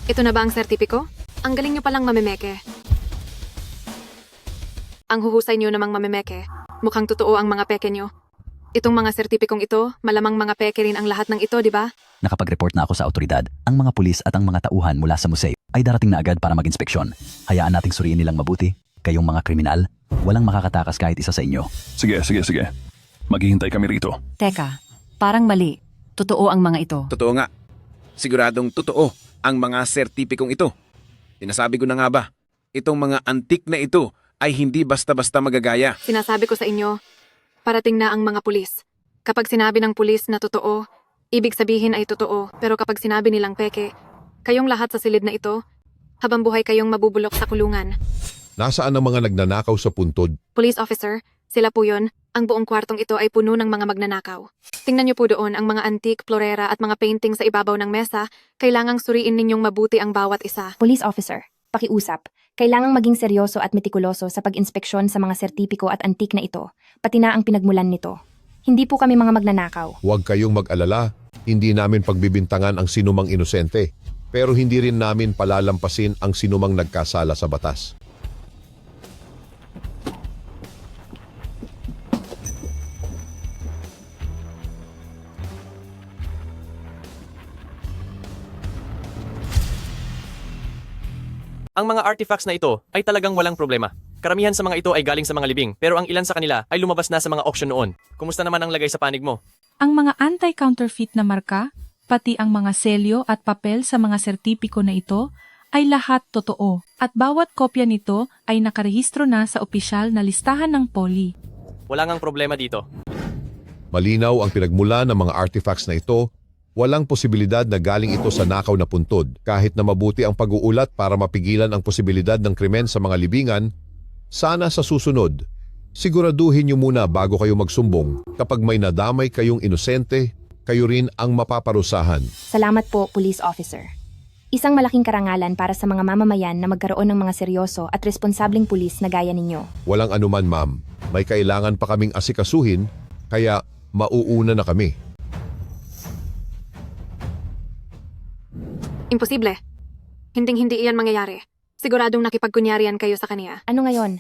Ito na ba ang sertipiko? Ang galing nyo palang mamemeke. Ang huhusay nyo namang mamemeke. Mukhang totoo ang mga peke nyo. Itong mga sertipikong ito, malamang mga peke rin ang lahat ng ito, di ba? Nakapag-report na ako sa autoridad. Ang mga pulis at ang mga tauhan mula sa museo ay darating na agad para mag-inspeksyon. Hayaan nating suriin nilang mabuti. Kayong mga kriminal, walang makakatakas kahit isa sa inyo. Sige. Maghihintay kami rito. Teka, parang mali. Totoo ang mga ito. Totoo nga. Siguradong totoo ang mga sertipikong ito. Sinasabi ko na nga ba, itong mga antik na ito ay hindi basta-basta magagaya. Sinasabi ko sa inyo, parating na ang mga pulis. Kapag sinabi ng pulis na totoo, ibig sabihin ay totoo. Pero kapag sinabi nilang peke, kayong lahat sa silid na ito, habang buhay kayong mabubulok sa kulungan. Nasaan ang mga nagnanakaw sa puntod? Police officer, sila po yun. Ang buong kwartong ito ay puno ng mga magnanakaw. Tingnan niyo po doon ang mga antique, florera at mga painting sa ibabaw ng mesa. Kailangang suriin ninyong mabuti ang bawat isa. Police officer, pakiusap. Kailangang maging seryoso at metikuloso sa pag-inspeksyon sa mga sertipiko at antik na ito, pati na ang pinagmulan nito. Hindi po kami mga magnanakaw. Huwag kayong mag-alala. Hindi namin pagbibintangan ang sinumang inosente. Pero hindi rin namin palalampasin ang sinumang nagkasala sa batas. Ang mga artifacts na ito ay talagang walang problema. Karamihan sa mga ito ay galing sa mga libing, pero ang ilan sa kanila ay lumabas na sa mga auction noon. Kumusta naman ang lagay sa panig mo? Ang mga anti-counterfeit na marka, pati ang mga selyo at papel sa mga sertipiko na ito, ay lahat totoo. At bawat kopya nito ay nakarehistro na sa opisyal na listahan ng poli. Wala ngang problema dito. Malinaw ang pinagmula ng mga artifacts na ito. Walang posibilidad na galing ito sa nakaw na puntod. Kahit na mabuti ang pag-uulat para mapigilan ang posibilidad ng krimen sa mga libingan, sana sa susunod, siguraduhin niyo muna bago kayo magsumbong. Kapag may nadamay kayong inosente, kayo rin ang mapaparusahan. Salamat po, police officer. Isang malaking karangalan para sa mga mamamayan na magkaroon ng mga seryoso at responsableng pulis na gaya ninyo. Walang anuman, ma'am. May kailangan pa kaming asikasuhin, kaya mauuna na kami. Imposible. Hinding-hindi iyan mangyayari. Siguradong nakipagkunyarian kayo sa kanya. Ano ngayon?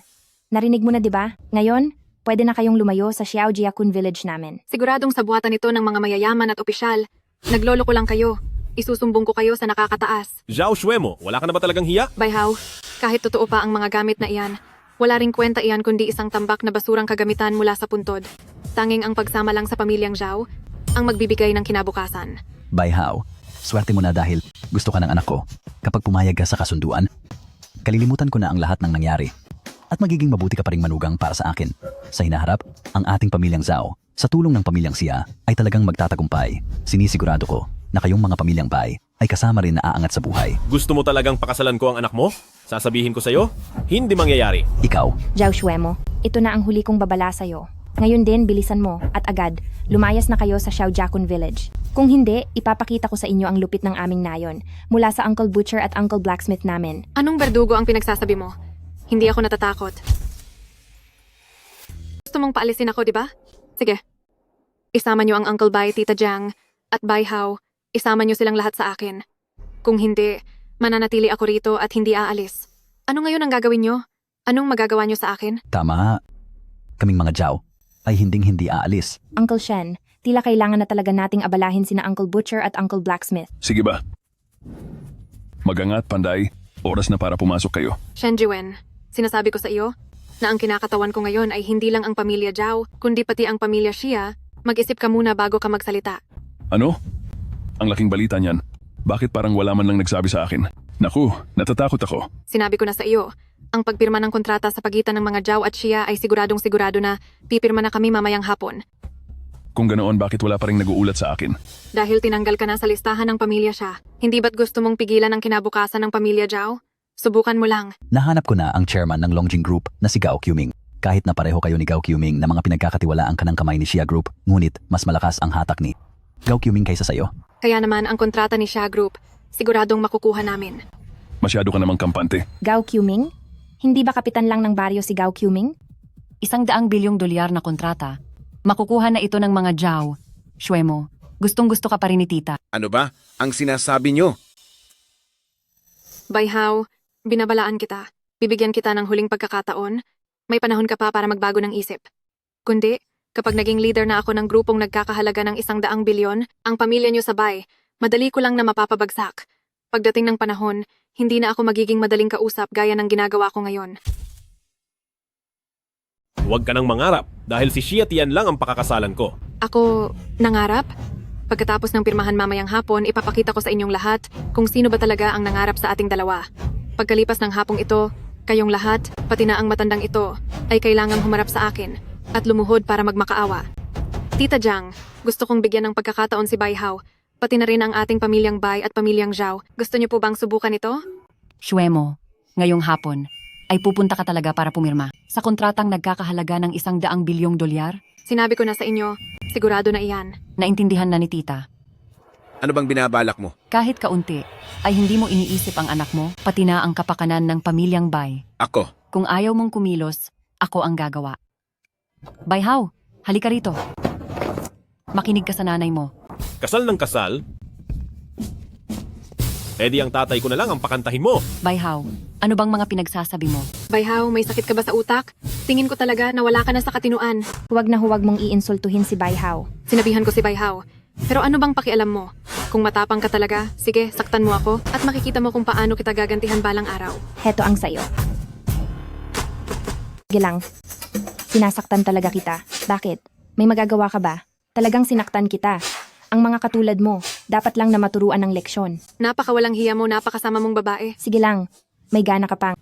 Narinig mo na, di ba? Ngayon, pwede na kayong lumayo sa Xiaojiakun village namin. Siguradong sa buhatan ito ng mga mayayaman at opisyal. Nagloloko lang kayo. Isusumbong ko kayo sa nakakataas. Zhao Xuemo, wala ka na ba talagang hiya? Bayhaw, kahit totoo pa ang mga gamit na iyan, wala ring kwenta iyan kundi isang tambak na basurang kagamitan mula sa puntod. Tanging ang pagsama lang sa pamilyang Zhao ang magbibigay ng kinabukasan. Bayhaw, swerte mo na dahil gusto ka ng anak ko. Kapag pumayag ka sa kasunduan, kalilimutan ko na ang lahat ng nangyari. At magiging mabuti ka pa ring manugang para sa akin. Sa hinaharap, ang ating pamilyang Zhao, sa tulong ng pamilyang Xia, ay talagang magtatagumpay. Sinisigurado ko na kayong mga pamilyang Bai ay kasama rin na aangat sa buhay. Gusto mo talagang pakasalan ko ang anak mo? Sasabihin ko sa'yo, hindi mangyayari. Ikaw. Zhao Xuemo, ito na ang huli kong babala sa'yo. Ngayon din, bilisan mo at agad, lumayas na kayo sa Xiaojiakun village. Kung hindi, ipapakita ko sa inyo ang lupit ng aming nayon mula sa Uncle Butcher at Uncle Blacksmith namin. Anong berdugo ang pinagsasabi mo? Hindi ako natatakot. Gusto mong paalisin ako, di ba? Sige. Isama niyo ang Uncle Bai, Tita Jiang, at Bai Hao. Isama niyo silang lahat sa akin. Kung hindi, mananatili ako rito at hindi aalis. Ano ngayon ang gagawin niyo? Anong magagawa niyo sa akin? Tama. Kaming mga Zhao ay hinding-hindi aalis. Uncle Shen, tila kailangan na talaga nating abalahin sina Uncle Butcher at Uncle Blacksmith. Sige ba? Magangat, Panday. Oras na para pumasok kayo. Shen Jiwen, sinasabi ko sa iyo na ang kinakatawan ko ngayon ay hindi lang ang pamilya Zhao, kundi pati ang pamilya Xia. Mag-isip ka muna bago ka magsalita. Ano? Ang laking balita niyan. Bakit parang wala man lang nagsabi sa akin? Naku, natatakot ako. Sinabi ko na sa iyo, ang pagpirma ng kontrata sa pagitan ng mga Zhao at Xia ay siguradong sigurado na pipirma na kami mamayang hapon. Kung ganoon, bakit wala pa rin nag-uulat sa akin? Dahil tinanggal ka na sa listahan ng pamilya Xia. Hindi ba't gusto mong pigilan ang kinabukasan ng pamilya Zhao? Subukan mo lang. Nahanap ko na ang chairman ng Longjing Group na si Gao Quming. Kahit na pareho kayo ni Gao Quming na mga pinagkakatiwalaan ka ng kamay ni Xia Group, ngunit mas malakas ang hatak ni Gao Quming kaysa sayo. Kaya naman ang kontrata ni Xia Group, siguradong makukuha namin. Masyado ka namang kampante. Gao Quming? Hindi ba kapitan lang ng baryo si Gao Quming? $100 bilyong na kontrata. Makukuha na ito ng mga Zhao. Xuemo, gustong-gusto ka pa rin ni tita. Ano ba ang sinasabi nyo? Bayhaw, binabalaan kita. Bibigyan kita ng huling pagkakataon. May panahon ka pa para magbago ng isip. Kundi, kapag naging leader na ako ng grupong nagkakahalaga ng 100 bilyon, ang pamilya niyo sabay, madali ko lang na mapapabagsak. Pagdating ng panahon, hindi na ako magiging madaling kausap gaya ng ginagawa ko ngayon. Huwag ka nang mangarap dahil si Shia Tian lang ang pakakasalan ko. Ako, nangarap? Pagkatapos ng pirmahan mamayang hapon, ipapakita ko sa inyong lahat kung sino ba talaga ang nangarap sa ating dalawa. Pagkalipas ng hapong ito, kayong lahat, pati na ang matandang ito, ay kailangang humarap sa akin at lumuhod para magmakaawa. Tita Jiang, gusto kong bigyan ng pagkakataon si Bayhaw, pati na rin ang ating pamilyang Bai at pamilyang Zhao. Gusto niyo po bang subukan ito? Shuemo, ngayong hapon, ay pupunta ka talaga para pumirma sa kontratang nagkakahalaga ng 100 bilyong dolyar? Sinabi ko na sa inyo, sigurado na iyan. Naintindihan na ni tita. Ano bang binabalak mo? Kahit kaunti, ay hindi mo iniisip ang anak mo, pati na ang kapakanan ng pamilyang Bai. Ako. Kung ayaw mong kumilos, ako ang gagawa. Bayhaw, halika rito. Makinig ka sa nanay mo. Kasal ng kasal? Di ang tatay ko na lang ang pakantahin mo. Bayhaw, ano bang mga pinagsasabi mo? Bayhaw, may sakit ka ba sa utak? Tingin ko talaga na wala ka na sa katinuan. Huwag na huwag mong iinsultuhin si Bayhaw. Sinabihan ko si Bayhaw. Pero ano bang pakialam mo? Kung matapang ka talaga, sige, saktan mo ako at makikita mo kung paano kita gagantihan balang araw. Heto ang sayo. Sige lang. Sinasaktan talaga kita. Bakit? May magagawa ka ba? Talagang sinaktan kita. Ang mga katulad mo, dapat lang na maturuan ng leksyon. Napakawalang hiya mo, napakasama mong babae. Sige lang, may gana ka pang.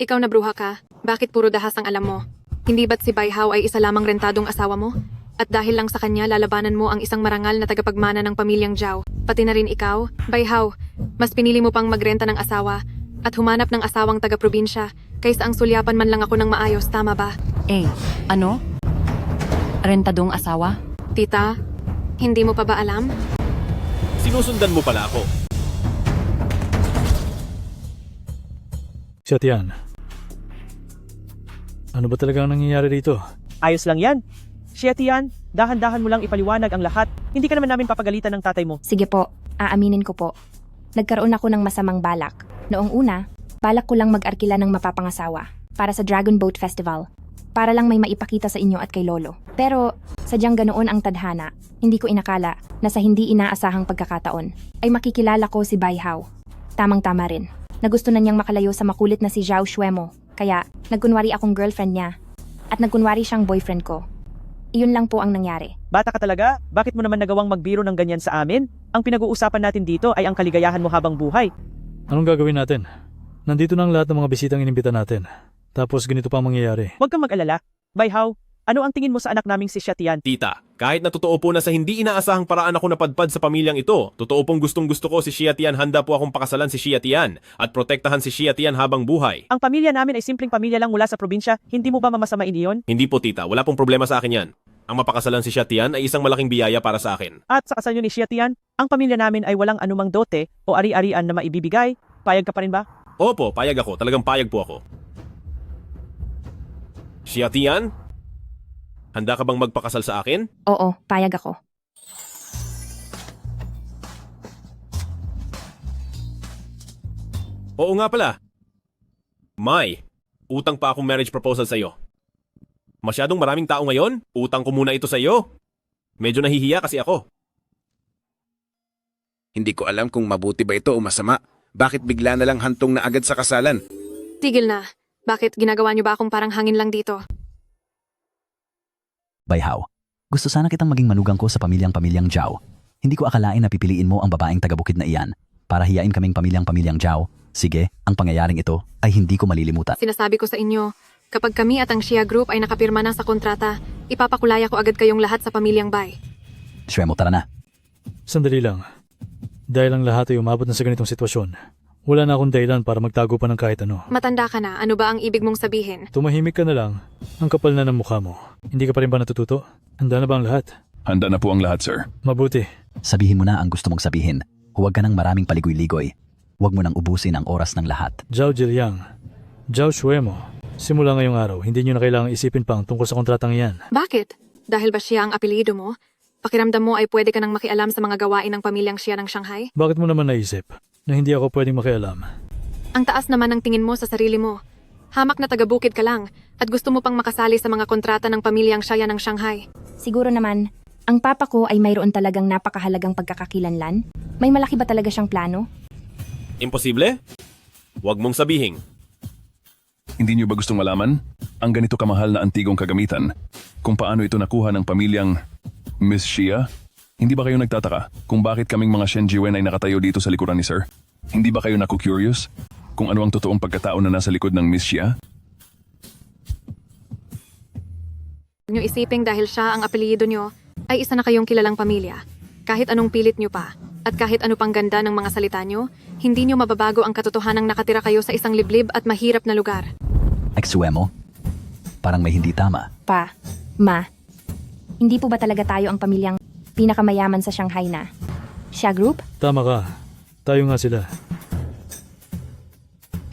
Ikaw na bruha ka, bakit puro dahas ang alam mo? Hindi ba't si Bayhaw ay isa lamang rentadong asawa mo? At dahil lang sa kanya, lalabanan mo ang isang marangal na tagapagmana ng pamilyang Zhao. Pati na rin ikaw, Bayhaw, mas pinili mo pang magrenta ng asawa at humanap ng asawang taga-probinsya kaysa ang sulyapan man lang ako ng maayos, tama ba? Ano? Rentadong asawa? Tita, hindi mo pa ba alam? Sinusundan mo pala ako. Shia Tian, ano ba talaga ang nangyayari dito? Ayos lang yan. Shia Tian, dahan-dahan mo lang ipaliwanag ang lahat. Hindi ka naman namin papagalitan ng tatay mo. Sige po, aaminin ko po. Nagkaroon ako ng masamang balak. Noong una, balak ko lang mag-arkila ng mapapangasawa para sa Dragon Boat Festival. Para lang may maipakita sa inyo at kay Lolo. Pero, sadyang ganoon ang tadhana, hindi ko inakala na sa hindi inaasahang pagkakataon, ay makikilala ko si Bayhaw. Tamang-tama rin, na gusto na niyang makalayo sa makulit na si Zhao Shuemo, kaya nagkunwari akong girlfriend niya, at nagkunwari siyang boyfriend ko. Iyon lang po ang nangyari. Bata ka talaga? Bakit mo naman nagawang magbiro ng ganyan sa amin? Ang pinag-uusapan natin dito ay ang kaligayahan mo habang buhay. Anong gagawin natin? Nandito na ang lahat ng mga bisitang inimbita natin. Tapos ganito pa ang mangyayari. Huwag kang mag-alala. Bayhaw, ano ang tingin mo sa anak naming si Shia Tian? Tita, kahit na totoo po na sa hindi inaasahang paraan ako napadpad sa pamilyang ito, totoo pong gustong-gusto ko si Shia Tian, handa po akong pakasalan si Shia Tian at protektahan si Shia Tian habang buhay. Ang pamilya namin ay simpleng pamilya lang mula sa probinsya. Hindi mo ba mamasamain iyon? Hindi po tita, wala pong problema sa akin yan. Ang mapakasalan si Shia Tian ay isang malaking biyaya para sa akin. At sa kasal niyo ni Shia Tian, ang pamilya namin ay walang anumang dote o ari-arian na maibibigay. Payag ka pa rin ba? Opo, payag ako. Talagang payag po ako. Shia Tian? Handa ka bang magpakasal sa akin? Oo, payag ako. Oo nga pala. May, utang pa akong marriage proposal sa'yo. Masyadong maraming tao ngayon, utang ko muna ito sa'yo. Medyo nahihiya kasi ako. Hindi ko alam kung mabuti ba ito o masama. Bakit bigla na lang hantong na agad sa kasalan? Tigil na. Bakit ginagawa niyo ba akong parang hangin lang dito? Bayhaw, gusto sana kitang maging manugang ko sa pamilyang Zhao. Hindi ko akalain na pipiliin mo ang babaeng taga-bukid na iyan para hiyain kaming pamilyang Zhao. Sige, ang pangyayaring ito ay hindi ko malilimutan. Sinasabi ko sa inyo, kapag kami at ang Shia Group ay nakapirma na sa kontrata, ipapakulaya ko agad kayong lahat sa pamilyang Bai. Shuemo, tara na. Sandali lang. Dahil ang lahat ay umabot na sa ganitong sitwasyon, wala na akong dahilan para magtago pa ng kahit ano. Matanda ka na, ano ba ang ibig mong sabihin? Tumahimik ka na lang. Ang kapal na ng mukha mo. Hindi ka pa rin ba natututo? Handa na ba ang lahat? Handa na po ang lahat, sir. Mabuti. Sabihin mo na ang gusto mong sabihin. Huwag ka ng maraming paligoy-ligoy. Huwag mo nang ubusin ang oras ng lahat. Zhao Jiliang, Zhao Shuemo, simula ngayong araw, hindi nyo na kailangang isipin pang tungkol sa kontratang iyan. Bakit? Dahil ba siya ang apelyido mo? Pakiramdam mo ay pwede ka nang makialam sa mga gawain ng pamilyang Xia ng Shanghai? Bakit mo naman naisip na hindi ako pwedeng makialam? Ang taas naman ng tingin mo sa sarili mo. Hamak na taga-bukid ka lang at gusto mo pang makasali sa mga kontrata ng pamilyang Xia ng Shanghai. Siguro naman, ang papa ko ay mayroon talagang napakahalagang pagkakakilanlan. May malaki ba talaga siyang plano? Imposible? Huwag mong sabihin. Hindi niyo ba gustong malaman ang ganito kamahal na antigong kagamitan kung paano ito nakuha ng pamilyang Miss Xia? Hindi ba kayo nagtataka kung bakit kaming mga Shen Jiwen ay nakatayo dito sa likuran ni Sir? Hindi ba kayo naku-curious kung ano ang totoong pagkatao na nasa likod ng Miss Xia? Huwag niyo isiping dahil siya ang apelyido niyo, ay isa na kayong kilalang pamilya. Kahit anong pilit niyo pa, at kahit ano pang ganda ng mga salita niyo, hindi niyo mababago ang katotohanang nakatira kayo sa isang liblib at mahirap na lugar. Ex-Suemo? Parang may hindi tama. Pa, ma, hindi po ba talaga tayo ang pamilyang pinakamayaman sa Shanghai na Xia Group? Tama ka. Tayo nga sila.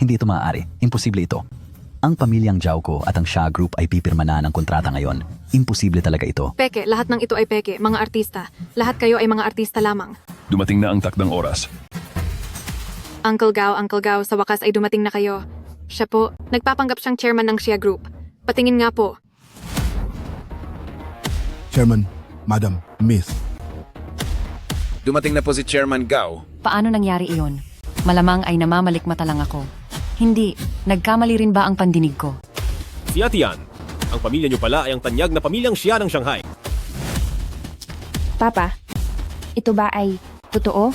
Hindi ito maaari. Imposible ito. Ang pamilyang Zhao ko at ang Xia Group ay pipirma na ng kontrata ngayon. Imposible talaga ito. Peke, lahat ng ito ay peke, mga artista. Lahat kayo ay mga artista lamang. Dumating na ang takdang oras. Uncle Gao, sa wakas ay dumating na kayo. Siya po, nagpapanggap siyang chairman ng Xia Group. Patingin nga po. Chairman, Madam, Miss. Dumating na po si Chairman Gao. Paano nangyari iyon? Malamang ay namamalikmata lang ako. Hindi, nagkamali rin ba ang pandinig ko? Si Atian, ang pamilya niyo pala ay ang tanyag na pamilyang Xia ng Shanghai. Papa, ito ba ay totoo?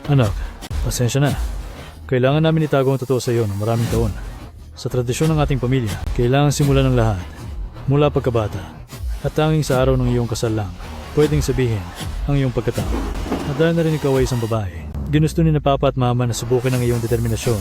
Anak, pasensya na. Kailangan namin itago ang totoo sa iyo ng maraming taon. Sa tradisyon ng ating pamilya, kailangan simulan ng lahat. Mula pagkabata. At tanging sa araw ng iyong kasal lang, pwedeng sabihin ang iyong pagkatao. At dahil na rin ikaw ay isang babae, ginusto ni na papa at mama na subukin ang iyong determinasyon.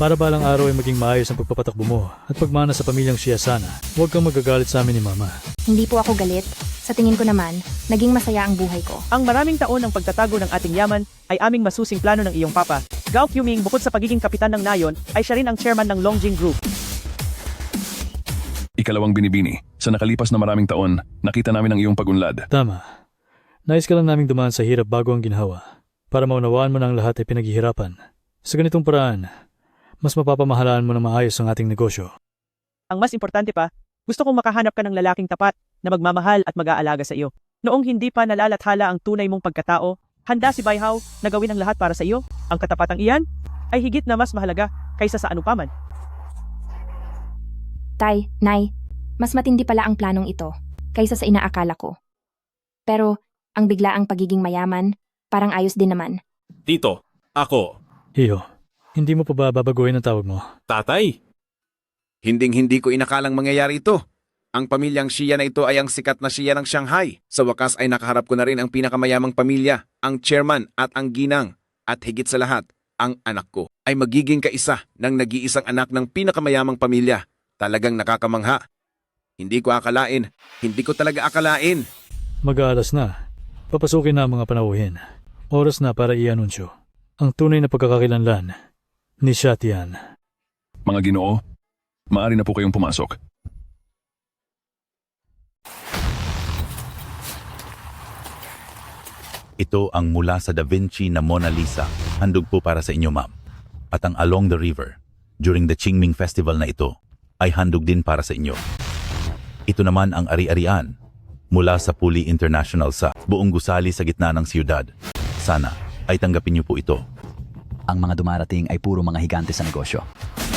Para balang araw ay maging maayos ang pagpapatakbo mo at pagmana sa pamilyang Xia sana. Huwag kang magagalit sa amin ni mama. Hindi po ako galit. Sa tingin ko naman, naging masaya ang buhay ko. Ang maraming taon ng pagtatago ng ating yaman ay aming masusing plano ng iyong papa. Gao Qming bukod sa pagiging kapitan ng Nayon ay siya rin ang chairman ng Longjing Group. Ikalawang binibini. Sa nakalipas na maraming taon, nakita namin ang iyong pagunlad. Tama. Nais ka lang naming dumaan sa hirap bago ang ginhawa. Para maunawaan mo na ang lahat ay pinaghihirapan. Sa ganitong paraan, mas mapapamahalaan mo na maayos ang ating negosyo. Ang mas importante pa, gusto kong makahanap ka ng lalaking tapat na magmamahal at mag-aalaga sa iyo. Noong hindi pa nalalathala ang tunay mong pagkatao, handa si Bai Hao na gawin ang lahat para sa iyo. Ang katapatang iyan ay higit na mas mahalaga kaysa sa anupaman. Tay, Nay, mas matindi pala ang planong ito kaysa sa inaakala ko. Pero ang biglaang pagiging mayaman, parang ayos din naman. Tito, ako. Hiyo, hindi mo pa ba babaguhin ang tawag mo? Tatay. Hinding-hindi ko inakalang mangyayari ito. Ang pamilyang Xia na ito ay ang sikat na Xia ng Shanghai. Sa wakas ay nakaharap ko na rin ang pinakamayamang pamilya, ang chairman at ang ginang. At higit sa lahat, ang anak ko ay magiging kaisa ng nag-iisang anak ng pinakamayamang pamilya. Talagang nakakamangha. Hindi ko akalain. Hindi ko talaga akalain. Mag-aalas na. Papasukin na ang mga panauhin. Oras na para i-anunsyo ang tunay na pagkakakilanlan ni Xia Tian. Mga Ginoo, maaari na po kayong pumasok. Ito ang mula sa Da Vinci na Mona Lisa. Handog po para sa inyo, ma'am. At ang Along the River, during the Qingming Festival na ito, ay handog din para sa inyo. Ito naman ang ari-arian, mula sa Puli International sa buong gusali sa gitna ng siyudad. Sana ay tanggapin niyo po ito. Ang mga dumarating ay puro mga higante sa negosyo.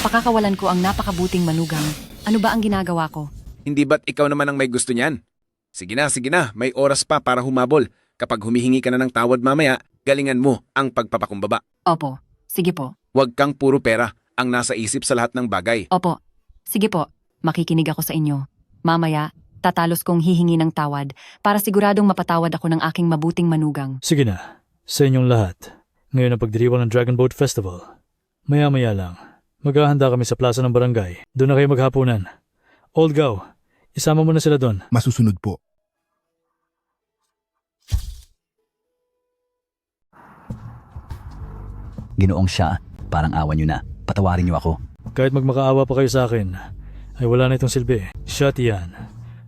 Pakakawalan ko ang napakabuting manugang. Ano ba ang ginagawa ko? Hindi ba't ikaw naman ang may gusto niyan? Sige na, may oras pa para humabol. Kapag humihingi ka na ng tawad mamaya, galingan mo ang pagpapakumbaba. Opo, sige po. Huwag kang puro pera ang nasa isip sa lahat ng bagay. Opo, sige po. Makikinig ako sa inyo. Mamaya, tatalos kong hihingi ng tawad para siguradong mapatawad ako ng aking mabuting manugang. Sige na, sa inyong lahat. Ngayon ang pagdiriwang ng Dragon Boat Festival. Maya-maya lang, maghahanda kami sa plaza ng barangay. Doon na kayo maghapunan. Old Gao, isama mo na sila doon. Masusunod po. Ginoong Xia, parang awan niyo na. Patawarin niyo ako. Kahit magmakaawa pa kayo sa akin, ay wala na itong silbi. Xia Tian,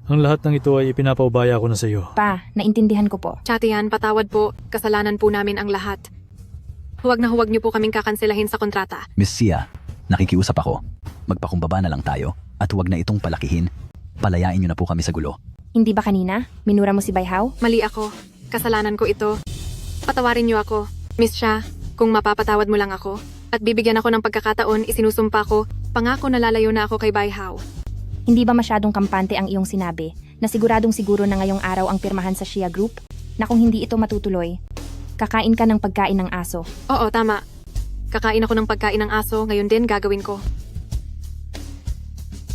Ang lahat ng ito ay ipinapaubaya ko na sa iyo. Pa, naintindihan ko po. Chatian, patawad po. Kasalanan po namin ang lahat. Huwag na huwag niyo po kaming kakanselahin sa kontrata. Miss Sia, nakikiusap ako. Magpakumbaba na lang tayo at huwag na itong palakihin. Palayain niyo na po kami sa gulo. Hindi ba kanina? Minura mo si Bayhaw? Mali ako. Kasalanan ko ito. Patawarin niyo ako. Miss Sha, kung mapapatawad mo lang ako at bibigyan ako ng pagkakataon, isinusumpa ko, pangako na lalayo na ako kay Bayhaw. Hindi ba masyadong kampante ang iyong sinabi na siguradong siguro na ngayong araw ang pirmahan sa Shia Group? Na kung hindi ito matutuloy, kakain ka ng pagkain ng aso. Oo, tama. Kakain ako ng pagkain ng aso, ngayon din gagawin ko.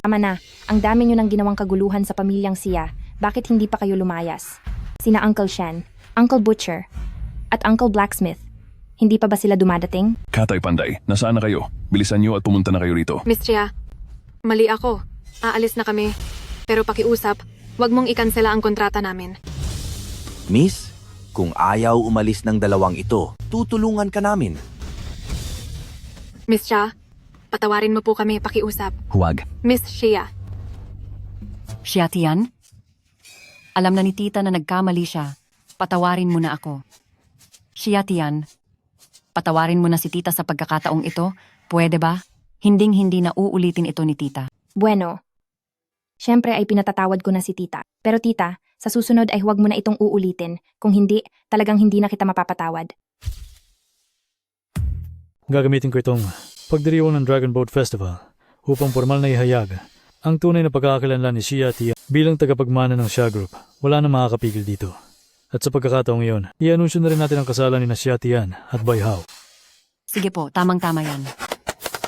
Tama na, ang dami nyo ng ginawang kaguluhan sa pamilyang Sia. Bakit hindi pa kayo lumayas? Sina Uncle Shen, Uncle Butcher, at Uncle Blacksmith. Hindi pa ba sila dumadating? Katay Panday, nasaan na kayo? Bilisan niyo at pumunta na kayo rito. Miss Chia, mali ako. Aalis na kami. Pero pakiusap, wag mong ikansela ang kontrata namin. Miss, kung ayaw umalis ng dalawang ito, tutulungan ka namin. Miss Chia, patawarin mo po kami, pakiusap. Huwag. Miss Shia. Siya, Tian? Alam na ni tita na nagkamali siya. Patawarin mo na ako. Siya, Tian. Patawarin mo na si tita sa pagkakataong ito. Pwede ba? Hinding-hindi na uulitin ito ni tita. Bueno. Siyempre ay pinatatawad ko na si tita. Pero tita, sa susunod ay huwag mo na itong uulitin. Kung hindi, talagang hindi na kita mapapatawad. Gagamitin ko itong pagdiriwang ng Dragon Boat Festival upang formal na ihayag ang tunay na pagkakakilanlan ni Shia Tian bilang tagapagmana ng Xia Group. Wala na makakapigil dito. At sa pagkakataong iyon, i-anunsyo na rin natin ang kasalan ni Xia Tian at Bayhaw. Sige po, tamang-tama yan.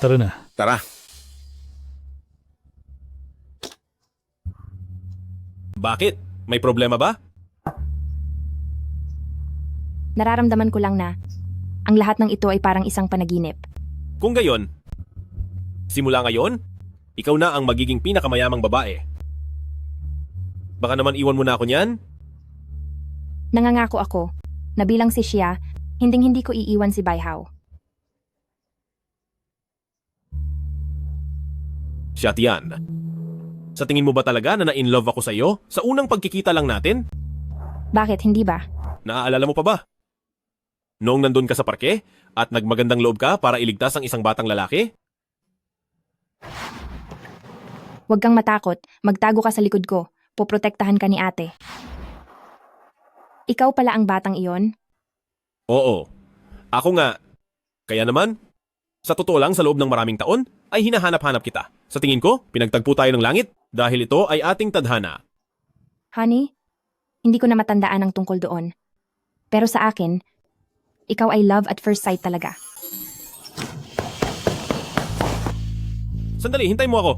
Tara na. Tara. Bakit? May problema ba? Nararamdaman ko lang na ang lahat ng ito ay parang isang panaginip. Kung gayon, simula ngayon, ikaw na ang magiging pinakamayamang babae. Baka naman iwan mo na ako niyan? Nangangako ako na bilang si Shia, hinding-hindi ko iiwan si Bayhaw. Shatian, sa tingin mo ba talaga na na-inlove ako sa iyo sa unang pagkikita lang natin? Bakit, hindi ba? Naaalala mo pa ba? Noong nandun ka sa parke at nagmagandang loob ka para iligtas ang isang batang lalaki? Huwag kang matakot, magtago ka sa likod ko. Poprotektahan ka ni ate. Ikaw pala ang batang iyon? Oo. Ako nga. Kaya naman, sa totoo lang sa loob ng maraming taon, ay hinahanap-hanap kita. Sa tingin ko, pinagtagpo tayo ng langit dahil ito ay ating tadhana. Honey, hindi ko na matandaan ang tungkol doon. Pero sa akin, ikaw ay love at first sight talaga. Sandali, hintay mo ako.